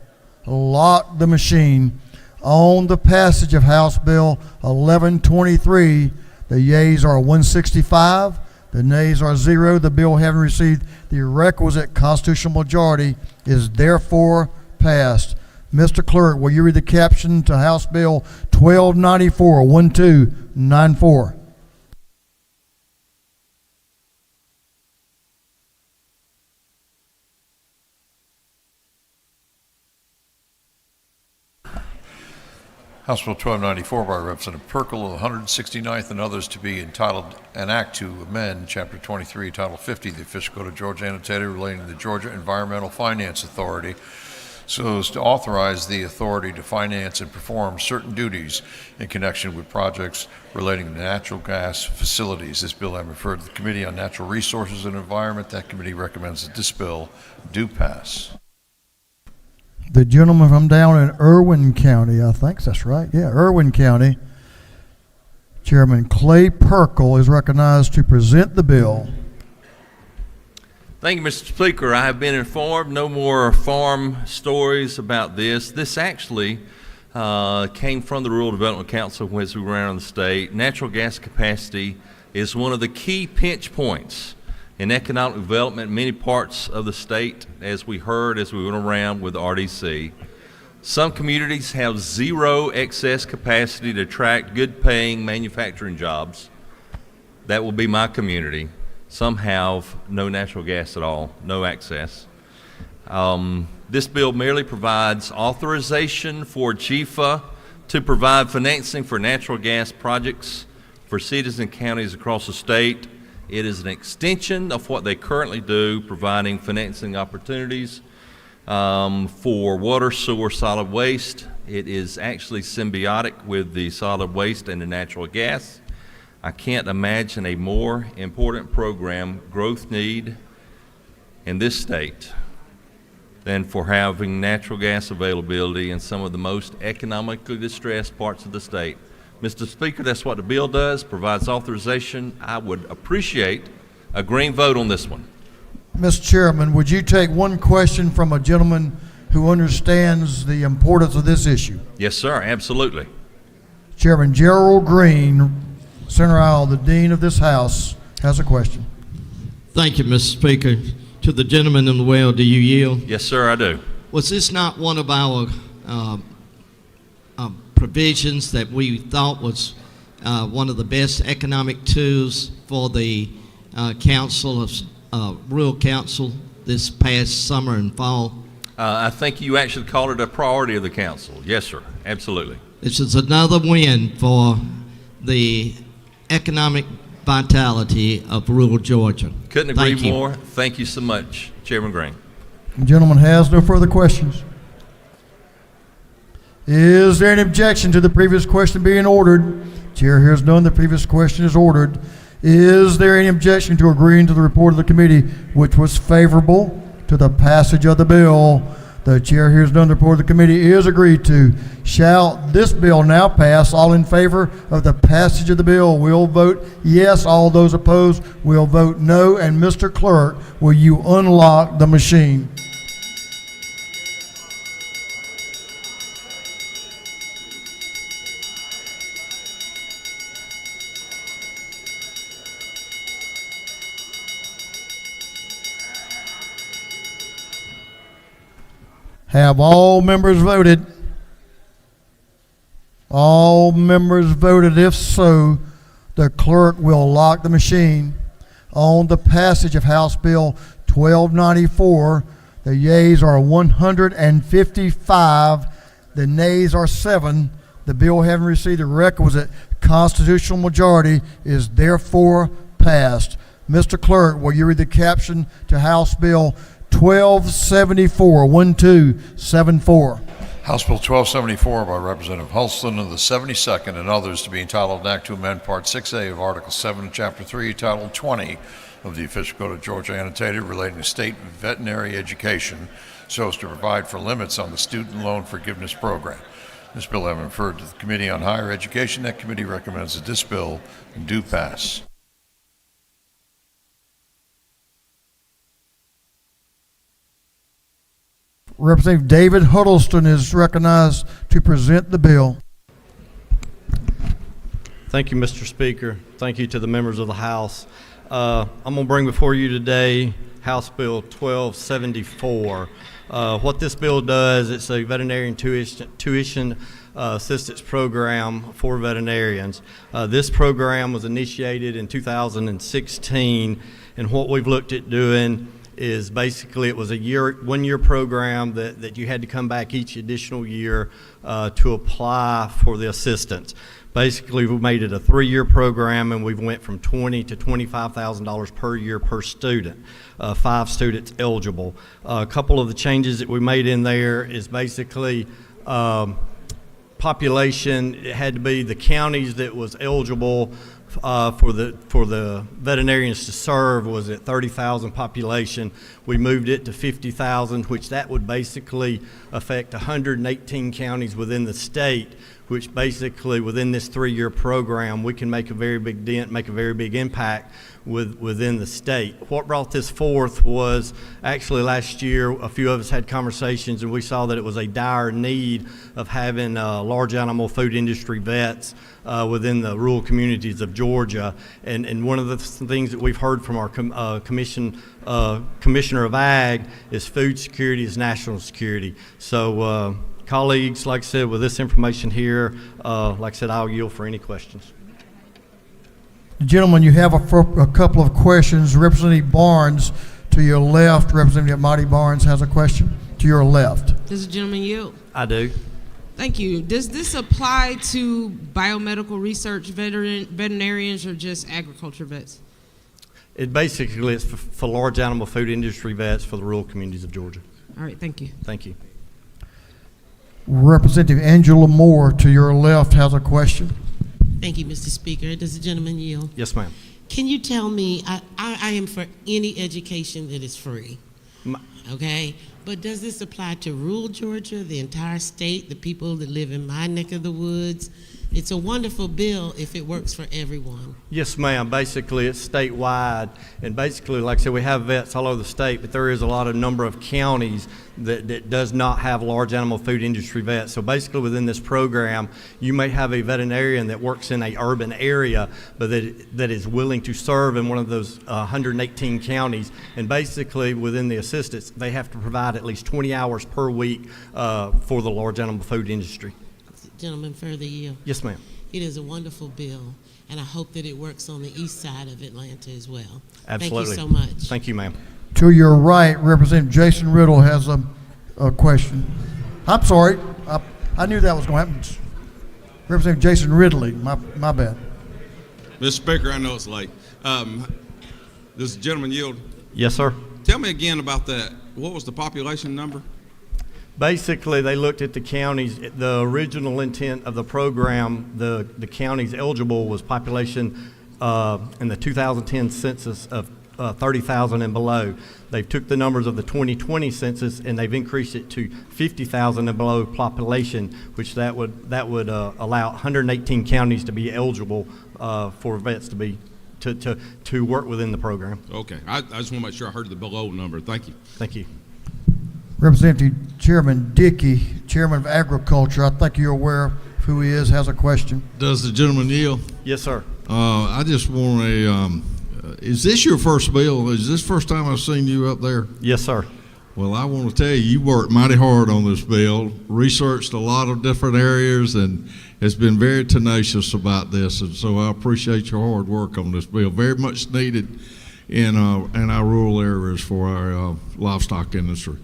Speaker 1: lock the machine on the passage of House Bill 1123. The yeas are 165, the nays are 0. The bill, having received the requisite constitutional majority, is therefore passed. Mr. Clerk, will you read the caption to House Bill 1294, 1294?
Speaker 2: House Bill 1294 by Representative Perkle of the 169th and others to be entitled an act to amend Chapter 23, Title 50 of the Official Code of Georgia annotated relating to the Georgia Environmental Finance Authority so as to authorize the authority to finance and perform certain duties in connection with projects relating to natural gas facilities. This bill I referred to the Committee on Natural Resources and Environment. That committee recommends that this bill do pass.
Speaker 1: The gentleman from down in Irwin County, I think that's right. Yeah, Irwin County. Chairman Clay Perkle is recognized to present the bill.
Speaker 9: Thank you, Mr. Speaker. I have been informed. No more farm stories about this. This actually came from the Rural Development Council as we were around the state. Natural gas capacity is one of the key pinch points in economic development in many parts of the state, as we heard as we went around with RDC. Some communities have zero excess capacity to attract good-paying manufacturing jobs. That will be my community. Some have no natural gas at all, no access. This bill merely provides authorization for GFA to provide financing for natural gas projects for cities and counties across the state. It is an extension of what they currently do, providing financing opportunities for water, sewer, solid waste. It is actually symbiotic with the solid waste and the natural gas. I can't imagine a more important program growth need in this state than for having natural gas availability in some of the most economically distressed parts of the state. Mr. Speaker, that's what the bill does, provides authorization. I would appreciate a green vote on this one.
Speaker 1: Mr. Chairman, would you take one question from a gentleman who understands the importance of this issue?
Speaker 9: Yes, sir, absolutely.
Speaker 1: Chairman Gerald Green, Center Aisle, the Dean of this House, has a question.
Speaker 21: Thank you, Mr. Speaker. To the gentleman in the well, do you yield?
Speaker 9: Yes, sir, I do.
Speaker 21: Was this not one of our provisions that we thought was one of the best economic tools for the Rural Council this past summer and fall?
Speaker 9: I think you actually called it a priority of the council. Yes, sir, absolutely.
Speaker 21: This is another win for the economic vitality of rural Georgia.
Speaker 9: Couldn't agree more. Thank you so much, Chairman Green.
Speaker 1: The gentleman has no further questions. Is there an objection to the previous question being ordered? Chair hears none. The previous question is ordered. Is there any objection to agreeing to the report of the committee, which was favorable to the passage of the bill? The chair hears none. The report of the committee is agreed to. Shall this bill now pass? All in favor of the passage of the bill will vote yes. All those opposed will vote no. And Mr. Clerk, will you unlock the machine? Have all members voted? All members voted. If so, the clerk will lock the machine. On the passage of House Bill 1294, the yeas are 155, the nays are 7. The bill, having received the requisite constitutional majority, is therefore passed. Mr. Clerk, will you read the caption to House Bill 1274, 1274.
Speaker 2: House Bill 1274 by Representative Hulston of the 72nd and others to be entitled an act to amend Part 6A of Article 7, Chapter 3, Title 20 of the Official Code of Georgia annotated relating to state veterinary education so as to provide for limits on the student loan forgiveness program. This bill having referred to the Committee on Higher Education, that committee recommends that this bill do pass.
Speaker 1: Representative David Huddleston is recognized to present the bill.
Speaker 22: Thank you, Mr. Speaker. Thank you to the members of the House. I'm going to bring before you today House Bill 1274. What this bill does, it's a veterinarian tuition assistance program for veterinarians. This program was initiated in 2016, and what we've looked at doing is basically it was a one-year program that you had to come back each additional year to apply for the assistance. Basically, we made it a 3-year program, and we've went from $20,000 to $25,000 per year per student, 5 students eligible. A couple of the changes that we made in there is basically population. It had to be the counties that was eligible for the veterinarians to serve was at 30,000 population. We moved it to 50,000, which that would basically affect 118 counties within the state, which basically within this 3-year program, we can make a very big dent, make a very big impact within the state. What brought this forth was actually last year, a few of us had conversations and we saw that it was a dire need of having large animal food industry vets within the rural communities of Georgia. And one of the things that we've heard from our Commissioner of Ag is food security is national security. So colleagues, like I said, with this information here, like I said, I'll yield for any questions.
Speaker 1: Gentlemen, you have a couple of questions. Representative Barnes to your left. Representative Marty Barnes has a question to your left.
Speaker 18: Does the gentleman yield?
Speaker 22: I do.
Speaker 18: Thank you. Does this apply to biomedical research veterinarians or just agriculture vets?
Speaker 22: It basically is for large animal food industry vets for the rural communities of Georgia.
Speaker 18: All right, thank you.
Speaker 22: Thank you.
Speaker 1: Representative Angela Moore to your left has a question.
Speaker 4: Thank you, Mr. Speaker. Does the gentleman yield?
Speaker 22: Yes, ma'am.
Speaker 4: Can you tell me, I am for any education that is free, okay? But does this apply to rural Georgia, the entire state, the people that live in my neck of the woods? It's a wonderful bill if it works for everyone.
Speaker 22: Yes, ma'am. Basically, it's statewide. And basically, like I said, we have vets all over the state, but there is a lot of number of counties that does not have large animal food industry vets. So basically, within this program, you may have a veterinarian that works in a urban area, but that is willing to serve in one of those 118 counties. And basically, within the assistance, they have to provide at least 20 hours per week for the large animal food industry.
Speaker 4: Gentleman, further yield.
Speaker 22: Yes, ma'am.
Speaker 4: It is a wonderful bill, and I hope that it works on the east side of Atlanta as well.
Speaker 22: Absolutely.
Speaker 4: Thank you so much.
Speaker 22: Thank you, ma'am.
Speaker 1: To your right, Representative Jason Riddle has a question. I'm sorry. I knew that was going to happen. Representative Jason Ridley, my bad.
Speaker 6: Mr. Speaker, I know it's late. Does the gentleman yield?
Speaker 22: Yes, sir.
Speaker 6: Tell me again about that. What was the population number?
Speaker 22: Basically, they looked at the counties. The original intent of the program, the counties eligible was population in the 2010 census of 30,000 and below. They've took the numbers of the 2020 census and they've increased it to 50,000 and below population, which that would allow 118 counties to be eligible for vets to be to work within the program.
Speaker 6: Okay, I just want to make sure I heard the below number. Thank you.
Speaker 22: Thank you.
Speaker 1: Representative Chairman Dickey, Chairman of Agriculture, I think you're aware of who he is, has a question.
Speaker 7: Does the gentleman yield?
Speaker 22: Yes, sir.
Speaker 7: I just want is this your first bill? Is this the first time I've seen you up there?
Speaker 22: Yes, sir.
Speaker 7: Well, I want to tell you worked mighty hard on this bill, researched a lot of different areas, and has been very tenacious about this. And so I appreciate your hard work on this bill. Very much needed in our rural areas for our livestock industry.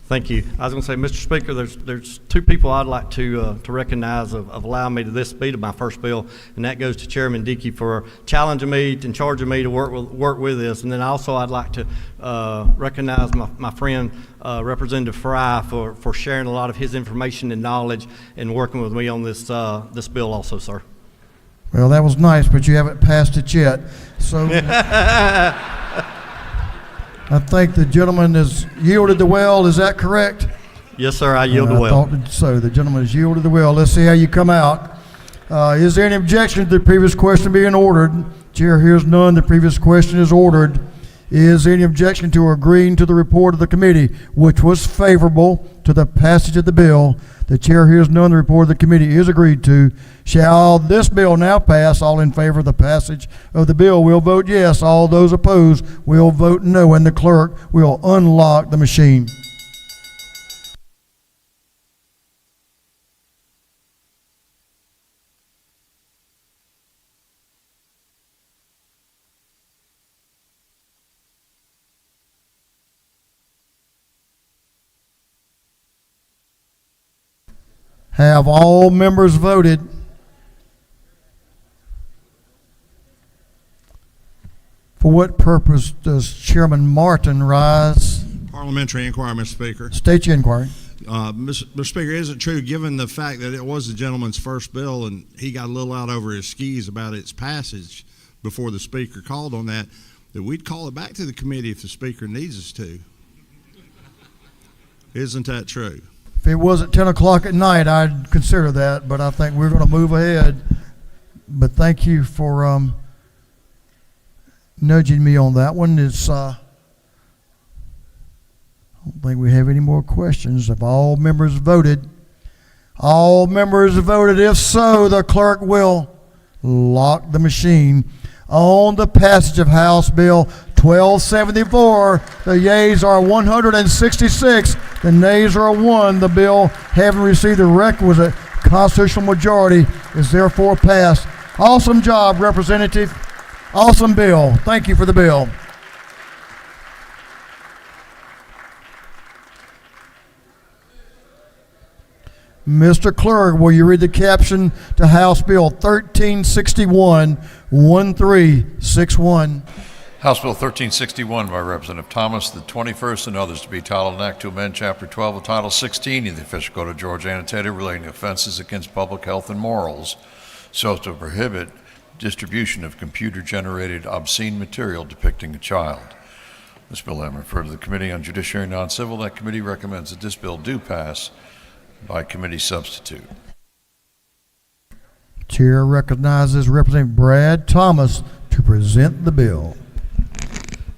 Speaker 22: Thank you. I was going to say, Mr. Speaker, there's two people I'd like to recognize of allowing me to this be to my first bill, and that goes to Chairman Dickey for challenging me and charging me to work with this. And then also I'd like to recognize my friend Representative Fry for sharing a lot of his information and knowledge and working with me on this this bill also, sir.
Speaker 1: Well, that was nice, but you haven't passed it yet. So I think the gentleman has yielded the well. Is that correct?
Speaker 22: Yes, sir. I yield the well.
Speaker 1: I thought so. The gentleman has yielded the well. Let's see how you come out. Is there any objection to the previous question being ordered? Chair hears none. The previous question is ordered. Is there any objection to agreeing to the report of the committee, which was favorable to the passage of the bill? The chair hears none. The report of the committee is agreed to. Shall this bill now pass? All in favor of the passage of the bill will vote yes. All those opposed will vote no, and the clerk will unlock the machine. Have all members voted? For what purpose does Chairman Martin rise?
Speaker 8: Parliamentary inquiry, Mr. Speaker.
Speaker 1: State your inquiry.
Speaker 8: Mr. Speaker, is it true, given the fact that it was the gentleman's first bill and he got a little out over his skis about its passage before the Speaker called on that we'd call it back to the committee if the Speaker needs us to? Isn't that true?
Speaker 1: If it was at 10 o'clock at night, I'd consider that, but I think we're going to move ahead. But thank you for nudging me on that one. It's I don't think we have any more questions. Have all members voted? All members voted. If so, the clerk will lock the machine on the passage of House Bill 1274. The yeas are 166. The nays are 1. The bill, having received the requisite constitutional majority, is therefore passed. Awesome job, Representative. Awesome bill. Thank you for the bill. Mr. Clerk, will you read the caption to House Bill 1361, 1361?
Speaker 2: House Bill 1361 by Representative Thomas, the 21st, and others to be titled an act to amend Chapter 12 of Title 16 of the Official Code of Georgia Annotated relating to offenses against public health and morals, so as to prohibit distribution of computer-generated obscene material depicting a child. This bill has been referred to the Committee on Judiciary and Non-Civil. That committee recommends that this bill do pass by committee substitute.
Speaker 1: Chair recognizes Representative Brad Thomas to present the bill.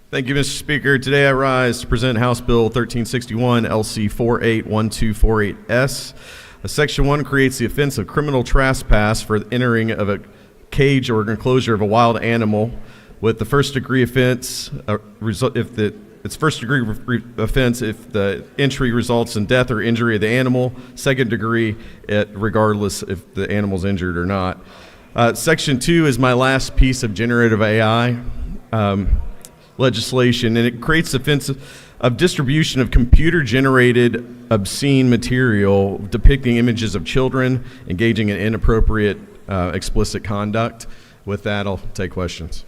Speaker 3: Thank you, Mr. Speaker. Today I rise to present House Bill 1361, LC 481248S. Section 1 creates the offense of criminal trespass for the entering of a cage or enclosure of a wild animal, with the first degree offense it's first degree offense if the entry results in death or injury of the animal, second degree regardless if the animal's injured or not. Section 2 is my last piece of generative AI legislation, and it creates the offense of distribution of computer-generated obscene material depicting images of children engaging in inappropriate explicit conduct. With that, I'll take questions.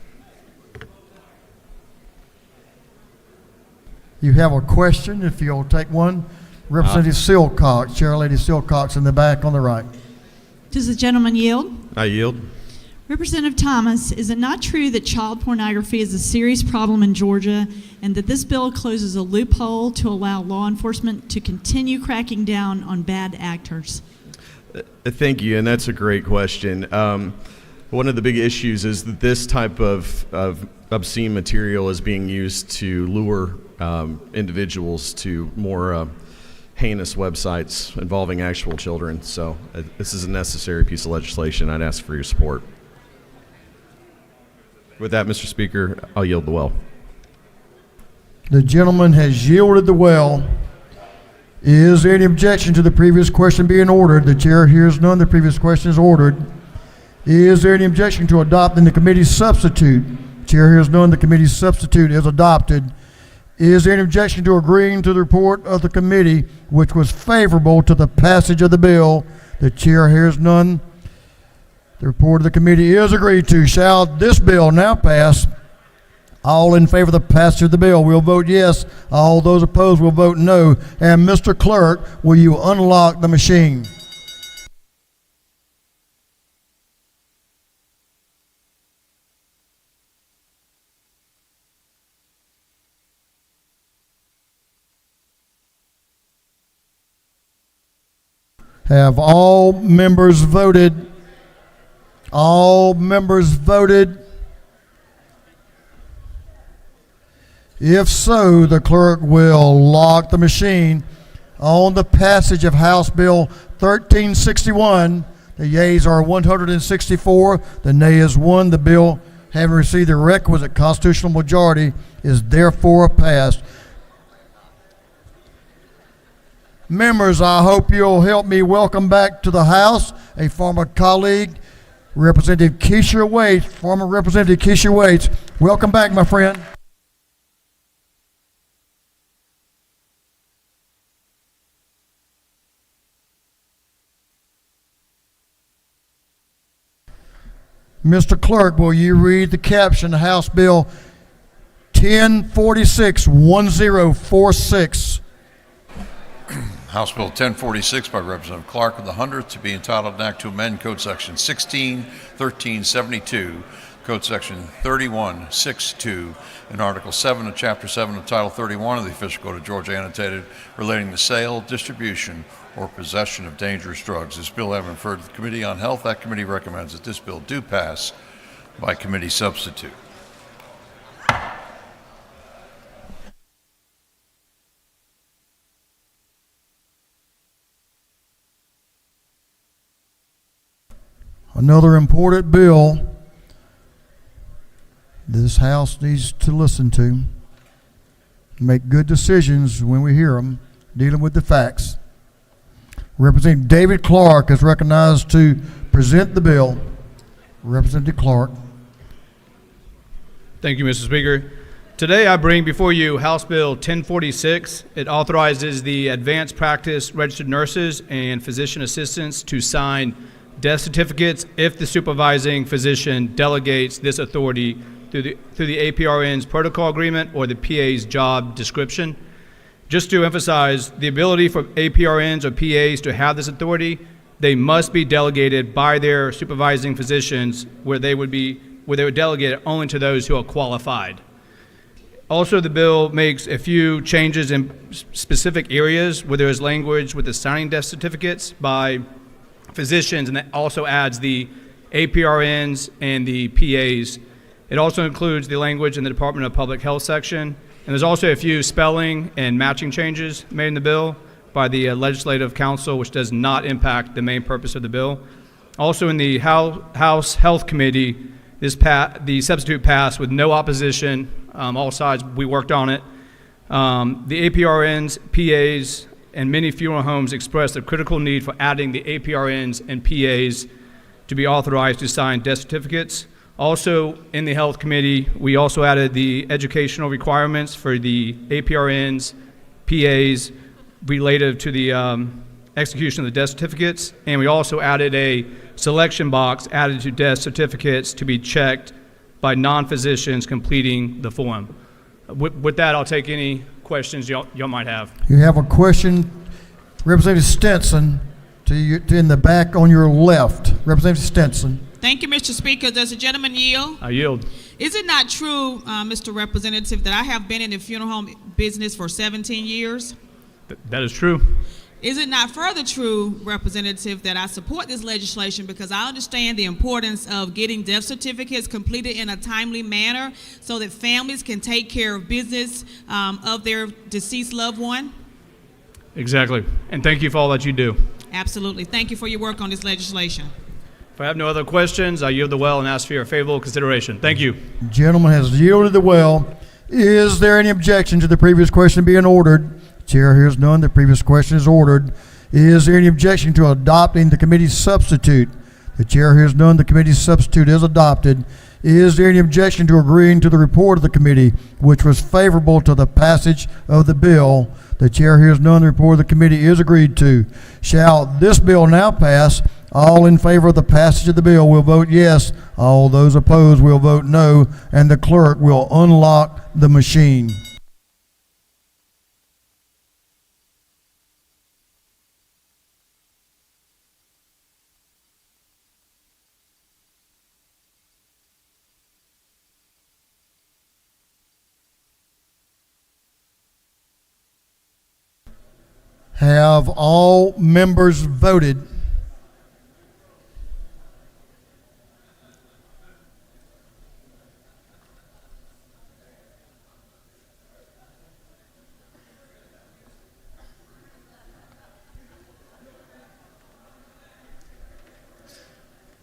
Speaker 1: You have a question, if you'll take one. Representative Silcox, Chair Lady Silcox in the back on the right.
Speaker 10: Does the gentleman yield?
Speaker 3: I yield.
Speaker 10: Representative Thomas, is it not true that child pornography is a serious problem in Georgia and that this bill closes a loophole to allow law enforcement to continue cracking down on bad actors?
Speaker 3: Thank you, and that's a great question. One of the big issues is that this type of obscene material is being used to lure individuals to more heinous websites involving actual children. So this is a necessary piece of legislation. I'd ask for your support. With that, Mr. Speaker, I'll yield the well.
Speaker 1: The gentleman has yielded the well. Is there any objection to the previous question being ordered? The chair hears none. The previous question is ordered. Is there any objection to adopting the committee's substitute? Chair hears none. The committee's substitute is adopted. Is there any objection to agreeing to the report of the committee, which was favorable to the passage of the bill? The chair hears none. The report of the committee is agreed to. Shall this bill now pass? All in favor of the passage of the bill will vote yes. All those opposed will vote no. And Mr. Clerk, will you unlock the machine? Have all members voted? All members voted? If so, the clerk will lock the machine on the passage of House Bill 1361. The yeas are 164. The nay is 1. The bill, having received the requisite constitutional majority, is therefore passed. Members, I hope you'll help me welcome back to the House a former colleague, Representative Keisha Waits. Former Representative Keisha Waits. Welcome back, my friend. Mr. Clerk, will you read the caption to House Bill 1046, 1046?
Speaker 2: House Bill 1046 by Representative Clark of the 100th to be entitled an act to amend Code Section 16, 1372, Code Section 3162, and Article 7 of Chapter 7 of Title 31 of the Official Code of Georgia Annotated relating to sale, distribution, or possession of dangerous drugs. This bill having referred to the Committee on Health, that committee recommends that this bill do pass by committee substitute.
Speaker 1: Another important bill this House needs to listen to, make good decisions when we hear them, dealing with the facts. Representative David Clark is recognized to present the bill. Representative Clark.
Speaker 12: Thank you, Mr. Speaker. Today I bring before you House Bill 1046. It authorizes the advanced practice registered nurses and physician assistants to sign death certificates if the supervising physician delegates this authority through the APRN's protocol agreement or the PA's job description. Just to emphasize, the ability for APRNs or PAs to have this authority, they must be delegated by their supervising physicians where they would delegate it only to those who are qualified. Also, the bill makes a few changes in specific areas where there is language with the signing death certificates by physicians, and that also adds the APRNs and the PAs. It also includes the language in the Department of Public Health section, and there's also a few spelling and matching changes made in the bill by the Legislative Council, which does not impact the main purpose of the bill. Also in the House Health Committee, the substitute passed with no opposition. All sides, we worked on it. The APRNs, PAs, and many funeral homes expressed a critical need for adding the APRNs and PAs to be authorized to sign death certificates. Also, in the Health Committee, we also added the educational requirements for the APRNs, PAs, related to the execution of the death certificates, and we also added a selection box added to death certificates to be checked by non-physicians completing the form. With that, I'll take any questions y'all might have.
Speaker 1: You have a question, Representative Stinson, in the back on your left. Representative Stinson.
Speaker 19: Thank you, Mr. Speaker. Does the gentleman yield?
Speaker 12: I yield.
Speaker 19: Is it not true, Mr. Representative, that I have been in the funeral home business for 17 years?
Speaker 12: That is true.
Speaker 19: Is it not further true, Representative, that I support this legislation because I understand the importance of getting death certificates completed in a timely manner so that families can take care of business of their deceased loved one?
Speaker 12: Exactly. And thank you for all that you do.
Speaker 19: Absolutely. Thank you for your work on this legislation.
Speaker 12: If I have no other questions, I yield the well and ask for your favorable consideration. Thank you.
Speaker 1: Gentleman has yielded the well. Is there any objection to the previous question being ordered? Chair hears none. The previous question is ordered. Is there any objection to adopting the committee's substitute? The chair hears none. The committee's substitute is adopted. Is there any objection to agreeing to the report of the committee, which was favorable to the passage of the bill? The chair hears none. The report of the committee is agreed to. Shall this bill now pass? All in favor of the passage of the bill will vote yes. All those opposed will vote no, and the clerk will unlock the machine. Have all members voted?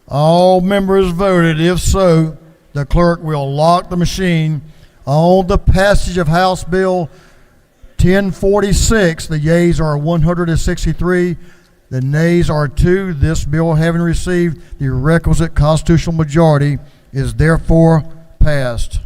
Speaker 1: All members voted. If so, the clerk will lock the machine. On the passage of House Bill 1046, the yeas are 163, the nays are 2. This bill, having received the requisite constitutional majority, is therefore passed.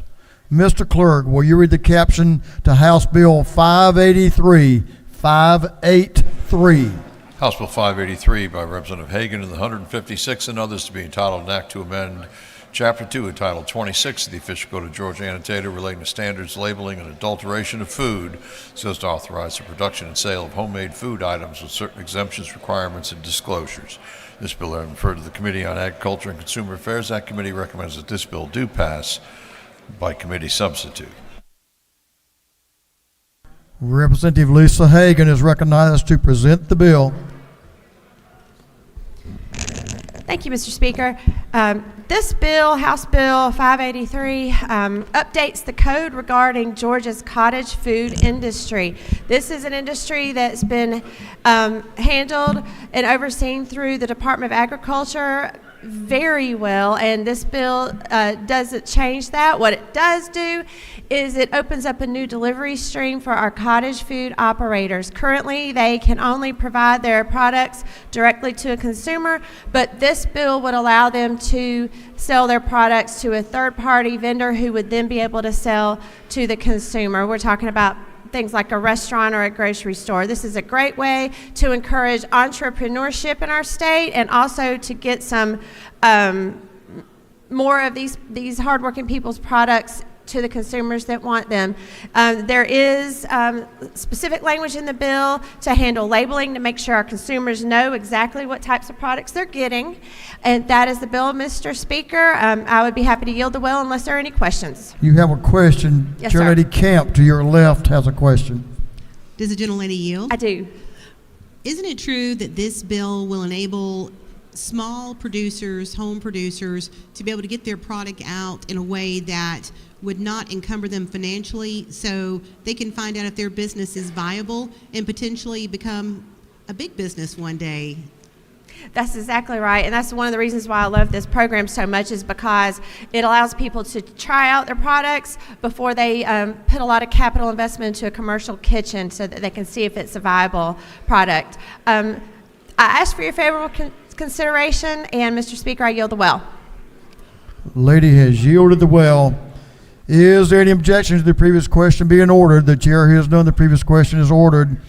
Speaker 1: Mr. Clerk, will you read the caption to House Bill 583? 583.
Speaker 2: House Bill 583 by Representative Hagan and the 156 and others to be entitled an act to amend Chapter 2, entitled 26 of the Official Code of Georgia Annotated relating to standards, labeling, and adulteration of food, so as to authorize the production and sale of homemade food items with certain exemptions, requirements, and disclosures. This bill has been referred to the Committee on Agriculture and Consumer Affairs. That committee recommends that this bill do pass by committee substitute.
Speaker 1: Representative Lisa Hagan is recognized to present the bill.
Speaker 11: Thank you, Mr. Speaker. This bill, House Bill 583, updates the code regarding Georgia's cottage food industry. This is an industry that's been handled and overseen through the Department of Agriculture very well, and this bill doesn't change that. What it does do is it opens up a new delivery stream for our cottage food operators. Currently, they can only provide their products directly to a consumer, but this bill would allow them to sell their products to a third-party vendor who would then be able to sell to the consumer. We're talking about things like a restaurant or a grocery store. This is a great way to encourage entrepreneurship in our state and also to get some more of these hardworking people's products to the consumers that want them. There is specific language in the bill to handle labeling to make sure our consumers know exactly what types of products they're getting. And that is the bill, Mr. Speaker. I would be happy to yield the well unless there are any questions.
Speaker 1: You have a question.
Speaker 11: Yes,
Speaker 1: Chair
Speaker 11: sir.
Speaker 1: Lady Camp to your left has a question.
Speaker 13: Does the gentlelady yield?
Speaker 11: I do.
Speaker 13: Isn't it true that this bill will enable small producers, home producers, to be able to get their product out in a way that would not encumber them financially, so they can find out if their business is viable and potentially become a big business one day?
Speaker 11: That's exactly right, and that's one of the reasons why I love this program so much, is because it allows people to try out their products before they put a lot of capital investment into a commercial kitchen so that they can see if it's a viable product. I ask for your favorable consideration, and Mr. Speaker, I yield the well.
Speaker 1: Lady has yielded the well. Is there any objection to the previous question being ordered? The chair hears none. The previous question is ordered.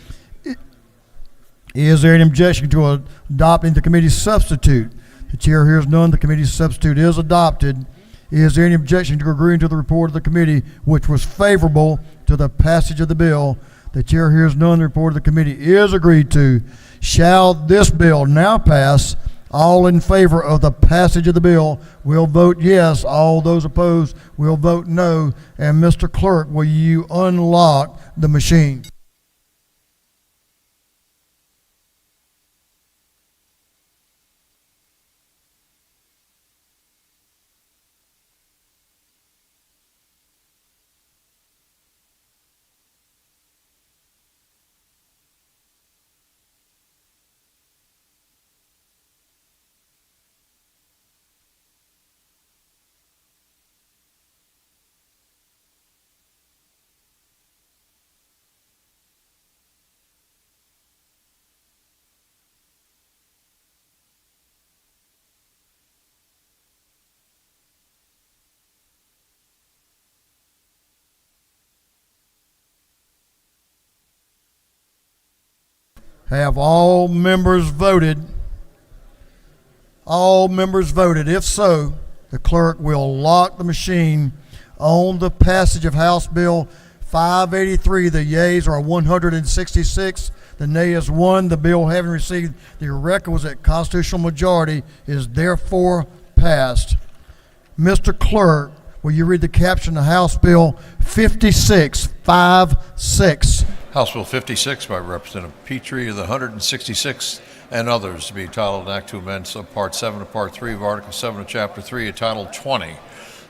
Speaker 1: Is there any objection to adopting the committee's substitute? The chair hears none. The committee's substitute is adopted. Is there any objection to agreeing to the report of the committee, which was favorable to the passage of the bill? The chair hears none. The report of the committee is agreed to. Shall this bill now pass? All in favor of the passage of the bill will vote yes. All those opposed will vote no. And Mr. Clerk, will you unlock the machine? Have all members voted? All members voted. If so, the clerk will lock the machine on the passage of House Bill 583. The yeas are 166. The nay is 1. The bill, having received the requisite constitutional majority, is therefore passed. Mr. Clerk, will you read the caption of House Bill 5656?
Speaker 2: House Bill 56 by Representative Petrie of the 166th and others to be entitled an act to amend subpart 7 of part 3 of article 7 of chapter 3 entitled 20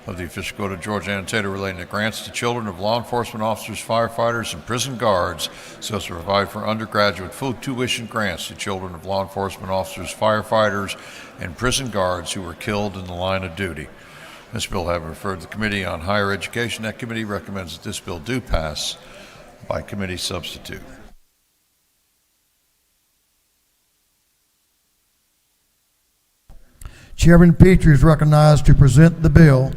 Speaker 2: of the Official Code of Georgia Annotated relating to grants to children of law enforcement officers, firefighters, and prison guards so as to provide for undergraduate full tuition grants to children of law enforcement officers, firefighters, and prison guards who were killed in the line of duty. This bill having referred to the Committee on Higher Education, that committee recommends that this bill do pass by committee substitute.
Speaker 1: Chairman Petrie is recognized to present the bill.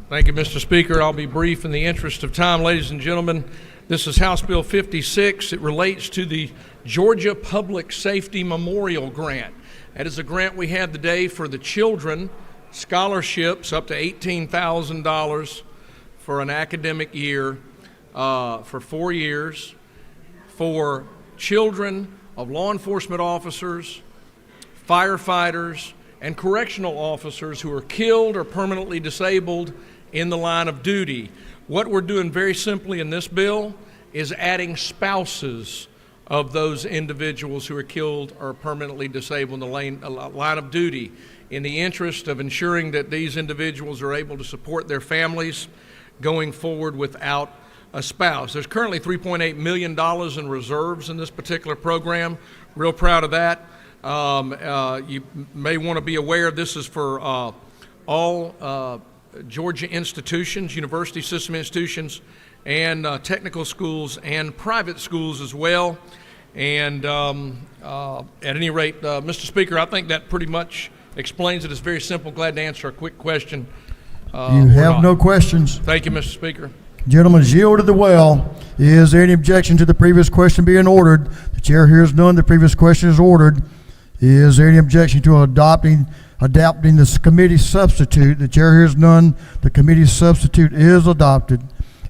Speaker 23: Thank you, Mr. Speaker. I'll be brief in the interest of time. Ladies and gentlemen, this is House Bill 56. It relates to the Georgia Public Safety Memorial Grant. That is a grant we had today for the children scholarships up to $18,000 for an academic year for 4 years for children of law enforcement officers, firefighters, and correctional officers who are killed or permanently disabled in the line of duty. What we're doing very simply in this bill is adding spouses of those individuals who are killed or permanently disabled in the line of duty, in the interest of ensuring that these individuals are able to support their families going forward without a spouse. There's currently $3.8 million in reserves in this particular program. Real proud of that. You may want to be aware this is for all Georgia institutions, university system institutions, and technical schools and private schools as well. And at any rate, Mr. Speaker, I think that pretty much explains it. It's very simple. Glad to answer a quick question.
Speaker 1: You have no questions.
Speaker 23: Thank you, Mr. Speaker.
Speaker 1: Gentleman's yielded the well. Is there any objection to the previous question being ordered? The chair hears none. The previous question is ordered. Is there any objection to adopting this committee substitute? The chair hears none. The committee substitute is adopted.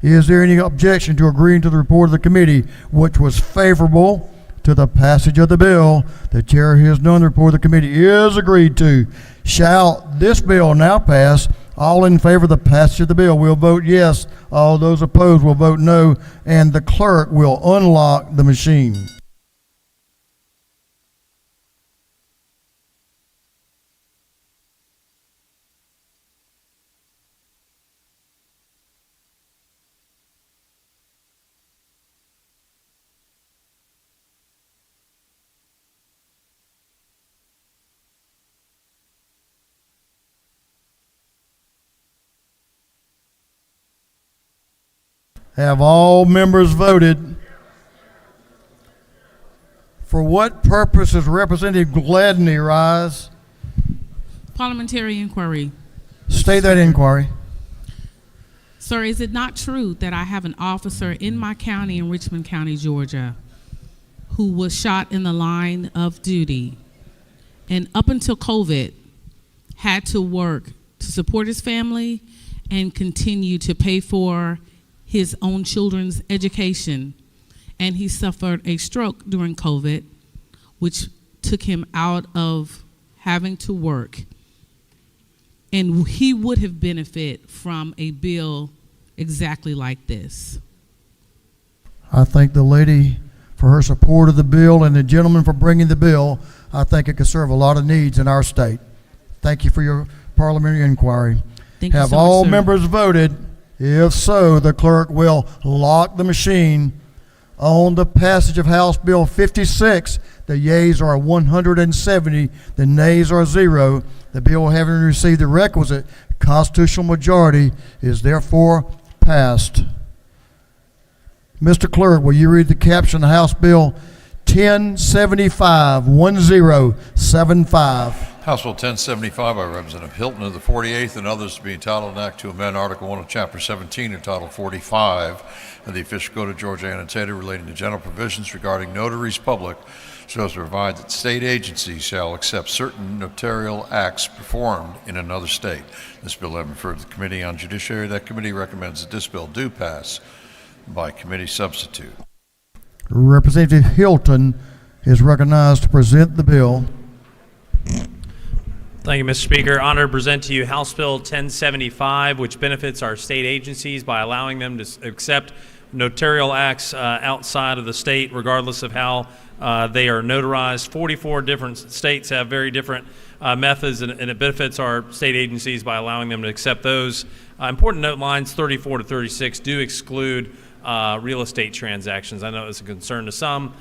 Speaker 1: Is there any objection to agreeing to the report of the committee, which was favorable to the passage of the bill? The chair hears none. The report of the committee is agreed to. Shall this bill now pass? All in favor of the passage of the bill will vote yes. All those opposed will vote no. And the clerk will unlock the machine. Have all members voted? For what purpose does Representative Gladney rise?
Speaker 15: Parliamentary inquiry.
Speaker 1: State that inquiry.
Speaker 15: Sir, is it not true that I have an officer in my county, in Richmond County, Georgia, who was shot in the line of duty and up until COVID had to work to support his family and continue to pay for his own children's education, and he suffered a stroke during COVID, which took him out of having to work. And he would have benefited from a bill exactly like this.
Speaker 1: I thank the lady for her support of the bill and the gentleman for bringing the bill. I think it could serve a lot of needs in our state. Thank you for your parliamentary inquiry.
Speaker 15: Thank you
Speaker 1: Have
Speaker 15: so much,
Speaker 1: all
Speaker 15: sir.
Speaker 1: members voted? If so, the clerk will lock the machine. On the passage of House Bill 56, the yeas are 170, the nays are 0. The bill, having received the requisite constitutional majority, is therefore passed. Mr. Clerk, will you read the caption of House Bill 1075?
Speaker 2: House Bill 1075 by Representative Hilton of the 48th and others to be entitled an act to amend Article 1 of Chapter 17 entitled 45 of the Official Code of Georgia Annotated relating to general provisions regarding notaries public so as to provide that state agencies shall accept certain notarial acts performed in another state. This bill having referred to the Committee on Judiciary, that committee recommends that this bill do pass by committee substitute.
Speaker 1: Representative Hilton is recognized to present the bill.
Speaker 16: Thank you, Mr. Speaker. Honor to present to you House Bill 1075, which benefits our state agencies by allowing them to accept notarial acts outside of the state, regardless of how they are notarized. 44 different states have very different methods, and it benefits our state agencies by allowing them to accept those. Important note, lines 34 to 36 do exclude real estate transactions. I know it's a concern to some.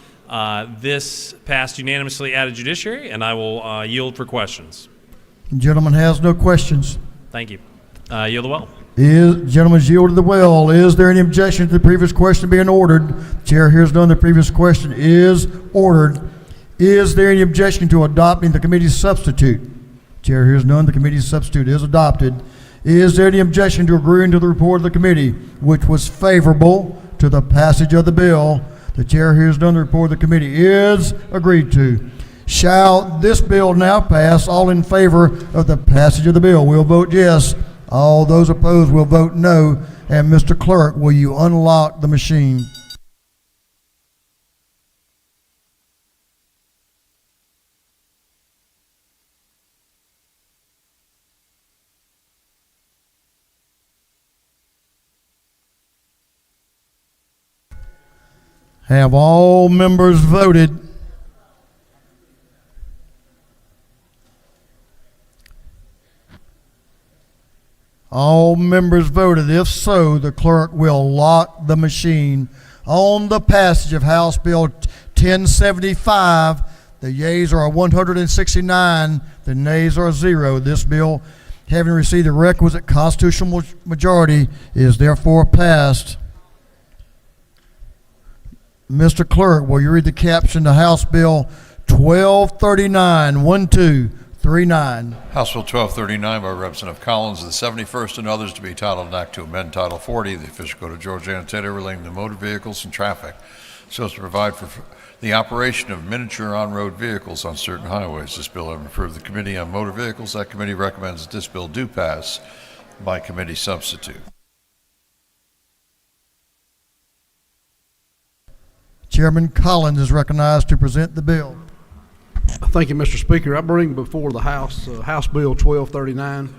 Speaker 16: This passed unanimously out of Judiciary, and I will yield for questions.
Speaker 1: Gentleman has no questions.
Speaker 16: Thank you. Yield the well.
Speaker 1: Gentleman's yielded the well. Is there any objection to the previous question being ordered? The chair hears none. The previous question is ordered. Is there any objection to adopting the committee's substitute? Chair hears none. The committee's substitute is adopted. Is there any objection to agreeing to the report of the committee, which was favorable to the passage of the bill? The chair hears none. The report of the committee is agreed to. Shall this bill now pass? All in favor of the passage of the bill will vote yes. All those opposed will vote no. And Mr. Clerk, will you unlock the machine? Have all members voted? All members voted. If so, the clerk will lock the machine on the passage of House Bill 1075. The yeas are 169, the nays are 0. This bill, having received the requisite constitutional majority, is therefore passed. Mr. Clerk, will you read the caption to House Bill 1239, 1239?
Speaker 2: House Bill 1239 by Representative Collins, the 71st, and others to be titled an act to amend Title 40 of the Official Code of Georgia Annotated relating to motor vehicles and traffic, so as to provide for the operation of miniature on-road vehicles on certain highways. This bill having approved the Committee on Motor Vehicles, that committee recommends that this bill do pass by committee substitute.
Speaker 1: Chairman Collins is recognized to present the bill.
Speaker 14: Thank you, Mr. Speaker. I bring before the House House Bill 1239.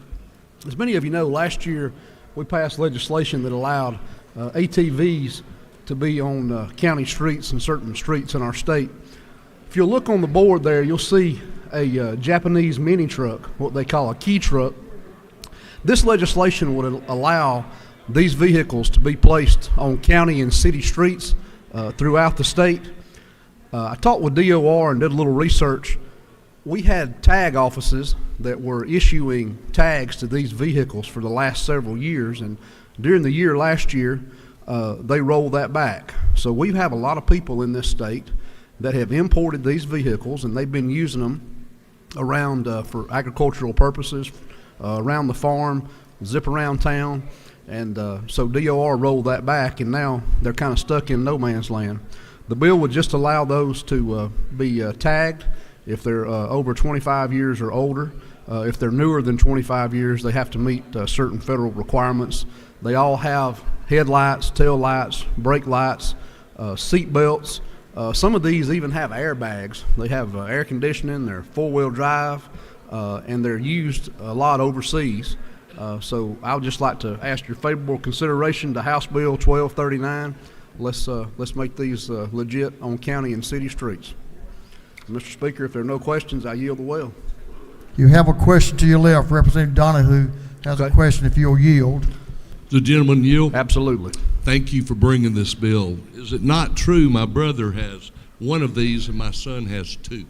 Speaker 14: As many of you know, last year we passed legislation that allowed ATVs to be on county streets and certain streets in our state. If you'll look on the board there, you'll see a Japanese mini truck, what they call a key truck. This legislation would allow these vehicles to be placed on county and city streets throughout the state. I talked with DOR and did a little research. We had tag offices that were issuing tags to these vehicles for the last several years, and during the year last year, they rolled that back. So we have a lot of people in this state that have imported these vehicles, and they've been using them around for agricultural purposes, around the farm, zip around town. And so DOR rolled that back, and now they're kind of stuck in no man's land. The bill would just allow those to be tagged if they're over 25 years or older. If they're newer than 25 years, they have to meet certain federal requirements. They all have headlights, tail lights, brake lights, seat belts. Some of these even have airbags. They have air conditioning, they're four-wheel drive, and they're used a lot overseas. So I would just like to ask your favorable consideration to House Bill 1239. Let's make these legit on county and city streets. Mr. Speaker, if there are no questions, I yield the well.
Speaker 1: You have a question to your left. Representative Donahue has a question if you'll yield.
Speaker 7: The gentleman yield?
Speaker 14: Absolutely.
Speaker 7: Thank you for bringing this bill. Is it not true my brother has one of these and my son has two?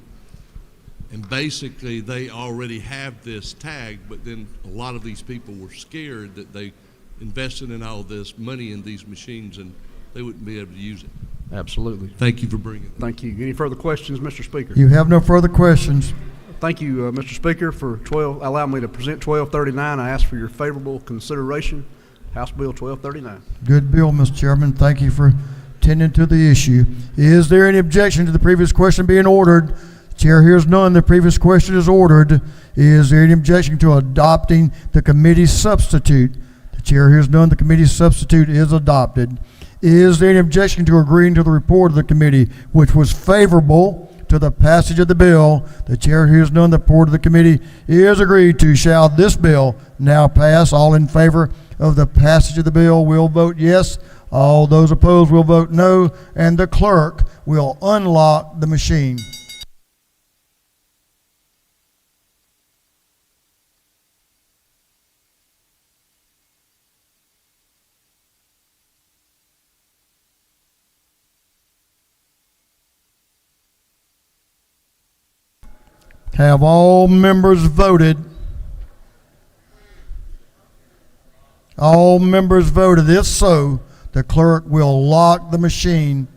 Speaker 7: And basically they already have this tag, but then a lot of these people were scared that they invested in all this money in these machines and they wouldn't be able to use it.
Speaker 14: Absolutely.
Speaker 7: Thank you for bringing it.
Speaker 14: Thank you. Any further questions, Mr. Speaker?
Speaker 1: You have no further questions.
Speaker 14: Thank you, Mr. Speaker, for allowing me to present 1239. I ask for your favorable consideration. House Bill 1239.
Speaker 1: Good bill, Mr. Chairman. Thank you for tending to the issue. Is there any objection to the previous question being ordered? Chair hears none. The previous question is ordered. Is there any objection to adopting the committee substitute? The chair hears none. The committee substitute is adopted. Is there any objection to agreeing to the report of the committee, which was favorable to the passage of the bill? The chair hears none. The report of the committee is agreed to. Shall this bill now pass? All in favor of the passage of the bill will vote yes. All those opposed will vote no. And the clerk will unlock the machine. Have all members voted? All members voted. If so, the clerk will lock the machine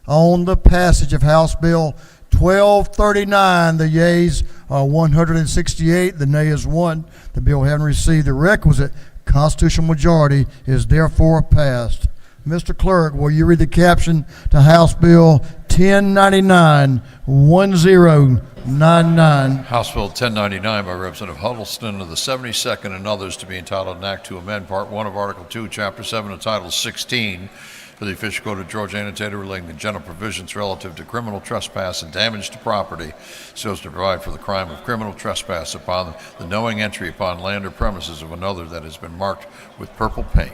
Speaker 1: on the passage of House Bill 1239. The yeas are 168, the nay is 1. The bill having received the requisite constitutional majority is therefore passed. Mr. Clerk, will you read the caption to House Bill 1099, 1099.
Speaker 2: House Bill 1099 by Representative Huddleston of the 72nd and others to be entitled an act to amend Part 1 of Article 2, Chapter 7 of Title 16 for the official code of Georgia annotated relating to general provisions relative to criminal trespass and damage to property so as to provide for the crime of criminal trespass upon the knowing entry upon land or premises of another that has been marked with purple paint.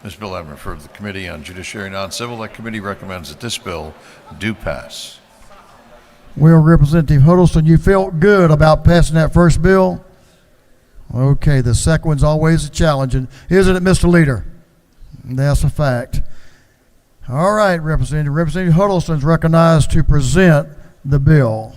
Speaker 2: This bill having referred to the Committee on Judiciary Non-Civil, that committee recommends that this bill do pass.
Speaker 1: Well, Representative Huddleston, you felt good about passing that first bill? Okay, the second one's always a challenge, isn't it, Mr. Leader? That's a fact. All right, Representative Huddleston's recognized to present the bill.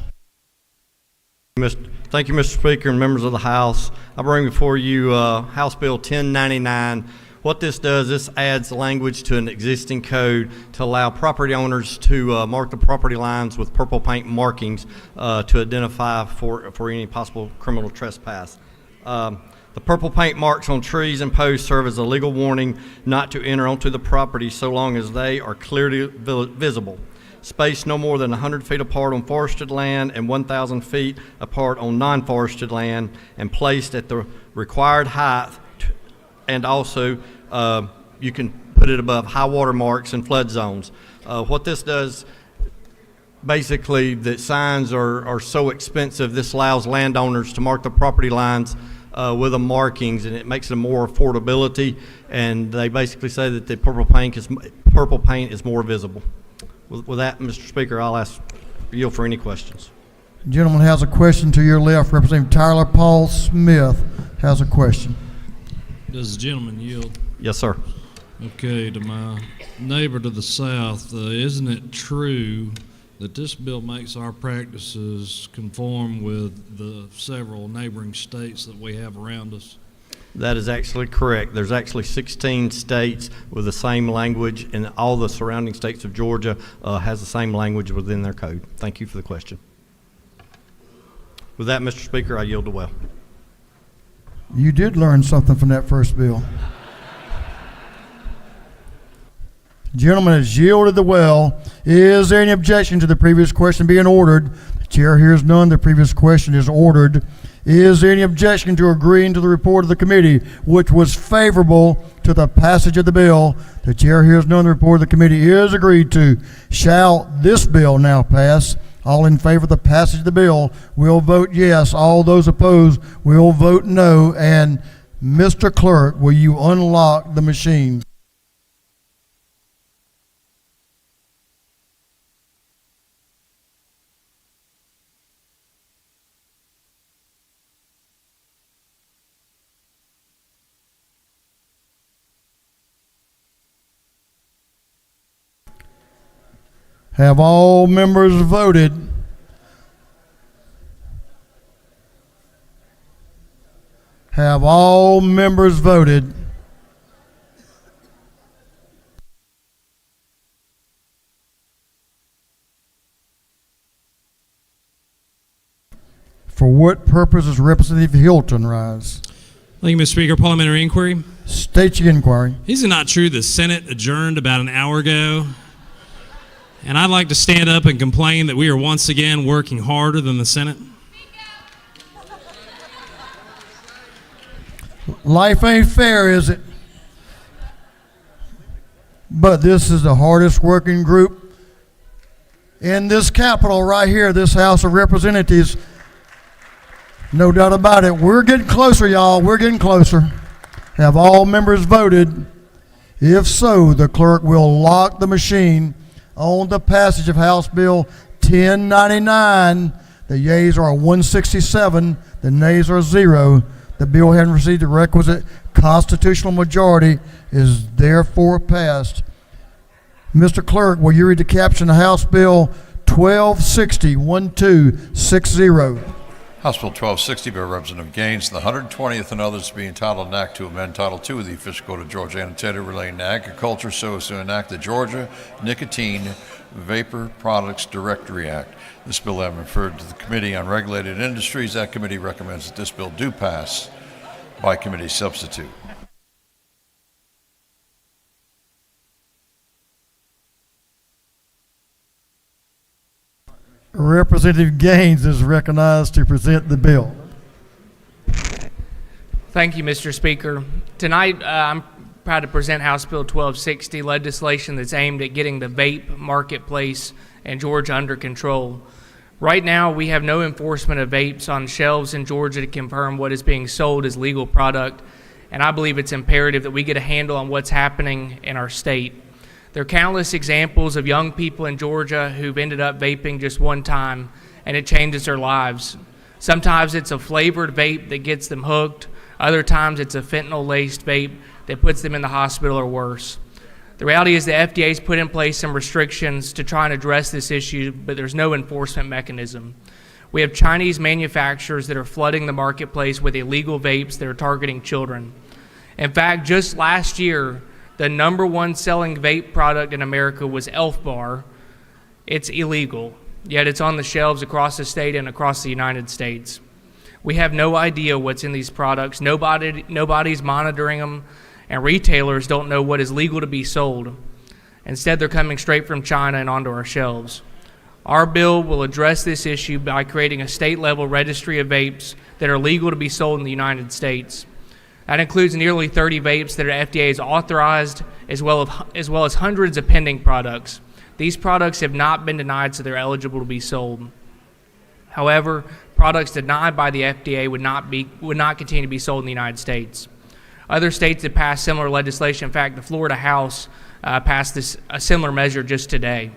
Speaker 22: Thank you, Mr. Speaker and members of the House. I bring before you House Bill 1099. What this does, this adds language to an existing code to allow property owners to mark the property lines with purple paint markings to identify for any possible criminal trespass. The purple paint marks on trees and posts serve as a legal warning not to enter onto the property so long as they are clearly visible. Spaced no more than 100 feet apart on forested land and 1,000 feet apart on non-forested land, and placed at the required height, and also you can put it above high water marks and flood zones. What this does, basically, that signs are so expensive, this allows landowners to mark the property lines with the markings, and it makes it more affordability, and they basically say that the purple paint is more visible. With that, Mr. Speaker, I'll yield for any questions.
Speaker 1: The gentleman has a question to your left. Representative Tyler Paul Smith has a question.
Speaker 5: Does the gentleman yield?
Speaker 22: Yes, sir.
Speaker 5: Okay, to my neighbor to the south, isn't it true that this bill makes our practices conform with the several neighboring states that we have around us?
Speaker 22: That is actually correct. There's actually 16 states with the same language, and all the surrounding states of Georgia has the same language within their code. Thank you for the question. With that, Mr. Speaker, I yield to well.
Speaker 1: You did learn something from that first bill. Gentleman has yielded the well. Is there any objection to the previous question being ordered? The chair hears none. The previous question is ordered. Is there any objection to agreeing to the report of the committee, which was favorable to the passage of the bill? The chair hears none. The report of the committee is agreed to. Shall this bill now pass? All in favor of the passage of the bill will vote yes. All those opposed will vote no. And Mr. Clerk, will you unlock the machine? Have all members voted? Have all members voted? For what purpose does Representative Hilton rise?
Speaker 17: Thank you, Mr. Speaker. Parliamentary inquiry.
Speaker 1: State your inquiry.
Speaker 17: Is it not true the Senate adjourned about an hour ago? And I'd like to stand up and complain that we are once again working harder than the Senate.
Speaker 1: Life ain't fair, is it? But this is the hardest working group in this Capitol right here, this House of Representatives. No doubt about it. We're getting closer, y'all. We're getting closer. Have all members voted? If so, the clerk will lock the machine on the passage of House Bill 1099. The yeas are 167, the nays are 0. The bill having received the requisite constitutional majority is therefore passed. Mr. Clerk, will you read the caption of House Bill 1260, 1260?
Speaker 2: House Bill 1260 by Representative Gaines, the 120th and others to be entitled an act to amend Title II of the official code of Georgia annotated relating to agriculture so as to enact the Georgia Nicotine Vapor Products Directory Act. This bill having referred to the Committee on Regulated Industries, that committee recommends that this bill do pass by committee substitute.
Speaker 1: Representative Gaines is recognized to present the bill.
Speaker 9: Thank you, Mr. Speaker. Tonight, I'm proud to present House Bill 1260, legislation that's aimed at getting the vape marketplace in Georgia under control. Right now, we have no enforcement of vapes on shelves in Georgia to confirm what is being sold as legal product, and I believe it's imperative that we get a handle on what's happening in our state. There are countless examples of young people in Georgia who've ended up vaping just one time, and it changes their lives. Sometimes it's a flavored vape that gets them hooked. Other times it's a fentanyl-laced vape that puts them in the hospital or worse. The reality is the FDA's put in place some restrictions to try and address this issue, but there's no enforcement mechanism. We have Chinese manufacturers that are flooding the marketplace with illegal vapes that are targeting children. In fact, just last year, the #1 selling vape product in America was Elf Bar. It's illegal, yet it's on the shelves across the state and across the United States. We have no idea what's in these products. Nobody's monitoring them, and retailers don't know what is legal to be sold. Instead, they're coming straight from China and onto our shelves. Our bill will address this issue by creating a state-level registry of vapes that are legal to be sold in the United States. That includes nearly 30 vapes that are FDA authorized, as well as hundreds of pending products. These products have not been denied, so they're eligible to be sold. However, products denied by the FDA would not continue to be sold in the United States. Other states have passed similar legislation. In fact, the Florida House passed a similar measure just today.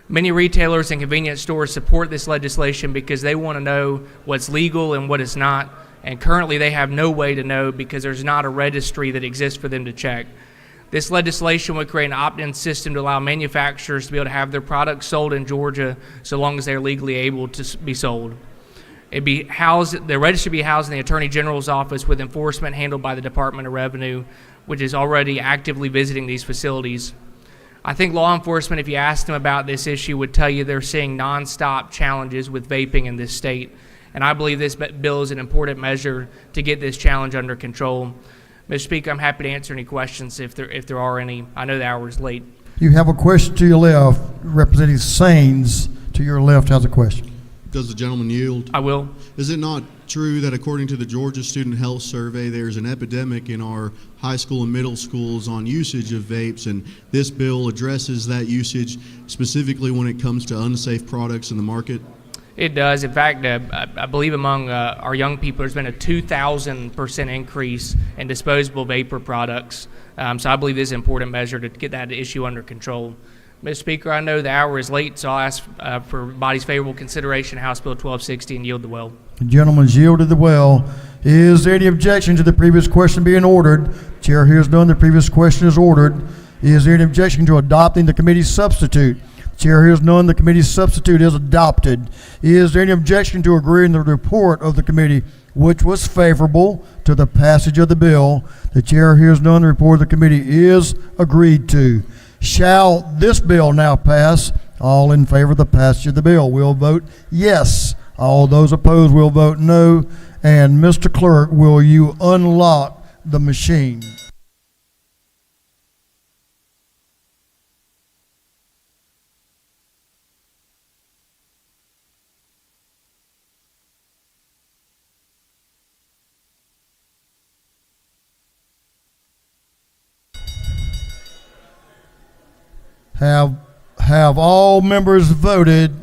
Speaker 9: Many retailers and convenience stores support this legislation because they want to know what's legal and what is not, and currently they have no way to know because there's not a registry that exists for them to check. This legislation would create an opt-in system to allow manufacturers to be able to have their products sold in Georgia so long as they're legally able to be sold. The registry would be housed in the Attorney General's office with enforcement handled by the Department of Revenue, which is already actively visiting these facilities. I think law enforcement, if you asked them about this issue, would tell you they're seeing nonstop challenges with vaping in this state. And I believe this bill is an important measure to get this challenge under control. Mr. Speaker, I'm happy to answer any questions if there are any. I know the hour is late.
Speaker 1: You have a question to your left. Representative Sains to your left has a question.
Speaker 20: Does the gentleman yield?
Speaker 9: I will.
Speaker 20: Is it not true that according to the Georgia Student Health Survey, there's an epidemic in our high school and middle schools on usage of vapes, and this bill addresses that usage specifically when it comes to unsafe products in the market?
Speaker 9: It does. In fact, I believe among our young people, there's been a 2,000% increase in disposable vapor products. So I believe this is an important measure to get that issue under control. Mr. Speaker, I know the hour is late, so I'll ask for body's favorable consideration of House Bill 1260 and yield the well.
Speaker 1: The gentleman's yielded the well. Is there any objection to the previous question being ordered? Chair hears none. The previous question is ordered. Is there any objection to adopting the committee's substitute? Chair hears none. The committee's substitute is adopted. Is there any objection to agreeing the report of the committee, which was favorable to the passage of the bill? The chair hears none. The report of the committee is agreed to. Shall this bill now pass? All in favor of the passage of the bill will vote yes. All those opposed will vote no. And Mr. Clerk, will you unlock the machine? Have all members voted?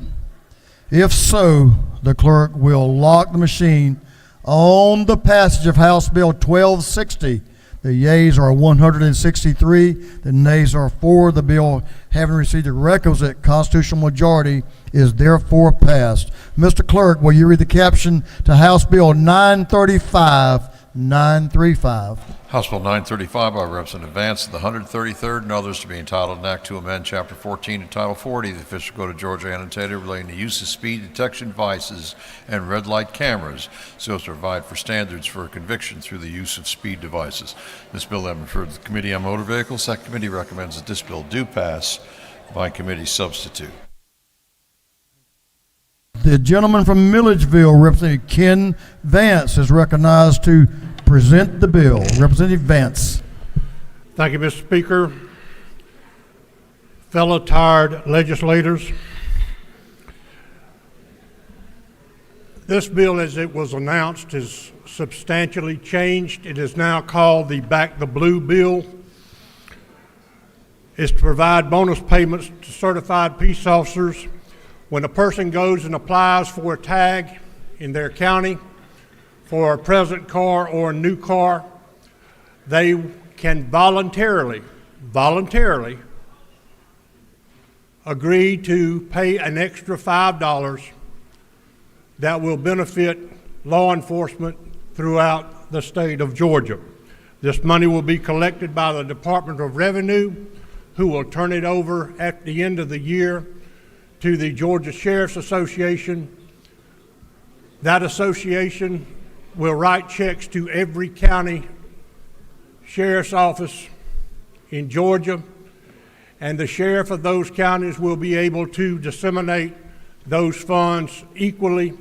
Speaker 1: If so, the clerk will lock the machine on the passage of House Bill 1260. The yeas are 163, the nays are 4. The bill, having received the requisite constitutional majority, is therefore passed. Mr. Clerk, will you read the caption to House Bill 935?
Speaker 2: House Bill 935 by Representative Vance of the 133rd and others to be entitled an act to amend Chapter 14 and Title 40 of the Official Code of Georgia annotated relating to use of speed detection devices and red light cameras so as to provide for standards for conviction through the use of speed devices. This bill has been referred to the Committee on Motor Vehicles. That committee recommends that this bill do pass by committee substitute.
Speaker 1: The gentleman from Milledgeville, Representative Ken Vance, is recognized to present the bill. Representative Vance.
Speaker 21: Thank you, Mr. Speaker. Fellow tired legislators, This bill, as it was announced, is substantially changed. It is now called the Back the Blue Bill. It's to provide bonus payments to certified peace officers. When a person goes and applies for a tag in their county for a present car or a new car, they can voluntarily agree to pay an extra $5 that will benefit law enforcement throughout the state of Georgia. This money will be collected by the Department of Revenue, who will turn it over at the end of the year to the Georgia Sheriff's Association. That association will write checks to every county sheriff's office in Georgia, and the sheriff of those counties will be able to disseminate those funds equally.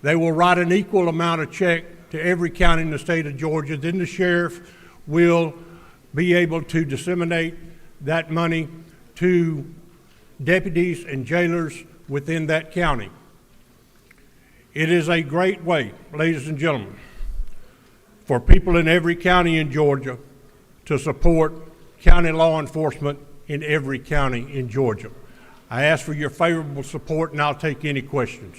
Speaker 21: They will write an equal amount of check to every county in the state of Georgia. Then the sheriff will be able to disseminate that money to deputies and jailers within that county. It is a great way, ladies and gentlemen, for people in every county in Georgia to support county law enforcement in every county in Georgia. I ask for your favorable support, and I'll take any questions.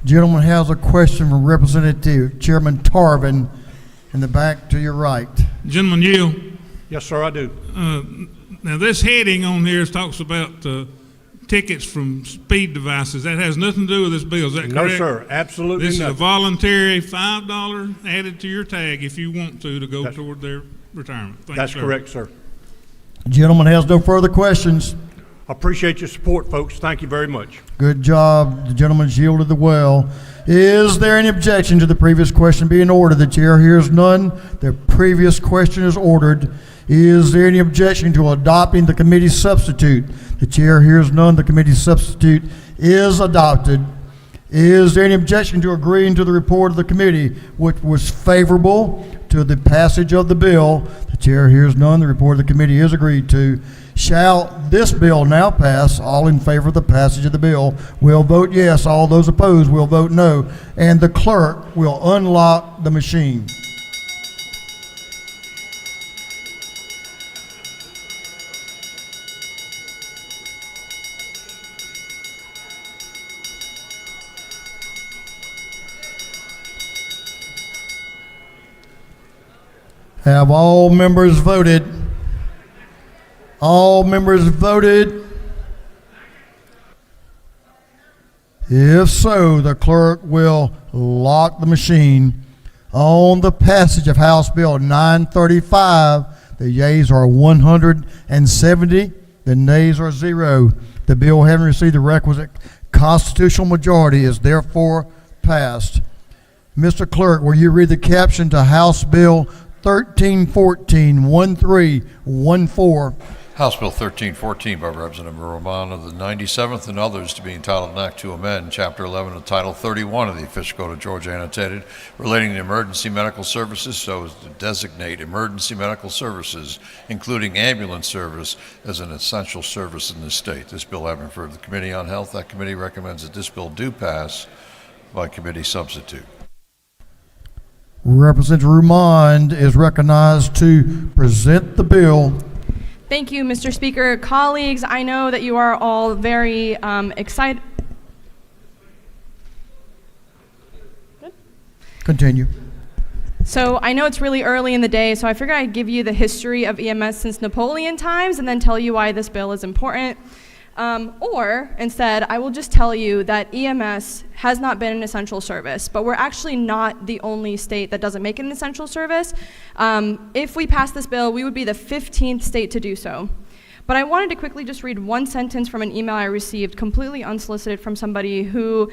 Speaker 1: Gentleman has a question from Representative Chairman Tarvin in the back to your right.
Speaker 4: Gentleman Yield.
Speaker 21: Yes, sir, I do.
Speaker 4: Now, this heading on here talks about tickets from speed devices. That has nothing to do with this bill, is that correct?
Speaker 21: No, sir, absolutely
Speaker 4: This is
Speaker 21: nothing.
Speaker 4: a voluntary $5 added to your tag if you want to go toward their retirement. Thank
Speaker 21: That's
Speaker 4: you, sir.
Speaker 21: correct, sir.
Speaker 1: Gentleman has no further questions.
Speaker 21: I appreciate your support, folks. Thank you very much.
Speaker 1: Good job. The gentleman's yielded the well. Is there any objection to the previous question being ordered? The chair hears none. The previous question is ordered. Is there any objection to adopting the committee substitute? The chair hears none. The committee substitute is adopted. Is there any objection to agreeing to the report of the committee, which was favorable to the passage of the bill? The chair hears none. The report of the committee is agreed to. Shall this bill now pass? All in favor of the passage of the bill will vote yes. All those opposed will vote no. And the clerk will unlock the machine. Have all members voted? All members voted? If so, the clerk will lock the machine. On the passage of House Bill 935, the yeas are 170, the nays are 0. The bill, having received the requisite constitutional majority, is therefore passed. Mr. Clerk, will you read the caption to House Bill 1314
Speaker 2: House Bill 1314 by Representative Roman of the 97th and others to be entitled an act to amend Chapter 11 of Title 31 of the Official Code of Georgia annotated relating to emergency medical services so as to designate emergency medical services, including ambulance service, as an essential service in the state. This bill having referred to the Committee on Health, that committee recommends that this bill do pass by committee substitute.
Speaker 1: Representative Rumond is recognized to present the bill.
Speaker 6: Thank you, Mr. Speaker. Colleagues, I know that you are all very excited. Good.
Speaker 1: Continue.
Speaker 6: So I know it's really early in the day, so I figured I'd give you the history of EMS since Napoleon times and then tell you why this bill is important. Or instead, I will just tell you that EMS has not been an essential service, but we're actually not the only state that doesn't make it an essential service. If we pass this bill, we would be the 15th state to do so. But I wanted to quickly just read one sentence from an email I received completely unsolicited from somebody who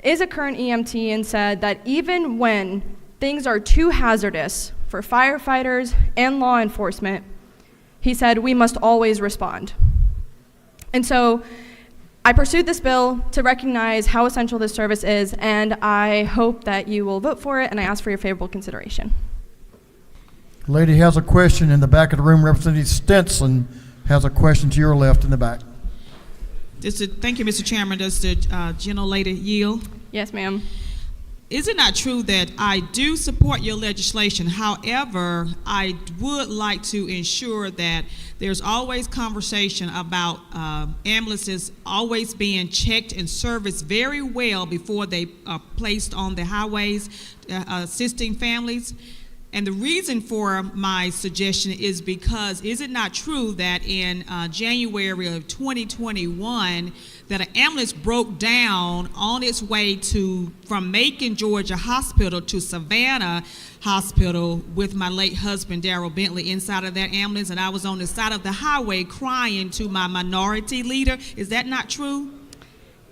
Speaker 6: is a current EMT and said that even when things are too hazardous for firefighters and law enforcement, he said, we must always respond. And so I pursued this bill to recognize how essential this service is, and I hope that you will vote for it, and I ask for your favorable consideration.
Speaker 1: Lady has a question in the back of the room. Representative Stinson has a question to your left in the back.
Speaker 19: Thank you, Mr. Chairman. Does the gentlelady yield?
Speaker 6: Yes, ma'am.
Speaker 19: Is it not true that I do support your legislation? However, I would like to ensure that there's always conversation about ambulances always being checked and serviced very well before they are placed on the highways, assisting families. And the reason for my suggestion is because is it not true that in January of 2021 that an ambulance broke down on its way from Macon, Georgia Hospital to Savannah Hospital with my late husband, Darrell Bentley, inside of that ambulance, and I was on the side of the highway crying to my minority leader? Is that not true?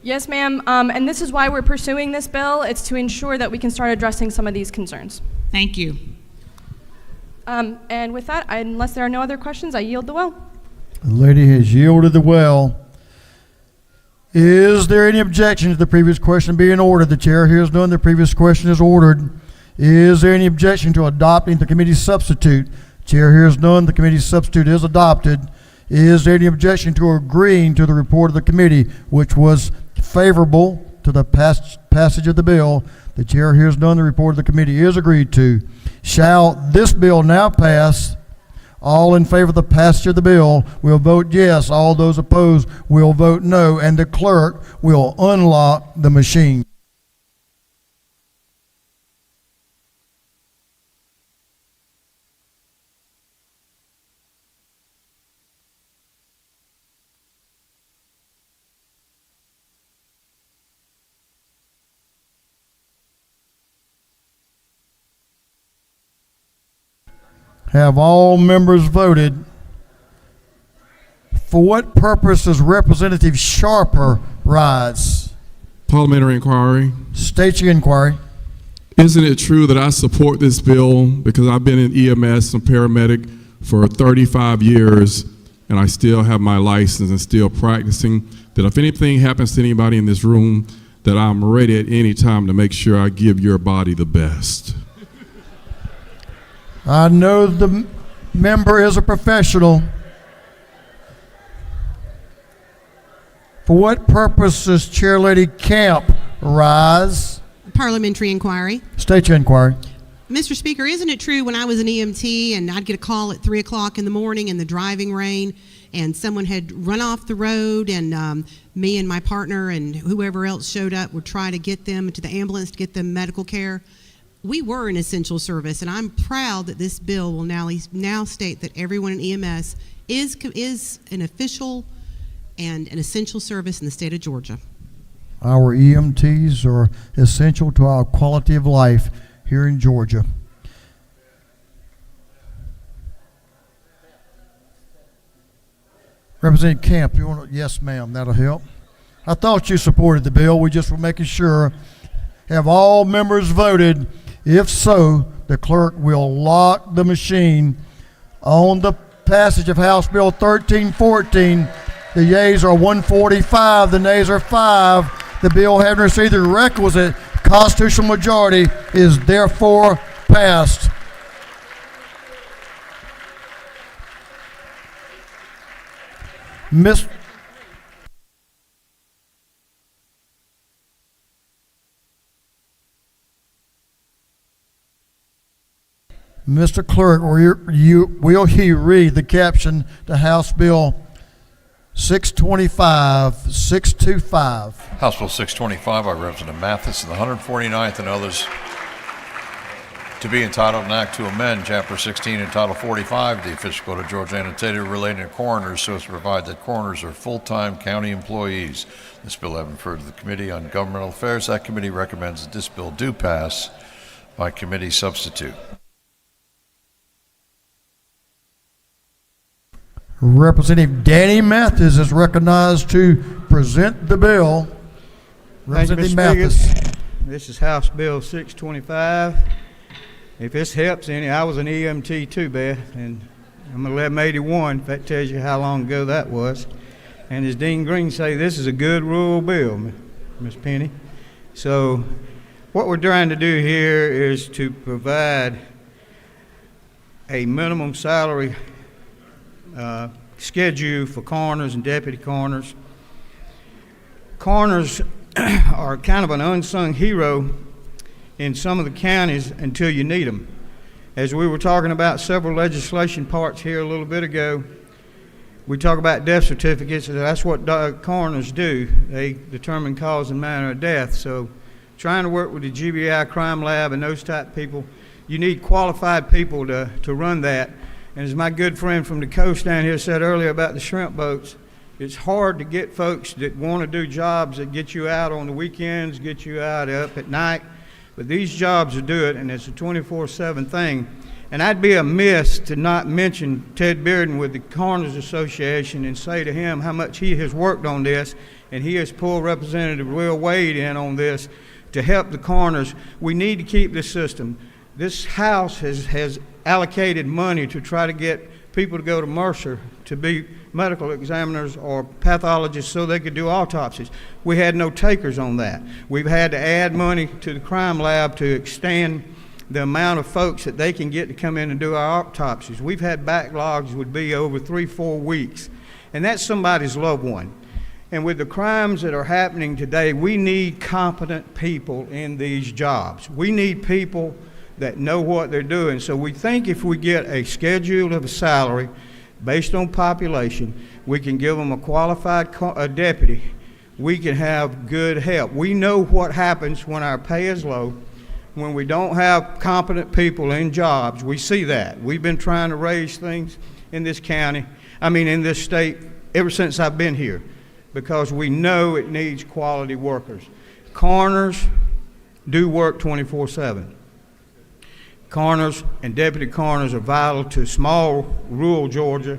Speaker 6: Yes, ma'am. And this is why we're pursuing this bill. It's to ensure that we can start addressing some of these concerns.
Speaker 19: Thank you.
Speaker 6: And with that, unless there are no other questions, I yield the well.
Speaker 1: The lady has yielded the well. Is there any objection to the previous question being ordered? The chair hears none. The previous question is ordered. Is there any objection to adopting the committee's substitute? Chair hears none. The committee's substitute is adopted. Is there any objection to agreeing to the report of the committee, which was favorable to the passage of the bill? The chair hears none. The report of the committee is agreed to. Shall this bill now pass? All in favor of the passage of the bill will vote yes. All those opposed will vote no. And the clerk will unlock the machine. Have all members voted? For what purpose does Representative Sharper rise?
Speaker 8: Parliamentary inquiry.
Speaker 1: State your inquiry.
Speaker 8: Isn't it true that I support this bill because I've been in EMS and paramedic for 35 years and I still have my license and still practicing, that if anything happens to anybody in this room, that I'm ready at any time to make sure I give your body the best?
Speaker 1: I know the member is a professional. For what purpose does Chairlady Camp rise?
Speaker 13: Parliamentary inquiry.
Speaker 1: State your inquiry.
Speaker 13: Mr. Speaker, isn't it true when I was an EMT and I'd get a call at 3 o'clock in the morning in the driving rain and someone had run off the road and me and my partner and whoever else showed up would try to get them to the ambulance to get them medical care? We were an essential service, and I'm proud that this bill will now state that everyone in EMS is an official and an essential service in the state of Georgia.
Speaker 1: Our EMTs are essential to our quality of life here in Georgia. Representative Camp, you want to? Yes, ma'am, that'll help. I thought you supported the bill. We just were making sure. Have all members voted? If so, the clerk will lock the machine on the passage of House Bill 1314. The yeas are 145, the nays are 5. The bill, having received the requisite constitutional majority, is therefore passed. Mr. Clerk, will he read the caption to House Bill 625.
Speaker 2: House Bill 625 by Representative Mathis and the 149th and others to be entitled an act to amend Chapter 16 and Title 45 of the Official Code of Georgia annotated relating to coroners so as to provide that coroners are full-time county employees. This bill having referred to the Committee on Governmental Affairs. That committee recommends that this bill do pass by committee substitute.
Speaker 1: Representative Danny Mathis is recognized to present the bill. Representative Mathis.
Speaker 10: This is House Bill 625. If this helps any, I was an EMT too, Beth, and I'm 1181, if that tells you how long ago that was. And as Dean Green say, this is a good rural bill, Ms. Penny. So what we're trying to do here is to provide a minimum salary schedule for coroners and deputy coroners. Coroners are kind of an unsung hero in some of the counties until you need them. As we were talking about several legislation parts here a little bit ago, we talk about death certificates, and that's what coroners do. They determine cause and manner of death. So trying to work with the GBI crime lab and those type of people, you need qualified people to run that. And as my good friend from the coast down here said earlier about the shrimp boats, it's hard to get folks that want to do jobs that get you out on the weekends, get you out up at night. But these jobs will do it, and it's a 24/7 thing. And I'd be amiss to not mention Ted Bearden with the Coroners Association and say to him how much he has worked on this, and he has pulled Representative Will Wade in on this to help the coroners. We need to keep this system. This House has allocated money to try to get people to go to Mercer to be medical examiners or pathologists so they could do autopsies. We had no takers on that. We've had to add money to the crime lab to extend the amount of folks that they can get to come in and do our autopsies. We've had backlogs would be over 3-4 weeks, and that's somebody's loved one. And with the crimes that are happening today, we need competent people in these jobs. We need people that know what they're doing. So we think if we get a schedule of a salary based on population, we can give them a qualified deputy. We can have good help. We know what happens when our pay is low, when we don't have competent people in jobs. We see that. We've been trying to raise things in this county, in this state, ever since I've been here, because we know it needs quality workers. Coroners do work 24/7. Coroners and deputy coroners are vital to small rural Georgia.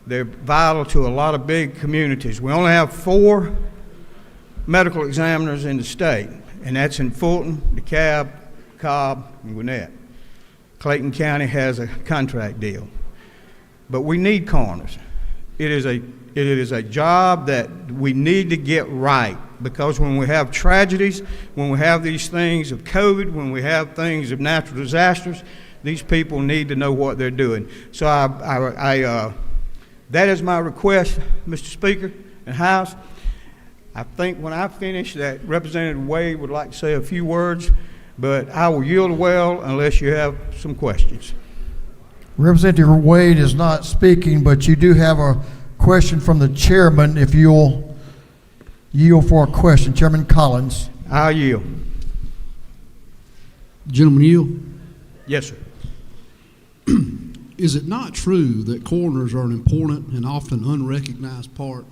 Speaker 10: They're vital to a lot of big communities. We only have 4 medical examiners in the state, and that's in Fulton, DeKalb, Cobb, and Gwinnett. Clayton County has a contract deal. But we need coroners. It is a job that we need to get right, because when we have tragedies, when we have these things of COVID, when we have things of natural disasters, these people need to know what they're doing. So that is my request, Mr. Speaker and House. I think when I finish that Representative Wade would like to say a few words, but I will yield well unless you have some questions.
Speaker 1: Representative Wade is not speaking, but you do have a question from the chairman. If you'll yield for a question, Chairman Collins.
Speaker 10: I'll yield.
Speaker 14: Gentleman yield.
Speaker 10: Yes, sir.
Speaker 14: Is it not true that coroners are an important and often unrecognized part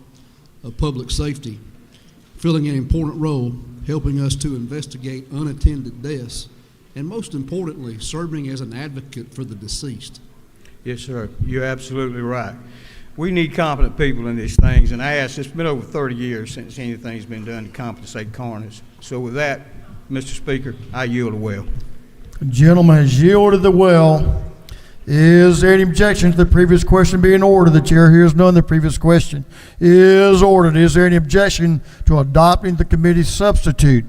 Speaker 14: of public safety, filling an important role, helping us to investigate unattended deaths, and most importantly, serving as an advocate for the deceased?
Speaker 10: Yes, sir. You're absolutely right. We need competent people in these things, and it's been over 30 years since anything's been done to compensate coroners. So with that, Mr. Speaker, I yield the well.
Speaker 1: The gentleman has yielded the well. Is there any objection to the previous question being ordered? The chair hears none. The previous question is ordered. Is there any objection to adopting the committee's substitute?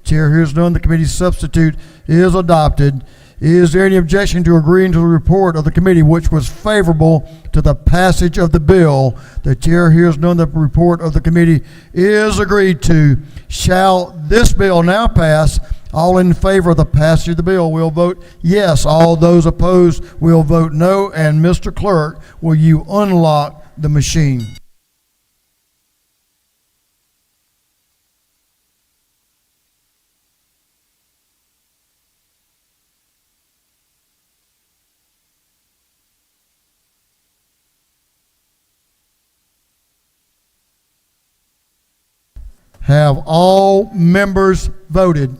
Speaker 1: Chair hears none. The committee's substitute is adopted. Is there any objection to agreeing to the report of the committee, which was favorable to the passage of the bill? The chair hears none. The report of the committee is agreed to. Shall this bill now pass? All in favor of the passage of the bill will vote yes. All those opposed will vote no. And Mr. Clerk, will you unlock the machine? Have all members voted?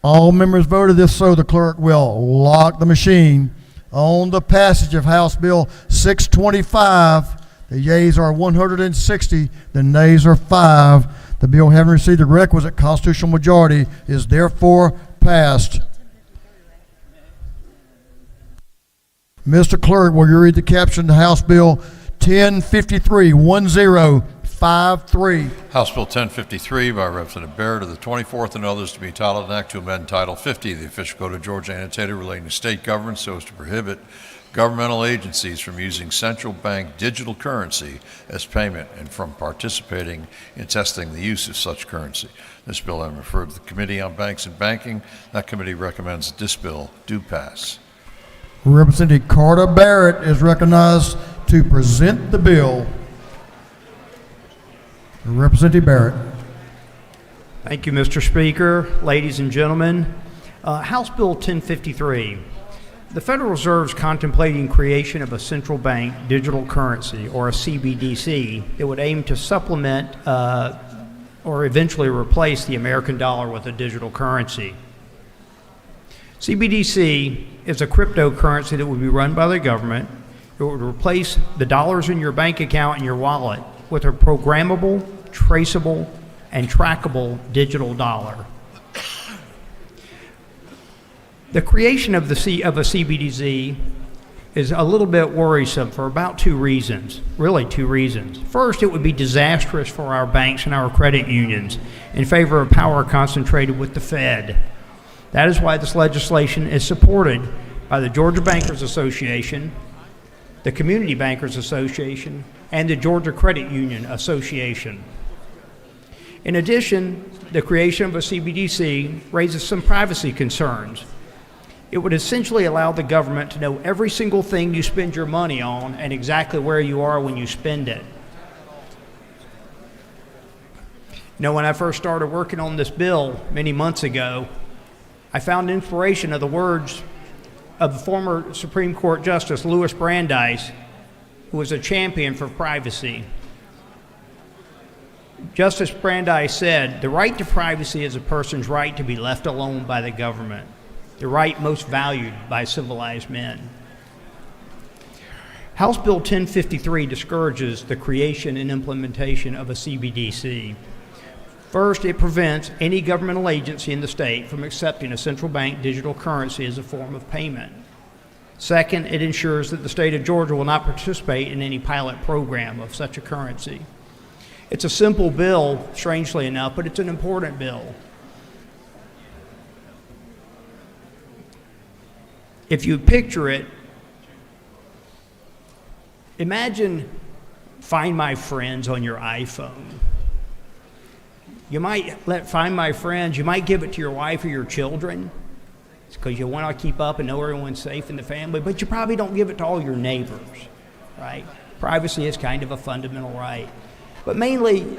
Speaker 1: All members voted. If so, the clerk will lock the machine on the passage of House Bill 625. The yeas are 160, the nays are 5. The bill, having received the requisite constitutional majority, is therefore passed. Mr. Clerk, will you read the caption to House Bill 1053, 1053? 5-3.
Speaker 2: House Bill 1053 by Representative Barrett of the 24th and others to be entitled an act to amend Title 50 of the official code of Georgia annotated relating to state government so as to prohibit governmental agencies from using central bank digital currency as payment and from participating in testing the use of such currency. This bill has been referred to the Committee on Banks and Banking. That committee recommends that this bill do pass.
Speaker 1: Representative Carter Barrett is recognized to present the bill. Representative Barrett.
Speaker 3: Thank you, Mr. Speaker. Ladies and gentlemen, House Bill 1053. The Federal Reserve is contemplating creation of a central bank digital currency, or a CBDC, that would aim to supplement or eventually replace the American dollar with a digital currency. CBDC is a cryptocurrency that would be run by the government. It would replace the dollars in your bank account and your wallet with a programmable, traceable, and trackable digital dollar. The creation of a CBDC is a little bit worrisome for about two reasons, really two reasons. First, it would be disastrous for our banks and our credit unions in favor of power concentrated with the Fed. That is why this legislation is supported by the Georgia Bankers Association, the Community Bankers Association, and the Georgia Credit Union Association. In addition, the creation of a CBDC raises some privacy concerns. It would essentially allow the government to know every single thing you spend your money on and exactly where you are when you spend it. You know, when I first started working on this bill many months ago, I found inspiration of the words of the former Supreme Court Justice Louis Brandeis, who was a champion for privacy. Justice Brandeis said, "The right to privacy is a person's right to be left alone by the government, the right most valued by civilized men." House Bill 1053 discourages the creation and implementation of a CBDC. First, it prevents any governmental agency in the state from accepting a central bank digital currency as a form of payment. Second, it ensures that the state of Georgia will not participate in any pilot program of such a currency. It's a simple bill, strangely enough, but it's an important bill. If you picture it, imagine Find My Friends on your iPhone. You might Find My Friends, you might give it to your wife or your children because you want to keep up and know everyone's safe in the family, but you probably don't give it to all your neighbors, right? Privacy is kind of a fundamental right. But mainly,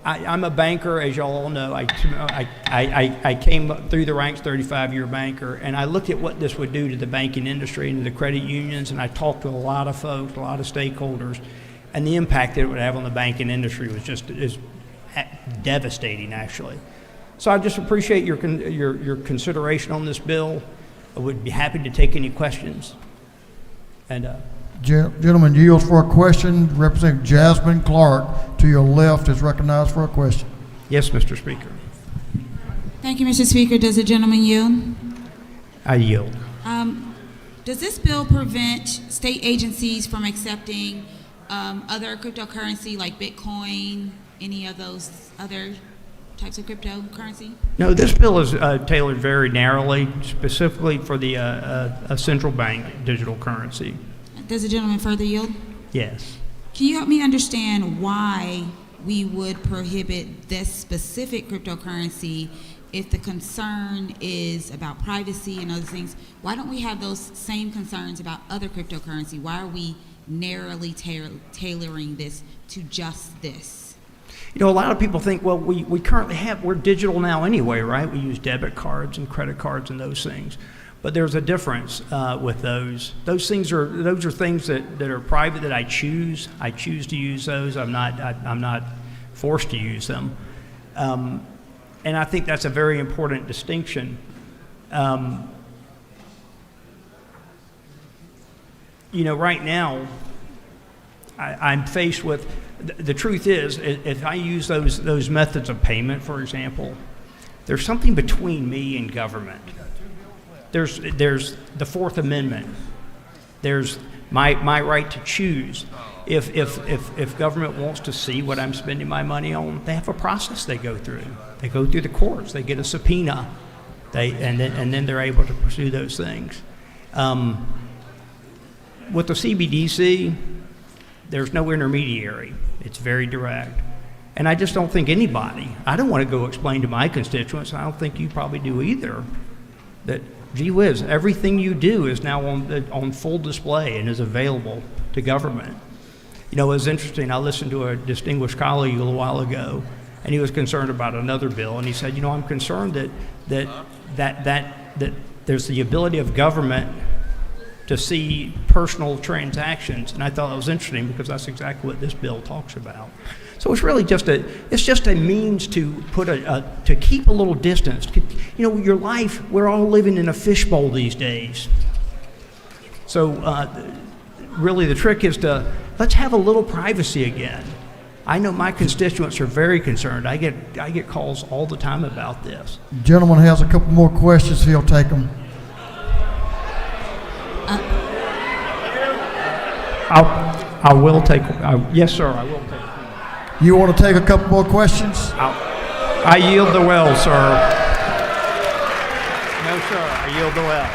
Speaker 3: I'm a banker, as y'all all know. I came up through the ranks, 35-year banker, and I looked at what this would do to the banking industry and to the credit unions, and I talked to a lot of folks, a lot of stakeholders, and the impact that it would have on the banking industry was is devastating, actually. So I just appreciate your consideration on this bill. I would be happy to take any questions. And
Speaker 1: Gentleman yields for a question. Representative Jasmine Clark, to your left, is recognized for a question.
Speaker 3: Yes, Mr. Speaker.
Speaker 12: Thank you, Mr. Speaker. Does the gentleman yield?
Speaker 3: I yield.
Speaker 12: Does this bill prevent state agencies from accepting other cryptocurrency like Bitcoin, any of those other types of cryptocurrency?
Speaker 3: No, this bill is tailored very narrowly, specifically for the a central bank digital currency.
Speaker 12: Does the gentleman further yield?
Speaker 3: Yes.
Speaker 12: Can you help me understand why we would prohibit this specific cryptocurrency if the concern is about privacy and other things? Why don't we have those same concerns about other cryptocurrency? Why are we narrowly tailoring this to just this?
Speaker 3: You know, a lot of people think, well, we currently we're digital now anyway, right? We use debit cards and credit cards and those things. But there's a difference with those. Those are things that are private that I choose. I choose to use those. I'm not forced to use them. And I think that's a very important distinction. You know, right now, I'm faced with, the truth is, if I use those methods of payment, for example, there's something between me and government. There's the Fourth Amendment. There's my right to choose. If government wants to see what I'm spending my money on, they have a process they go through. They go through the courts. They get a subpoena. And then they're able to pursue those things. With the CBDC, there's no intermediary. It's very direct. And I just don't think anybody, I don't want to go explain to my constituents, I don't think you probably do either, that, gee whiz, everything you do is now on full display and is available to government. You know, it was interesting, I listened to a distinguished colleague a little while ago, and he was concerned about another bill, and he said, you know, I'm concerned that there's the ability of government to see personal transactions, and I thought that was interesting because that's exactly what this bill talks about. So it's really just a means to put to keep a little distance. You know, your life, we're all living in a fishbowl these days. So really the trick is let's have a little privacy again. I know my constituents are very concerned. I get calls all the time about this.
Speaker 1: Gentleman has a couple more questions. He'll take them.
Speaker 3: I will take. Yes, sir. I will take.
Speaker 1: You want to take a couple more questions?
Speaker 3: I yield the well, sir. No, sir. I yield the well.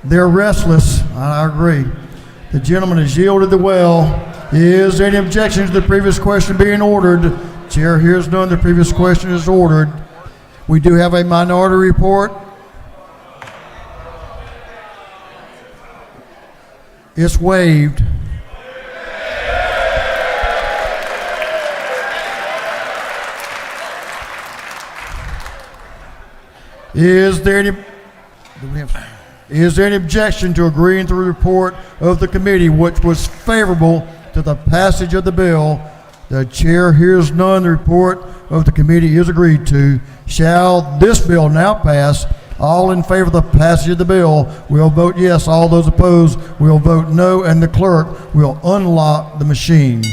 Speaker 1: They're restless. I agree. The gentleman has yielded the well. Is there any objection to the previous question being ordered? Chair hears none. The previous question is ordered. We do have a minority report. It's waived. Is there any objection to agreeing to the report of the committee which was favorable to the passage of the bill? The chair hears none. The report of the committee is agreed to. Shall this bill now pass? All in favor of the passage of the bill will vote yes. All those opposed will vote no, and the clerk will unlock the machine.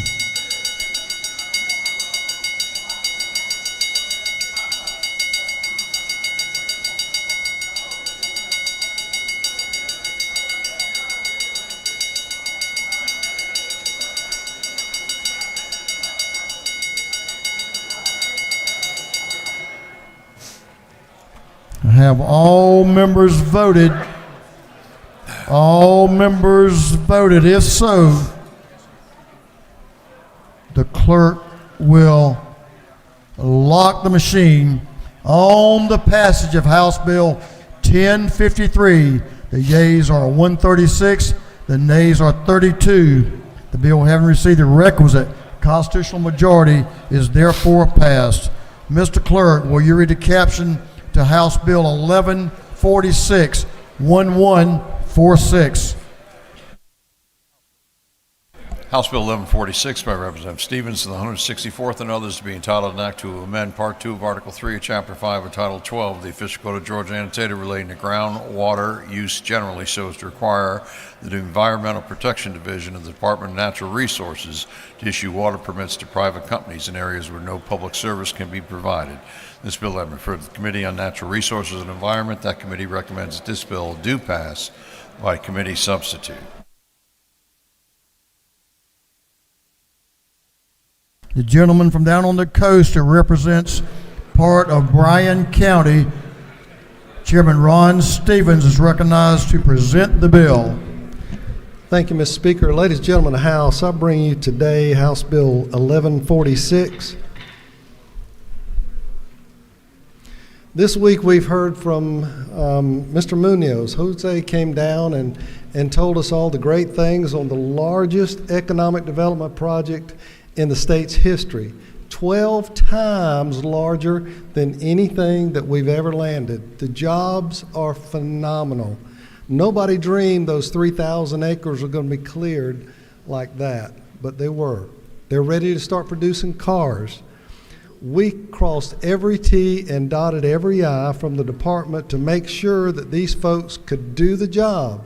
Speaker 1: Have all members voted? All members voted. If so, the clerk will lock the machine on the passage of House Bill 1053. The yeas are 136, the nays are 32. The bill, having received the requisite constitutional majority, is therefore passed. Mr. Clerk, will you read the caption to House Bill 1146, 1146.
Speaker 2: House Bill 1146 by Representative Stevens to the 164th and others to be entitled an act to amend Part 2 of Article 3 of Chapter 5 of Title 12 of the Official Code of Georgia annotated relating to groundwater use generally, so as to require the Environmental Protection Division of the Department of Natural Resources to issue water permits to private companies in areas where no public service can be provided. This bill has been referred to the Committee on Natural Resources and Environment. That committee recommends that this bill do pass by committee substitute.
Speaker 1: The gentleman from down on the coast that represents part of Bryan County, Chairman Ron Stevens, is recognized to present the bill.
Speaker 11: Thank you, Mr. Speaker. Ladies and gentlemen of the House, I bring you today House Bill 1146. This week we've heard from Mr. Munoz. Jose came down and told us all the great things on the largest economic development project in the state's history, 12 times larger than anything that we've ever landed. The jobs are phenomenal. Nobody dreamed those 3,000 acres were going to be cleared like that, but they were. They're ready to start producing cars. We crossed every T and dotted every I from the department to make sure that these folks could do the job.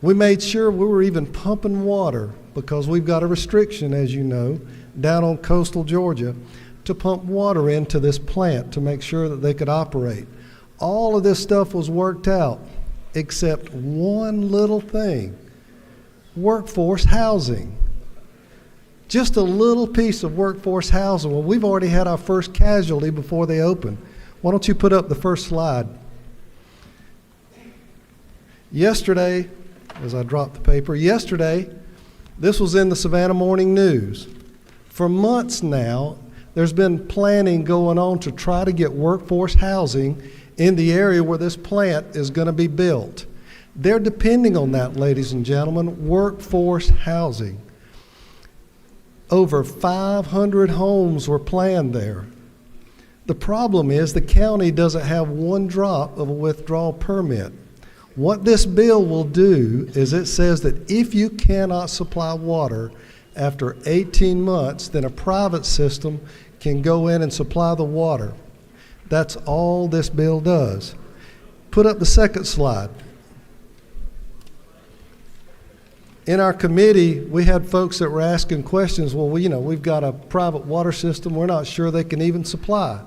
Speaker 11: We made sure we were even pumping water because we've got a restriction, as you know, down on coastal Georgia to pump water into this plant to make sure that they could operate. All of this stuff was worked out. except one little thing: workforce housing. Just a little piece of workforce housing. Well, we've already had our first casualty before they open. Why don't you put up the first slide? Yesterday, as I dropped the paper, this was in the Savannah Morning News. For months now, there's been planning going on to try to get workforce housing in the area where this plant is going to be built. They're depending on that, ladies and gentlemen, workforce housing. Over 500 homes were planned there. The problem is the county doesn't have one drop of a withdrawal permit. What this bill will do is it says that if you cannot supply water after 18 months, then a private system can go in and supply the water. That's all this bill does. Put up the second slide. In our committee, we had folks that were asking questions. Well, we've got a private water system. We're not sure they can even supply.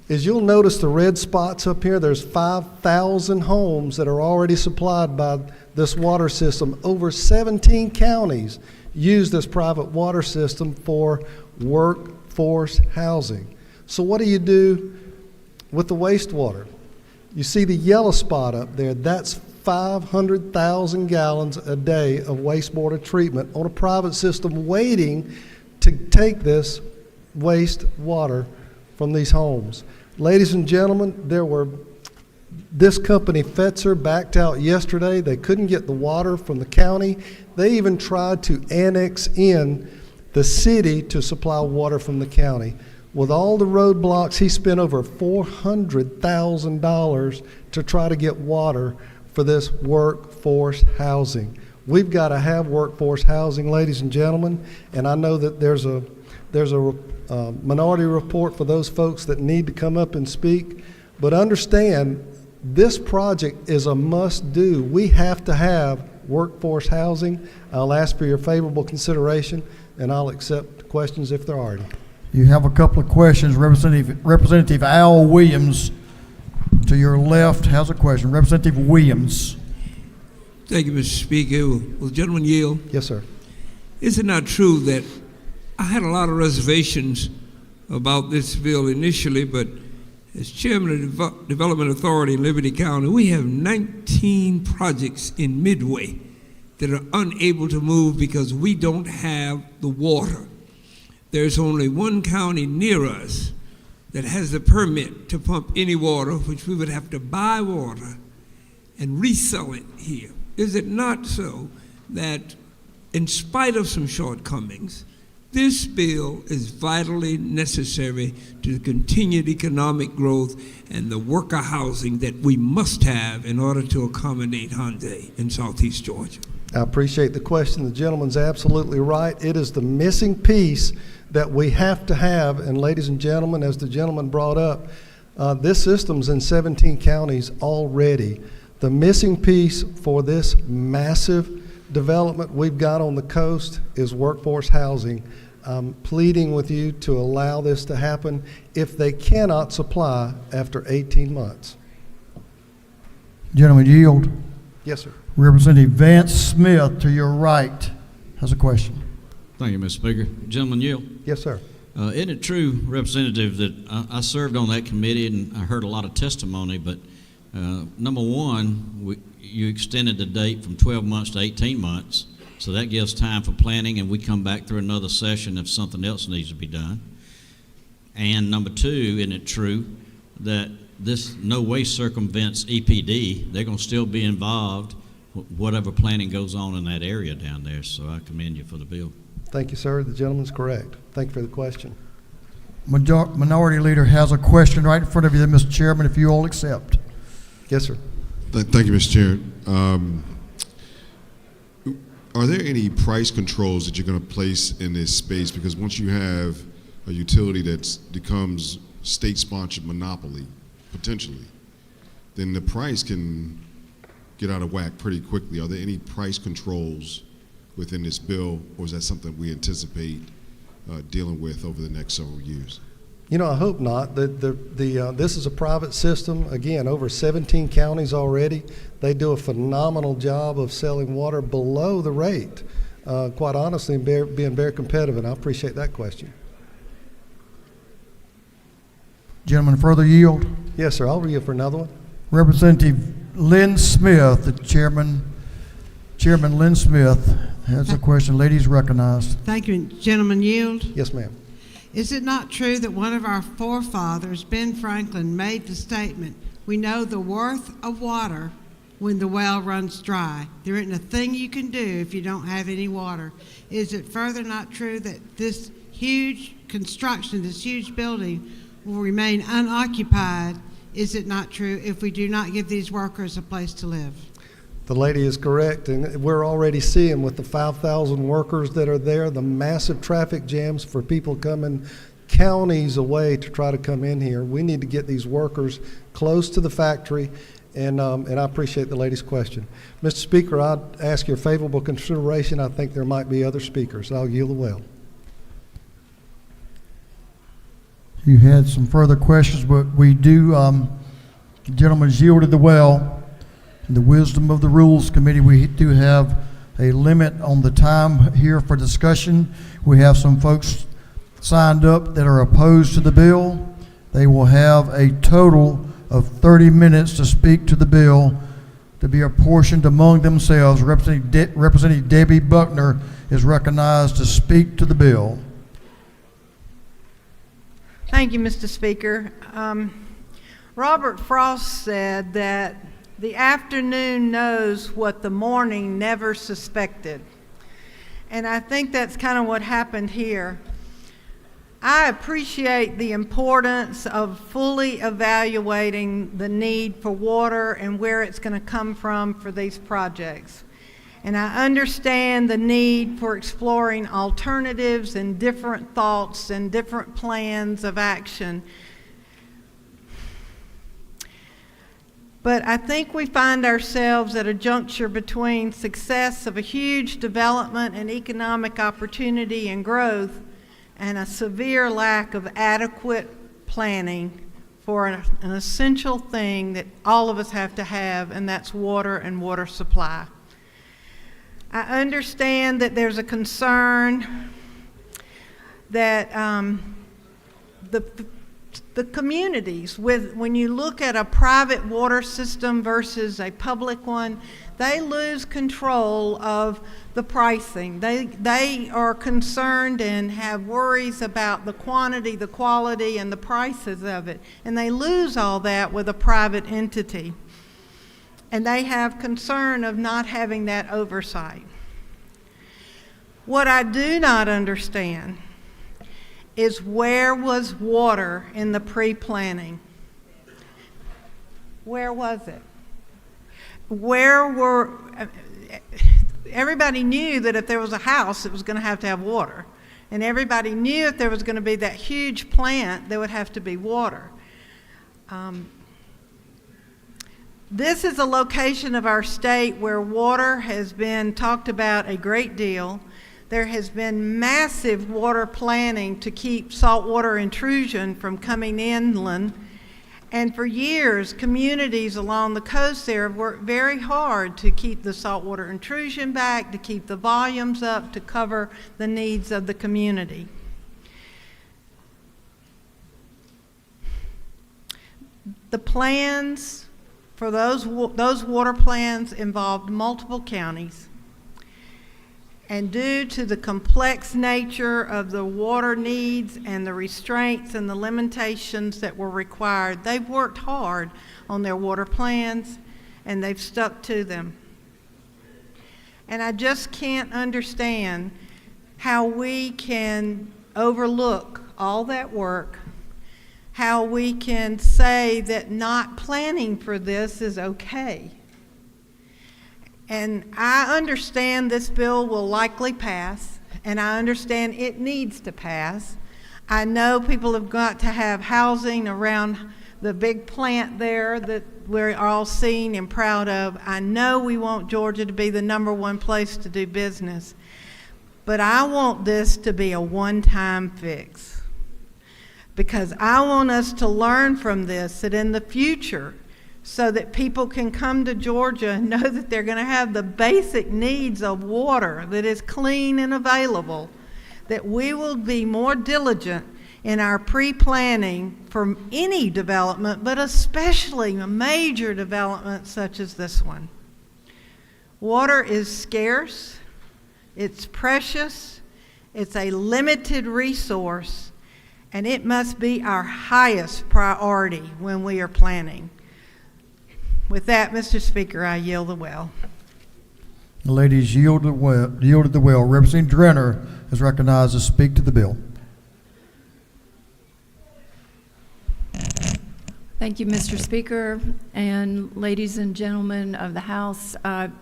Speaker 11: As you'll notice the red spots up here, there's 5,000 homes that are already supplied by this water system. Over 17 counties use this private water system for workforce housing. So what do you do with the wastewater? You see the yellow spot up there, that's 500,000 gallons a day of wastewater treatment on a private system waiting to take this wastewater from these homes. Ladies and gentlemen, this company Fetzer backed out yesterday. They couldn't get the water from the county. They even tried to annex in the city to supply water from the county. With all the roadblocks, he spent over $400,000 to try to get water for this workforce housing. We've got to have workforce housing, ladies and gentlemen, and I know that there's a minority report for those folks that need to come up and speak, but understand this project is a must-do. We have to have workforce housing. I'll ask for your favorable consideration, and I'll accept questions if there are any.
Speaker 1: You have a couple of questions. Representative Al Williams to your left has a question. Representative Williams.
Speaker 15: Thank you, Mr. Speaker. Will the gentleman yield?
Speaker 11: Yes, sir.
Speaker 15: Is it not true that I had a lot of reservations about this bill initially, but as chairman of the Development Authority in Liberty County, we have 19 projects in Midway that are unable to move because we don't have the water. There's only one county near us that has the permit to pump any water, which we would have to buy water and resell it here. Is it not so that in spite of some shortcomings, this bill is vitally necessary to the continued economic growth and the worker housing that we must have in order to accommodate Hyundai in Southeast Georgia?
Speaker 11: I appreciate the question. The gentleman's absolutely right. It is the missing piece that we have to have. And ladies and gentlemen, as the gentleman brought up, this system's in 17 counties already. The missing piece for this massive development we've got on the coast is workforce housing. I'm pleading with you to allow this to happen if they cannot supply after 18 months.
Speaker 1: Gentleman yield.
Speaker 11: Yes, sir.
Speaker 1: Representative Vance Smith to your right has a question.
Speaker 18: Thank you, Mr. Speaker. Gentleman yield.
Speaker 11: Yes, sir.
Speaker 18: Isn't it true, Representative, that I served on that committee and I heard a lot of testimony, but number one, you extended the date from 12 months to 18 months, so that gives time for planning, and we come back through another session if something else needs to be done. And number two, isn't it true that this no way circumvents EPD? They're going to still be involved, whatever planning goes on in that area down there, so I commend you for the bill.
Speaker 11: Thank you, sir. The gentleman's correct. Thank you for the question.
Speaker 1: Minority Leader has a question right in front of you, Mr. Chairman, if you all accept.
Speaker 11: Yes, sir.
Speaker 23: Thank you, Mr. Chair. Are there any price controls that you're going to place in this space? Because once you have a utility that becomes state-sponsored monopoly, potentially, then the price can get out of whack pretty quickly. Are there any price controls within this bill, or is that something we anticipate dealing with over the next several years?
Speaker 11: You know, I hope not. This is a private system. Again, over 17 counties already. They do a phenomenal job of selling water below the rate, quite honestly, and being very competitive, and I appreciate that question.
Speaker 1: Gentlemen, further yield?
Speaker 11: Yes, sir. I'll yield for another one.
Speaker 1: Representative Lynn Smith, the Chairman Lynn Smith has a question. Ladies recognized.
Speaker 5: Thank you. Gentlemen, yield.
Speaker 11: Yes, ma'am.
Speaker 5: Is it not true that one of our forefathers, Ben Franklin, made the statement, "We know the worth of water when the well runs dry. There isn't a thing you can do if you don't have any water." Is it further not true that this huge construction, this huge building, will remain unoccupied, is it not true, if we do not give these workers a place to live?
Speaker 11: The lady is correct, and we're already seeing with the 5,000 workers that are there, the massive traffic jams for people coming counties away to try to come in here. We need to get these workers close to the factory, and I appreciate the lady's question. Mr. Speaker, I'd ask your favorable consideration. I think there might be other speakers. I'll yield the well.
Speaker 1: You had some further questions, but we do, the gentleman's yielded the well. In the wisdom of the Rules Committee, we do have a limit on the time here for discussion. We have some folks signed up that are opposed to the bill. They will have a total of 30 minutes to speak to the bill, to be apportioned among themselves. Representative Debbie Buckner is recognized to speak to the bill.
Speaker 7: Thank you, Mr. Speaker. Robert Frost said that the afternoon knows what the morning never suspected. And I think that's kind of what happened here. I appreciate the importance of fully evaluating the need for water and where it's going to come from for these projects. And I understand the need for exploring alternatives and different thoughts and different plans of action. But I think we find ourselves at a juncture between success of a huge development and economic opportunity and growth and a severe lack of adequate planning for an essential thing that all of us have to have, and that's water and water supply. I understand that there's a concern that the communities, when you look at a private water system versus a public one, they lose control of the pricing. They are concerned and have worries about the quantity, the quality, and the prices of it. And they lose all that with a private entity. And they have concern of not having that oversight. What I do not understand is where was water in the pre-planning? Where was it? Everybody knew that if there was a house, it was going to have water. And everybody knew if there was going to be that huge plant, there would have to be water. This is a location of our state where water has been talked about a great deal. There has been massive water planning to keep saltwater intrusion from coming inland. And for years, communities along the coast there have worked very hard to keep the saltwater intrusion back, to keep the volumes up, to cover the needs of the community. The plans for those water plans involved multiple counties. And due to the complex nature of the water needs and the restraints and the limitations that were required, they've worked hard on their water plans and they've stuck to them. And I just can't understand how we can overlook all that work, how we can say that not planning for this is okay. And I understand this bill will likely pass, and I understand it needs to pass. I know people have got to have housing around the big plant there that we're all seeing and proud of. I know we want Georgia to be the #1 place to do business, but I want this to be a one-time fix. because I want us to learn from this, that in the future, so that people can come to Georgia and know that they're going to have the basic needs of water that is clean and available, that we will be more diligent in our pre-planning for any development, but especially a major development such as this one. Water is scarce, it's precious, it's a limited resource, and it must be our highest priority when we are planning. With that, Mr. Speaker, I yield the well.
Speaker 1: The ladies yielded the well. Representative Drenner is recognized to speak to the bill.
Speaker 16: Thank you, Mr. Speaker, and ladies and gentlemen of the House. I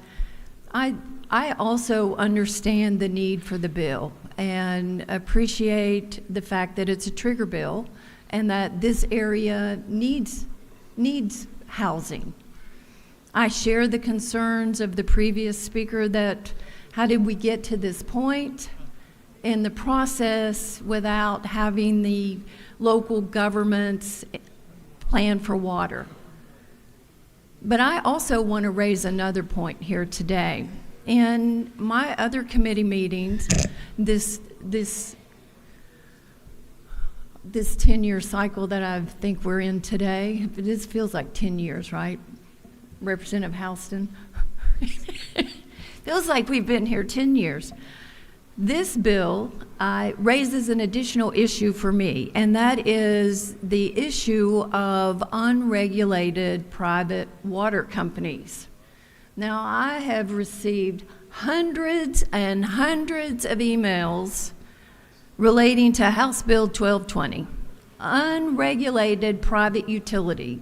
Speaker 16: also understand the need for the bill and appreciate the fact that it's a trigger bill and that this area needs housing. I share the concerns of the previous speaker that how did we get to this point in the process without having the local governments plan for water. But I also want to raise another point here today. In my other committee meetings, this 10-year cycle that I think we're in today, this feels like 10 years, right? Representative Houston. Feels like we've been here 10 years. This bill raises an additional issue for me, and that is the issue of unregulated private water companies. Now, I have received hundreds and hundreds of emails relating to House Bill 1220, unregulated private utility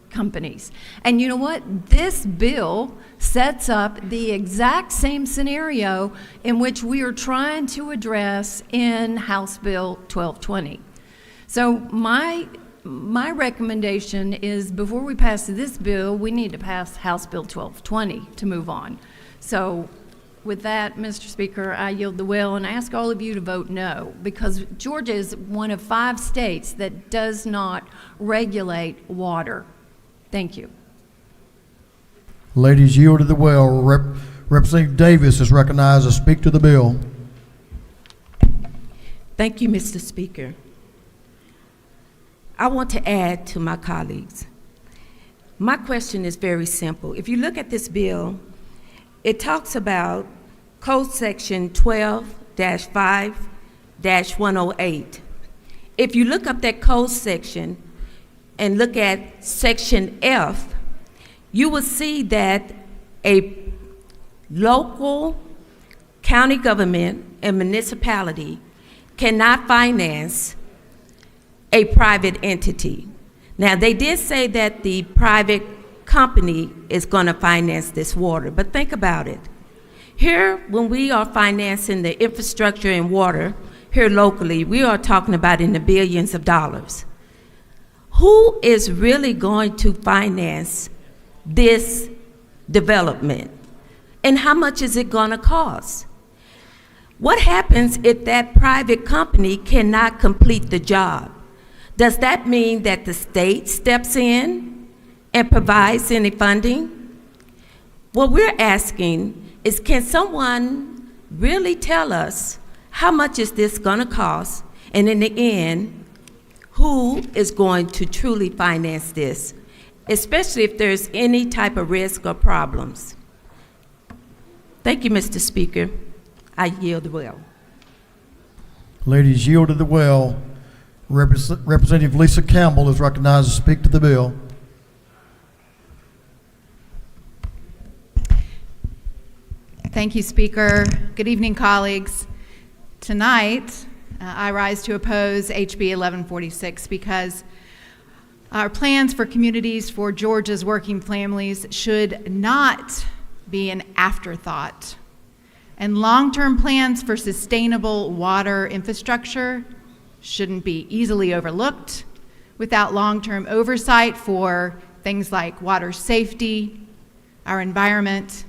Speaker 16: companies. And you know what? This bill sets up the exact same scenario in which we are trying to address in House Bill 1220. So my recommendation is before we pass this bill, we need to pass House Bill 1220 to move on. So with that, Mr. Speaker, I yield the will and ask all of you to vote no, because Georgia is one of 5 states that does not regulate water. Thank you.
Speaker 1: Ladies yielded the well. Representative Davis is recognized to speak to the bill.
Speaker 17: Thank you, Mr. Speaker. I want to add to my colleagues. My question is very simple. If you look at this bill, it talks about Code Section 12-5-108. If you look up that code section and look at Section F, you will see that a local county government and municipality cannot finance a private entity. Now, they did say that the private company is going to finance this water, but think about it. Here, when we are financing the infrastructure and water here locally, we are talking about in the billions of dollars. Who is really going to finance this development? And how much is it going to cost? What happens if that private company cannot complete the job? Does that mean that the state steps in and provides any funding? What we're asking is, can someone really tell us how much is this going to cost? And in the end, who is going to truly finance this, especially if there's any type of risk or problems? Thank you, Mr. Speaker. I yield the well.
Speaker 1: Ladies yielded the well. Representative Lisa Campbell is recognized to speak to the bill.
Speaker 22: Thank you, Speaker. Good evening, colleagues. Tonight, I rise to oppose HB 1146 because our plans for communities for Georgia's working families should not be an afterthought. And long-term plans for sustainable water infrastructure shouldn't be easily overlooked without long-term oversight for things like water safety, our environment,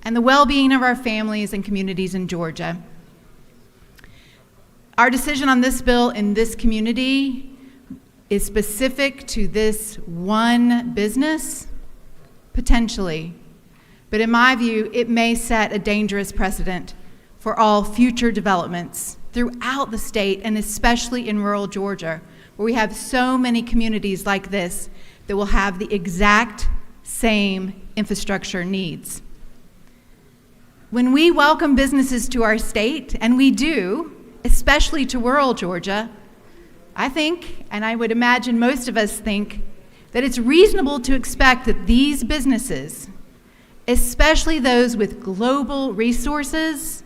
Speaker 22: and the well-being of our families and communities in Georgia. Our decision on this bill in this community is specific to this one business, potentially. But in my view, it may set a dangerous precedent for all future developments throughout the state, and especially in rural Georgia, where we have so many communities like this that will have the exact same infrastructure needs. When we welcome businesses to our state, and we do, especially to rural Georgia, I think, and I would imagine most of us think, that it's reasonable to expect that these businesses, especially those with global resources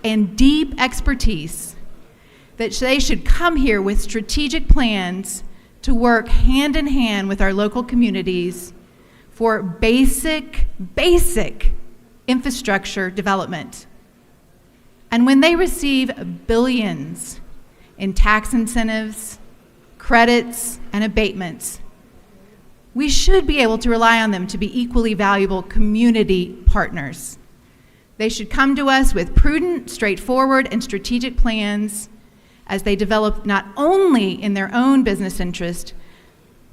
Speaker 22: and deep expertise, that they should come here with strategic plans to work hand in hand with our local communities for basic infrastructure development. And when they receive billions in tax incentives, credits, and abatements, we should be able to rely on them to be equally valuable community partners. They should come to us with prudent, straightforward, and strategic plans as they develop not only in their own business interest,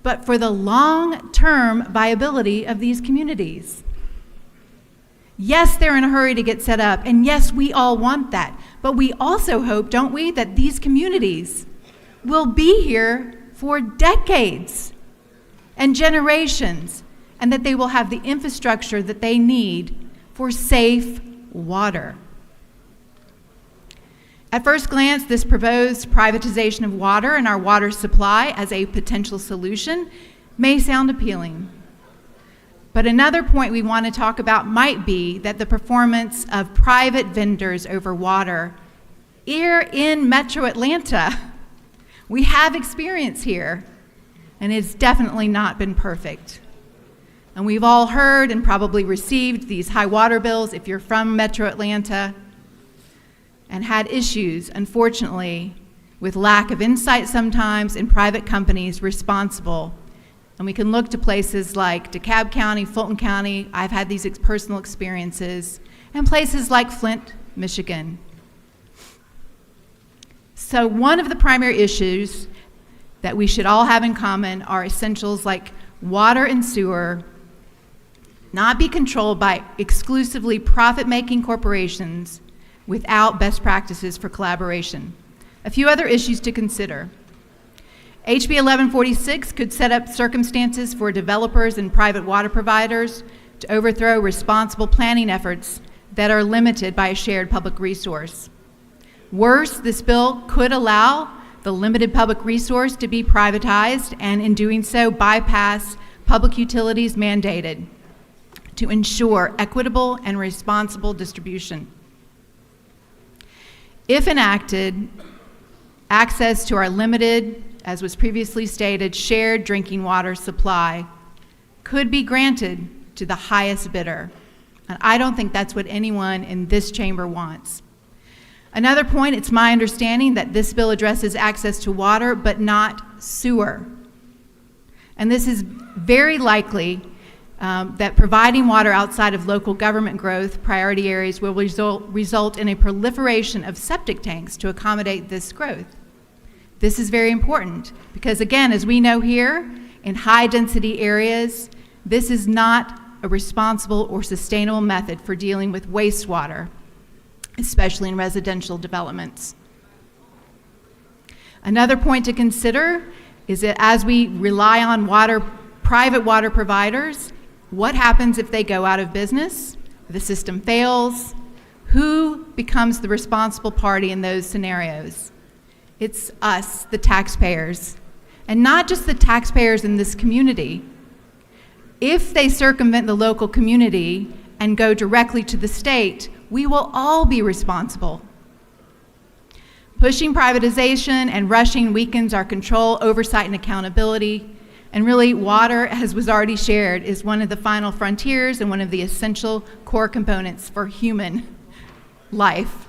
Speaker 22: but for the long-term viability of these communities. Yes, they're in a hurry to get set up, and yes, we all want that. But we also hope, don't we, that these communities will be here for decades and generations, and that they will have the infrastructure that they need for safe water. At first glance, this proposed privatization of water and our water supply as a potential solution may sound appealing. But another point we want to talk about might be that the performance of private vendors over water here in Metro Atlanta, we have experience here, and it's definitely not been perfect. And we've all heard and probably received these high water bills if you're from Metro Atlanta, and had issues, unfortunately, with lack of insight sometimes in private companies responsible. And we can look to places like DeKalb County, Fulton County, I've had these personal experiences, and places like Flint, Michigan. So one of the primary issues that we should all have in common are essentials like water and sewer not be controlled by exclusively profit-making corporations without best practices for collaboration. A few other issues to consider. HB 1146 could set up circumstances for developers and private water providers to overthrow responsible planning efforts that are limited by a shared public resource. Worse, this bill could allow the limited public resource to be privatized, and in doing so, bypass public utilities mandated to ensure equitable and responsible distribution. If enacted, access to our limited, as was previously stated, shared drinking water supply could be granted to the highest bidder. And I don't think that's what anyone in this chamber wants. Another point, it's my understanding that this bill addresses access to water, but not sewer. And this is very likely that providing water outside of local government growth priority areas will result in a proliferation of septic tanks to accommodate this growth. This is very important because, again, as we know here, in high-density areas, this is not a responsible or sustainable method for dealing with wastewater, especially in residential developments. Another point to consider is that as we rely on private water providers, what happens if they go out of business? The system fails. Who becomes the responsible party in those scenarios? It's us, the taxpayers, and not just the taxpayers in this community. If they circumvent the local community and go directly to the state, we will all be responsible. Pushing privatization and rushing weakens our control, oversight, and accountability. And really, water, as was already shared, is one of the final frontiers and one of the essential core components for human life.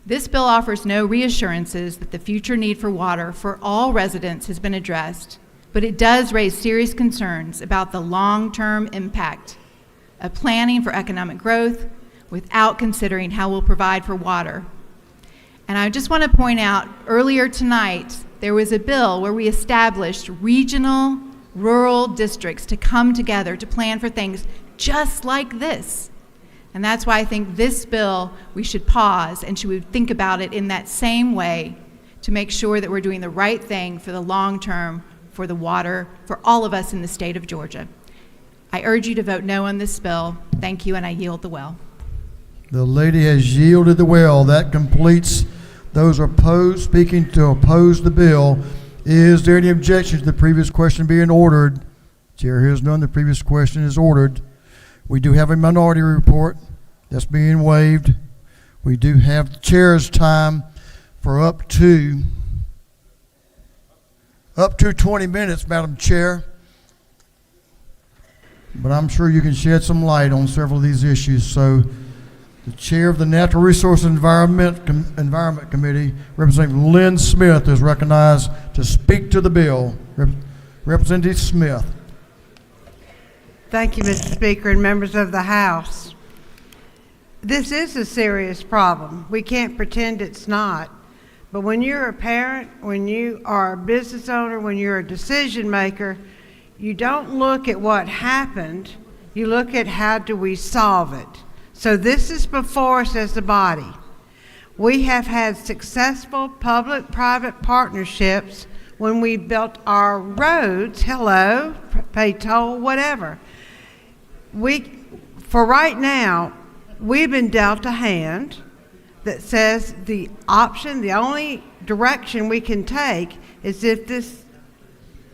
Speaker 22: This bill offers no reassurances that the future need for water for all residents has been addressed, but it does raise serious concerns about the long-term impact of planning for economic growth without considering how we'll provide for water. And I just want to point out, earlier tonight, there was a bill where we established regional rural districts to come together to plan for things just like this. And that's why I think this bill, we should pause and should we think about it in that same way to make sure that we're doing the right thing for the long term, for the water, for all of us in the state of Georgia. I urge you to vote no on this bill. Thank you, and I yield the well.
Speaker 1: The lady has yielded the well. That completes those opposed, speaking to oppose the bill. Is there any objection to the previous question being ordered? Chair hears none. The previous question is ordered. We do have a minority report that's being waived. We do have the chair's time for up to 20 minutes, Madam Chair. But I'm sure you can shed some light on several of these issues. So the chair of the Natural Resources Environment Committee, Representative Lynn Smith, is recognized to speak to the bill. Representative Smith.
Speaker 5: Thank you, Mr. Speaker and members of the House. This is a serious problem. We can't pretend it's not. But when you're a parent, when you are a business owner, when you're a decision maker, you don't look at what happened, you look at how do we solve it. So this is before us as a body. We have had successful public-private partnerships when we built our roads, pay toll, whatever. For right now, we've been dealt a hand that says the only direction we can take is if this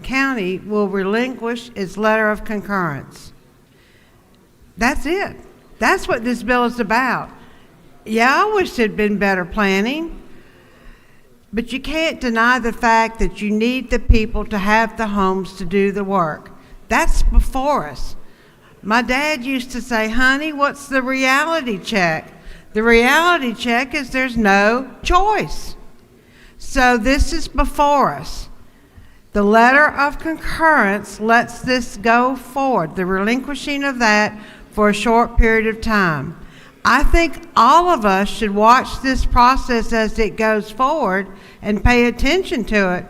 Speaker 5: county will relinquish its letter of concurrence. That's it. That's what this bill is about. Yeah, I wish there'd been better planning, but you can't deny the fact that you need the people to have the homes to do the work. That's before us. My dad used to say, honey, what's the reality check? The reality check is there's no choice. So this is before us. The letter of concurrence lets this go forward, the relinquishing of that for a short period of time. I think all of us should watch this process as it goes forward and pay attention to it.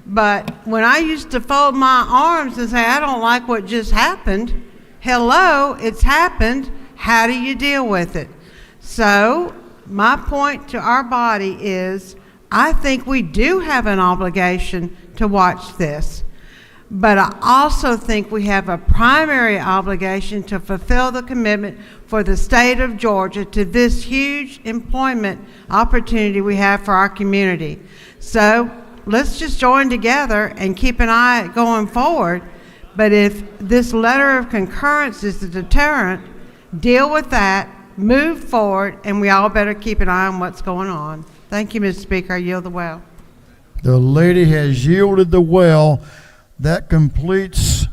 Speaker 5: But when I used to fold my arms and say, I don't like what just happened, hello, it's happened. How do you deal with it? So my point to our body is, I think we do have an obligation to watch this. But I also think we have a primary obligation to fulfill the commitment for the state of Georgia to this huge employment opportunity we have for our community. So let's just join together and keep an eye going forward. But if this letter of concurrence is a deterrent, deal with that, move forward, and we all better keep an eye on what's going on. Thank you, Mr. Speaker. I yield the well.
Speaker 1: The lady has yielded the well. That completes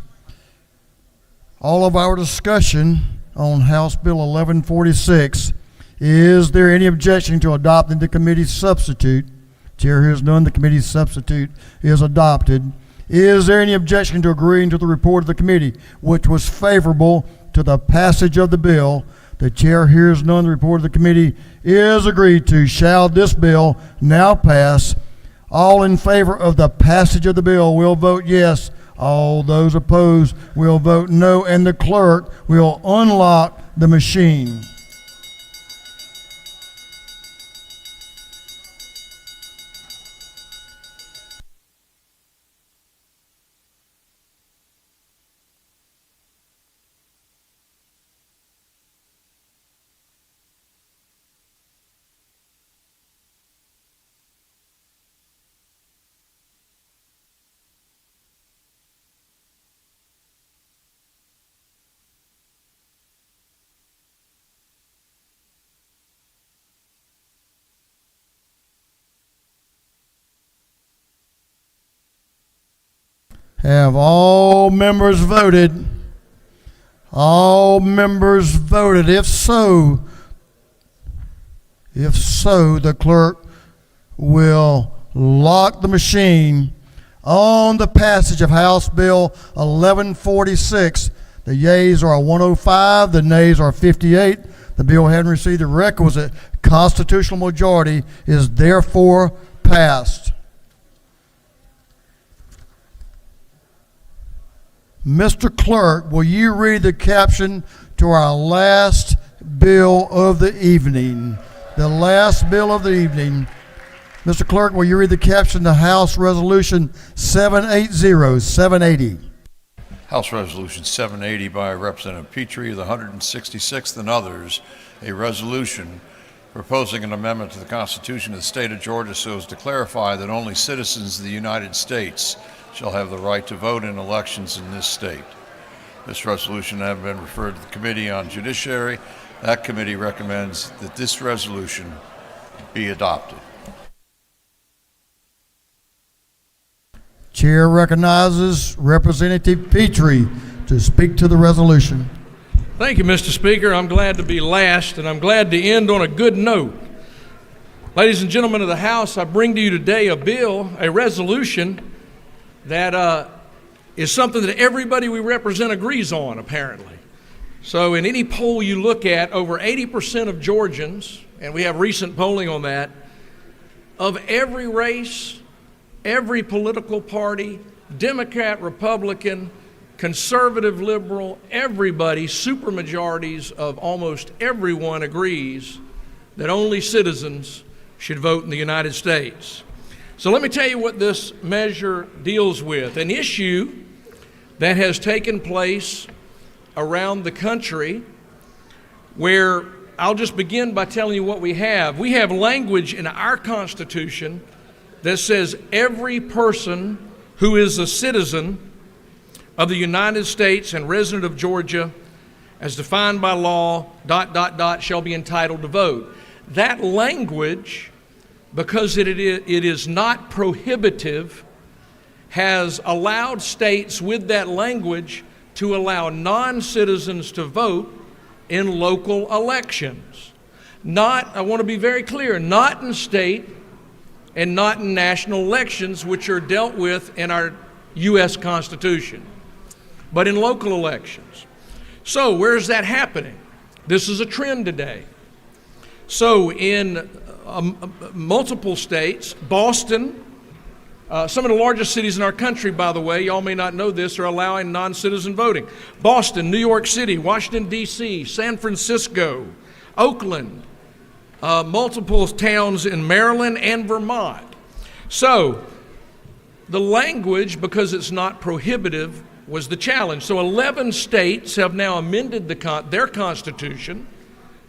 Speaker 1: all of our discussion on House Bill 1146. Is there any objection to adopting the committee's substitute? Chair hears none. The committee's substitute is adopted. Is there any objection to agreeing to the report of the committee, which was favorable to the passage of the bill? The chair hears none. The report of the committee is agreed to. Shall this bill now pass? All in favor of the passage of the bill will vote yes. All those opposed will vote no, and the clerk will unlock the machine. Have all members voted? All members voted. If so, the clerk will lock the machine on the passage of House Bill 1146. The yeas are 105, the nays are 58. The bill having received the requisite constitutional majority is therefore passed. Mr. Clerk, will you read the caption to our last bill of the evening? The last bill of the evening. Mr. Clerk, will you read the caption to House Resolution 780?
Speaker 2: House Resolution 780 by Representative Petrie of the 166th and others, a resolution proposing an amendment to the Constitution of the State of Georgia so as to clarify that only citizens of the United States shall have the right to vote in elections in this state. This resolution has been referred to the Committee on Judiciary. That committee recommends that this resolution be adopted.
Speaker 1: Chair recognizes Representative Petrie to speak to the resolution.
Speaker 4: Thank you, Mr. Speaker. I'm glad to be last, and I'm glad to end on a good note. Ladies and gentlemen of the House, I bring to you today a bill, a resolution that is something that everybody we represent agrees on, apparently. So in any poll you look at, over 80% of Georgians, and we have recent polling on that, of every race, every political party, Democrat, Republican, conservative, liberal, everybody, supermajorities of almost everyone agrees that only citizens should vote in the United States. So let me tell you what this measure deals with. An issue that has taken place around the country where I'll just begin by telling you what we have. We have language in our Constitution that says every person who is a citizen of the United States and resident of Georgia, as defined by law, ... shall be entitled to vote. That language, because it is not prohibitive, has allowed states with that language to allow non-citizens to vote in local elections. Not, I want to be very clear, not in state and not in national elections, which are dealt with in our U.S. Constitution, but in local elections. So where's that happening? This is a trend today. So in multiple states, Boston, some of the largest cities in our country, by the way, y'all may not know this, are allowing non-citizen voting. Boston, New York City, Washington, D.C., San Francisco, Oakland, multiple towns in Maryland and Vermont. So the language, because it's not prohibitive, was the challenge. So 11 states have now amended their constitution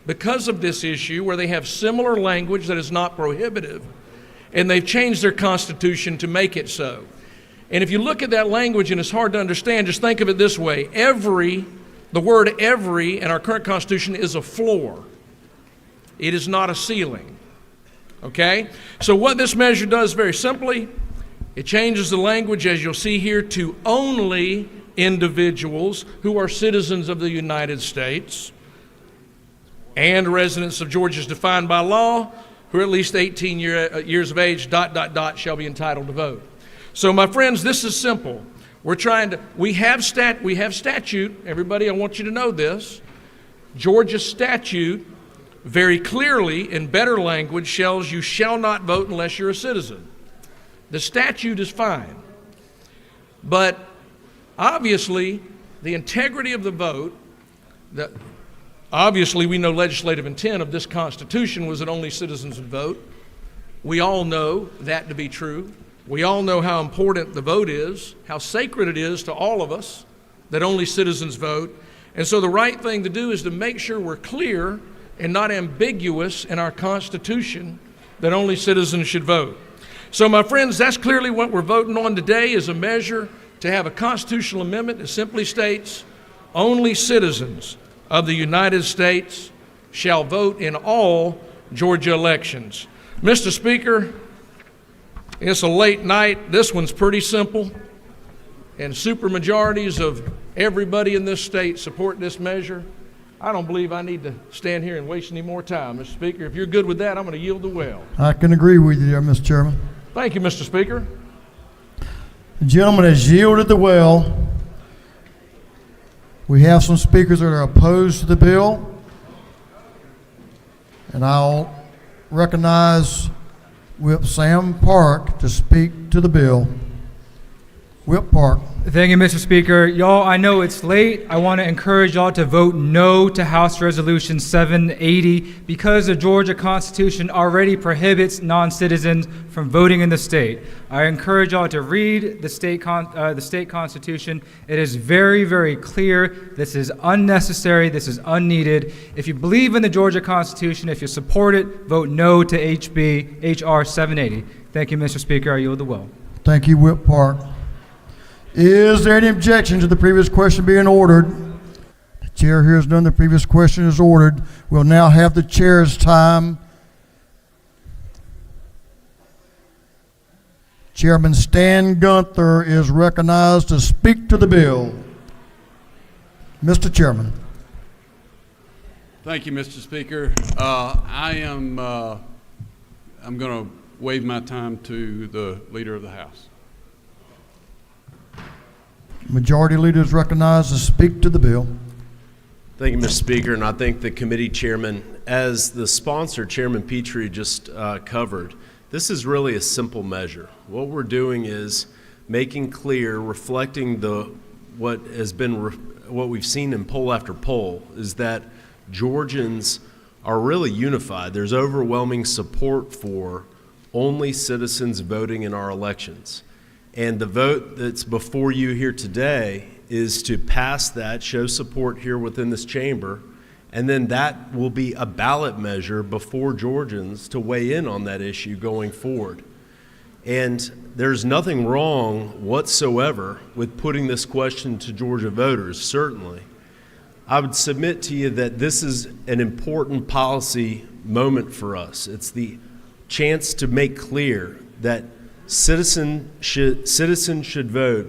Speaker 4: because of this issue, where they have similar language that is not prohibitive, and they've changed their constitution to make it so. And if you look at that language and it's hard to understand, just think of it this way. The word every in our current constitution is a floor. It is not a ceiling. Okay? So what this measure does very simply, it changes the language, as you'll see here, to only individuals who are citizens of the United States and residents of Georgia as defined by law, who are at least 18 years of age, ... shall be entitled to vote. So my friends, this is simple. We have statute, everybody, I want you to know this. Georgia statute very clearly, in better language, tells you shall not vote unless you're a citizen. The statute is fine. But obviously, the integrity of the vote, obviously we know legislative intent of this Constitution was that only citizens would vote. We all know that to be true. We all know how important the vote is, how sacred it is to all of us that only citizens vote. And so the right thing to do is to make sure we're clear and not ambiguous in our Constitution that only citizens should vote. So my friends, that's clearly what we're voting on today, is a measure to have a constitutional amendment that simply states only citizens of the United States shall vote in all Georgia elections. Mr. Speaker, it's a late night. This one's pretty simple, and supermajorities of everybody in this state support this measure. I don't believe I need to stand here and waste any more time, Mr. Speaker. If you're good with that, I'm going to yield the well.
Speaker 1: I can agree with you there, Mr. Chairman.
Speaker 4: Thank you, Mr. Speaker.
Speaker 1: The gentleman has yielded the well. We have some speakers that are opposed to the bill. And I'll recognize Whip Sam Park to speak to the bill. Whip Park.
Speaker 9: Thank you, Mr. Speaker. Y'all, I know it's late. I want to encourage y'all to vote no to House Resolution 780 because the Georgia Constitution already prohibits non-citizens from voting in the state. I encourage y'all to read the state Constitution. It is very, very clear. This is unnecessary. This is unneeded. If you believe in the Georgia Constitution, if you support it, vote no to HR 780. Thank you, Mr. Speaker. I yield the will.
Speaker 1: Thank you, Whip Park. Is there any objection to the previous question being ordered? The chair hears none. The previous question is ordered. We'll now have the chair's time. Chairman Stan Gunther is recognized to speak to the bill. Mr. Chairman.
Speaker 20: Thank you, Mr. Speaker. I'm going to waive my time to the Leader of the House.
Speaker 1: Majority Leader is recognized to speak to the bill.
Speaker 21: Thank you, Mr. Speaker, and I thank the committee chairman. As the sponsor, Chairman Petrie, just covered, this is really a simple measure. What we're doing is making clear, reflecting what we've seen in poll after poll, is that Georgians are really unified. There's overwhelming support for only citizens voting in our elections. And the vote that's before you here today is to pass that, show support here within this chamber, and then that will be a ballot measure before Georgians to weigh in on that issue going forward. And there's nothing wrong whatsoever with putting this question to Georgia voters, certainly. I would submit to you that this is an important policy moment for us. It's the chance to make clear that citizens should vote,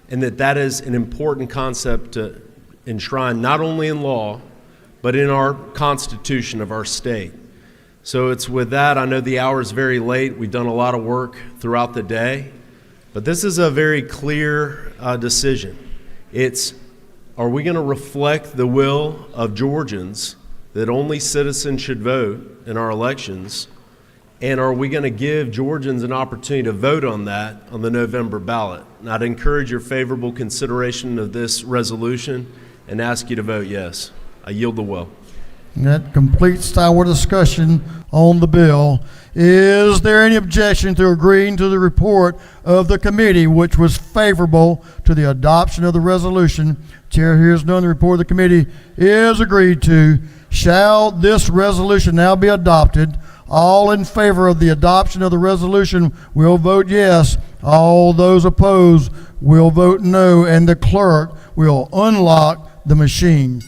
Speaker 21: and that is an important concept to enshrine not only in law, but in our Constitution of our state. So it's with that, I know the hour is very late. We've done a lot of work throughout the day, but this is a very clear decision. Are we going to reflect the will of Georgians that only citizens should vote in our elections? And are we going to give Georgians an opportunity to vote on that on the November ballot? And I'd encourage your favorable consideration of this resolution and ask you to vote yes. I yield the will.
Speaker 1: And that completes our discussion on the bill. Is there any objection to agreeing to the report of the committee, which was favorable to the adoption of the resolution? Chair hears none. The report of the committee is agreed to. Shall this resolution now be adopted? All in favor of the adoption of the resolution will vote yes. All those opposed will vote no, and the clerk will unlock the machine.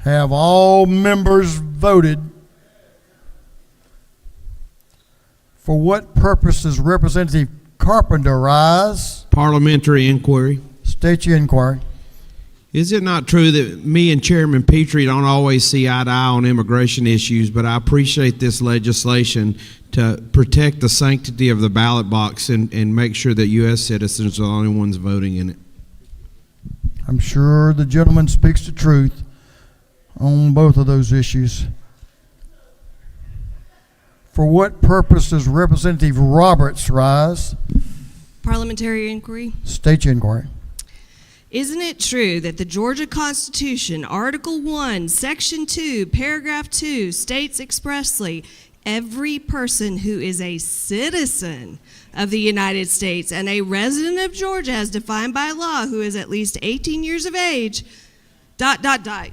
Speaker 1: Have all members voted? For what purpose does Representative Carpenter rise?
Speaker 24: Parliamentary inquiry.
Speaker 1: State your inquiry.
Speaker 24: Is it not true that me and Chairman Petrie don't always see eye to eye on immigration issues, but I appreciate this legislation to protect the sanctity of the ballot box and make sure that U.S. citizens are the only ones voting in it?
Speaker 1: I'm sure the gentleman speaks the truth on both of those issues. For what purpose does Representative Roberts rise?
Speaker 25: Parliamentary inquiry.
Speaker 1: State your inquiry.
Speaker 25: Isn't it true that the Georgia Constitution, Article 1, Section 2, Paragraph 2, states expressly, every person who is a citizen of the United States and a resident of Georgia as defined by law who is at least 18 years of age, ...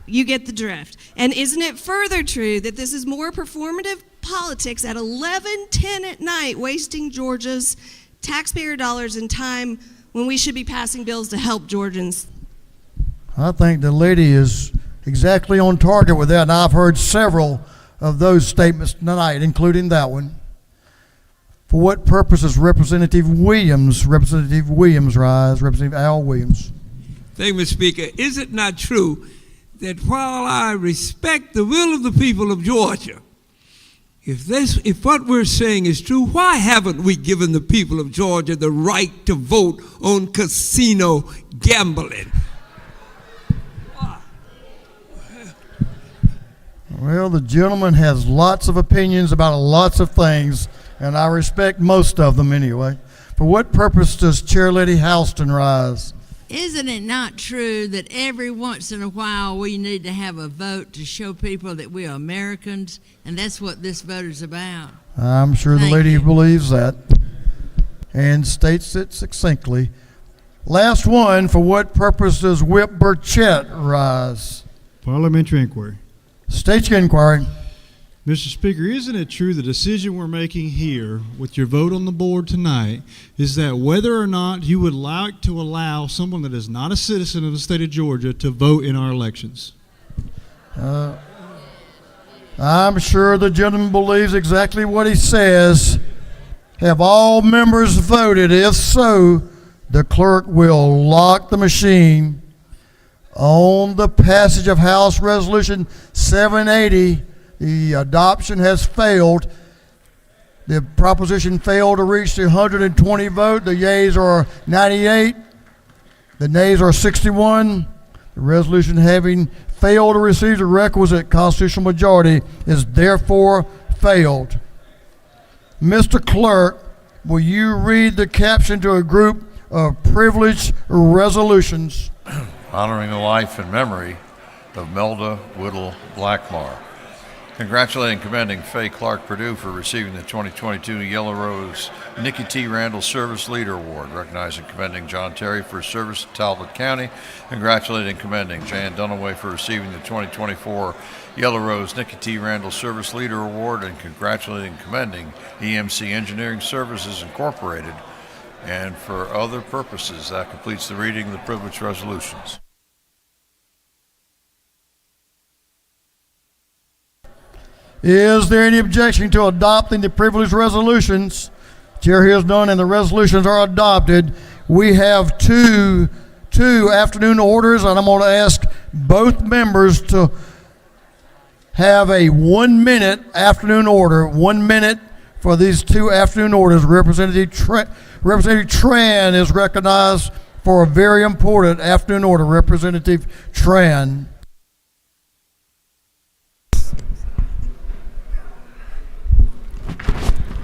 Speaker 25: You get the drift. And isn't it further true that this is more performative politics at 11:10 at night, wasting Georgia's taxpayer dollars and time when we should be passing bills to help Georgians?
Speaker 1: I think the lady is exactly on target with that, and I've heard several of those statements tonight, including that one. For what purpose does Representative Williams rise? Representative Al Williams.
Speaker 15: Thank you, Mr. Speaker. Is it not true that while I respect the will of the people of Georgia, if what we're saying is true, why haven't we given the people of Georgia the right to vote on casino gambling?
Speaker 1: Well, the gentleman has lots of opinions about lots of things, and I respect most of them anyway. For what purpose does Chair Letty Houston rise?
Speaker 6: Isn't it not true that every once in a while we need to have a vote to show people that we are Americans, and that's what this vote is about?
Speaker 1: I'm sure
Speaker 6: Thank
Speaker 1: the lady
Speaker 6: you.
Speaker 1: believes that and states it succinctly. Last one, for what purpose does Whip Burchett rise?
Speaker 8: Parliamentary inquiry.
Speaker 1: State your inquiry.
Speaker 8: Mr. Speaker, isn't it true the decision we're making here with your vote on the board tonight is that whether or not you would like to allow someone that is not a citizen of the state of Georgia to vote in our elections?
Speaker 1: I'm sure the gentleman believes exactly what he says. Have all members voted? If so, the clerk will lock the machine. On the passage of House Resolution 780, the adoption has failed. The proposition failed to reach the 120 vote. The yeas are 98. The nays are 61. The resolution, having failed to receive the requisite constitutional majority, is therefore failed. Mr. Clerk, will you read the caption to a group of privileged resolutions?
Speaker 2: Honoring the life and memory of Melda Whittle Blackmar. Congratulating and commending Faye Clark Purdue for receiving the 2022 Yellow Rose Nikki T. Randall Service Leader Award. Recognizing and commending John Terry for his service to Talbot County. Congratulating and commending Jan Dunaway for receiving the 2024 Yellow Rose Nikki T. Randall Service Leader Award. And congratulating and commending EMC Engineering Services Incorporated. And for other purposes, that completes the reading of the privileged resolutions.
Speaker 1: Is there any objection to adopting the privileged resolutions? Chair hears none, and the resolutions are adopted. We have two afternoon orders, and I'm going to ask both members to have a 1-minute afternoon order. 1 minute for these two afternoon orders. Representative Tran is recognized for a very important afternoon order. Representative Tran.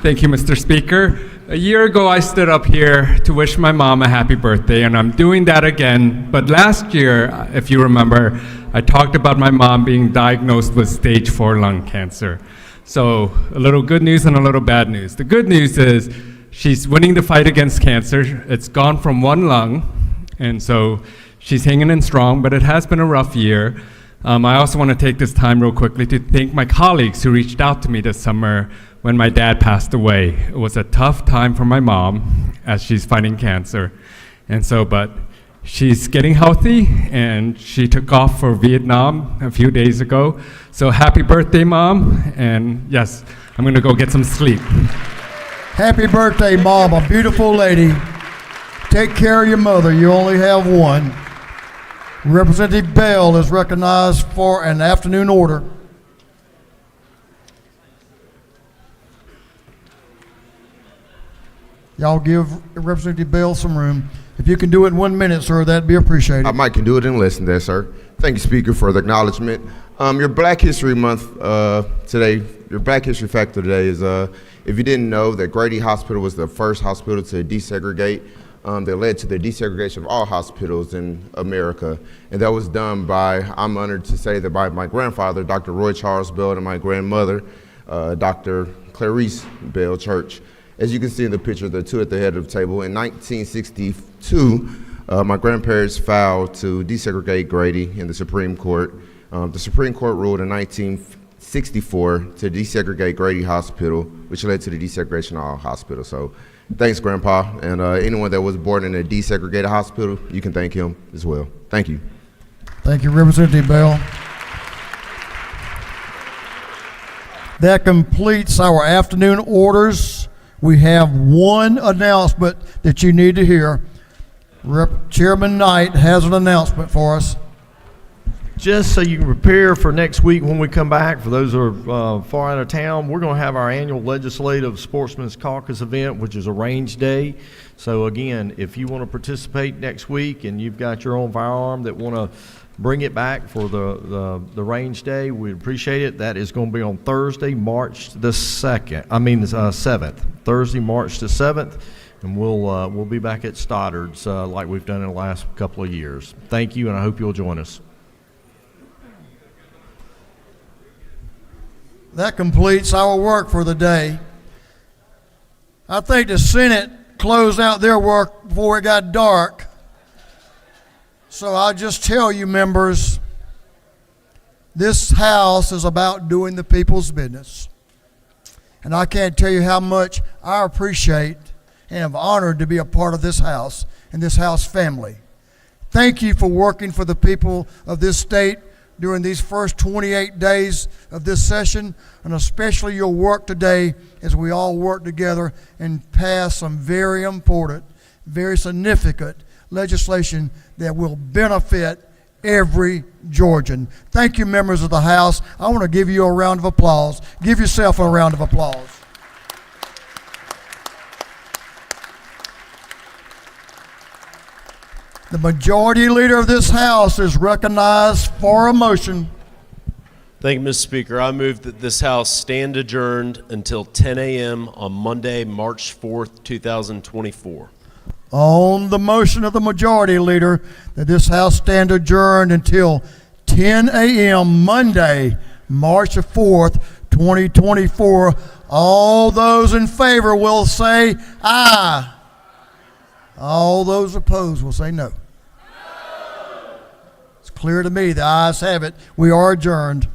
Speaker 9: Thank you, Mr. Speaker. A year ago, I stood up here to wish my mom a happy birthday, and I'm doing that again. But last year, if you remember, I talked about my mom being diagnosed with stage 4 lung cancer. So a little good news and a little bad news. The good news is she's winning the fight against cancer. It's gone from one lung, and so she's hanging in strong, but it has been a rough year. I also want to take this time real quickly to thank my colleagues who reached out to me this summer when my dad passed away. It was a tough time for my mom as she's fighting cancer. And so, but she's getting healthy, and she took off for Vietnam a few days ago. So happy birthday, Mom. And yes, I'm gonna go get some sleep.
Speaker 1: Happy birthday, Mom, a beautiful lady. Take care of your mother, you only have one. Representative Bell is recognized for an afternoon order. Y'all give Representative Bell some room. If you can do it in 1 minute, sir, that'd be appreciated.
Speaker 13: I might can do it in less than that, sir. Thank you, Speaker, for the acknowledgement. Your Black History Month today, your Black History Factor today is, if you didn't know, that Grady Hospital was the first hospital to desegregate. That led to the desegregation of all hospitals in America. And that was done by, I'm honored to say that by my grandfather, Dr. Roy Charles Bell, and my grandmother, Dr. Clarice Bell Church. As you can see in the picture, the two at the head of the table. In 1962, my grandparents filed to desegregate Grady in the Supreme Court. The Supreme Court ruled in 1964 to desegregate Grady Hospital, which led to the desegregation of all hospitals. So thanks, Grandpa. And anyone that was born in a desegregated hospital, you can thank him as well. Thank you.
Speaker 1: Thank you, Representative Bell. That completes our afternoon orders. We have one announcement that you need to hear. Chairman Knight has an announcement for us.
Speaker 3: Just so you can prepare for next week when we come back, for those who are far out of town, we're going to have our annual Legislative Sportsman's Caucus event, which is a range day. So again, if you want to participate next week and you've got your own firearm that want to bring it back for the range day, we'd appreciate it. That is going to be on Thursday, March the 7th. Thursday, March the 7th. And we'll be back at Stoddard's like we've done in the last couple of years. Thank you, and I hope you'll join us.
Speaker 1: That completes our work for the day. I think the Senate closed out their work before it got dark. So I'll just tell you, members, this House is about doing the people's business. And I can't tell you how much I appreciate and am honored to be a part of this House and this House family. Thank you for working for the people of this state during these first 28 days of this session, and especially your work today as we all work together and pass some very important, very significant legislation that will benefit every Georgian. Thank you, members of the House. I want to give you a round of applause. Give yourself a round of applause. The majority leader of this House is recognized for a motion.
Speaker 21: Thank you, Mr. Speaker. I move that this House stand adjourned until 10 a.m. on Monday, March 4th, 2024.
Speaker 1: On the motion of the majority leader that this House stand adjourned until 10 a.m. Monday, March 4th, 2024, all those in favor will say aye. All those opposed will say no. It's clear to me the ayes have it. We are adjourned.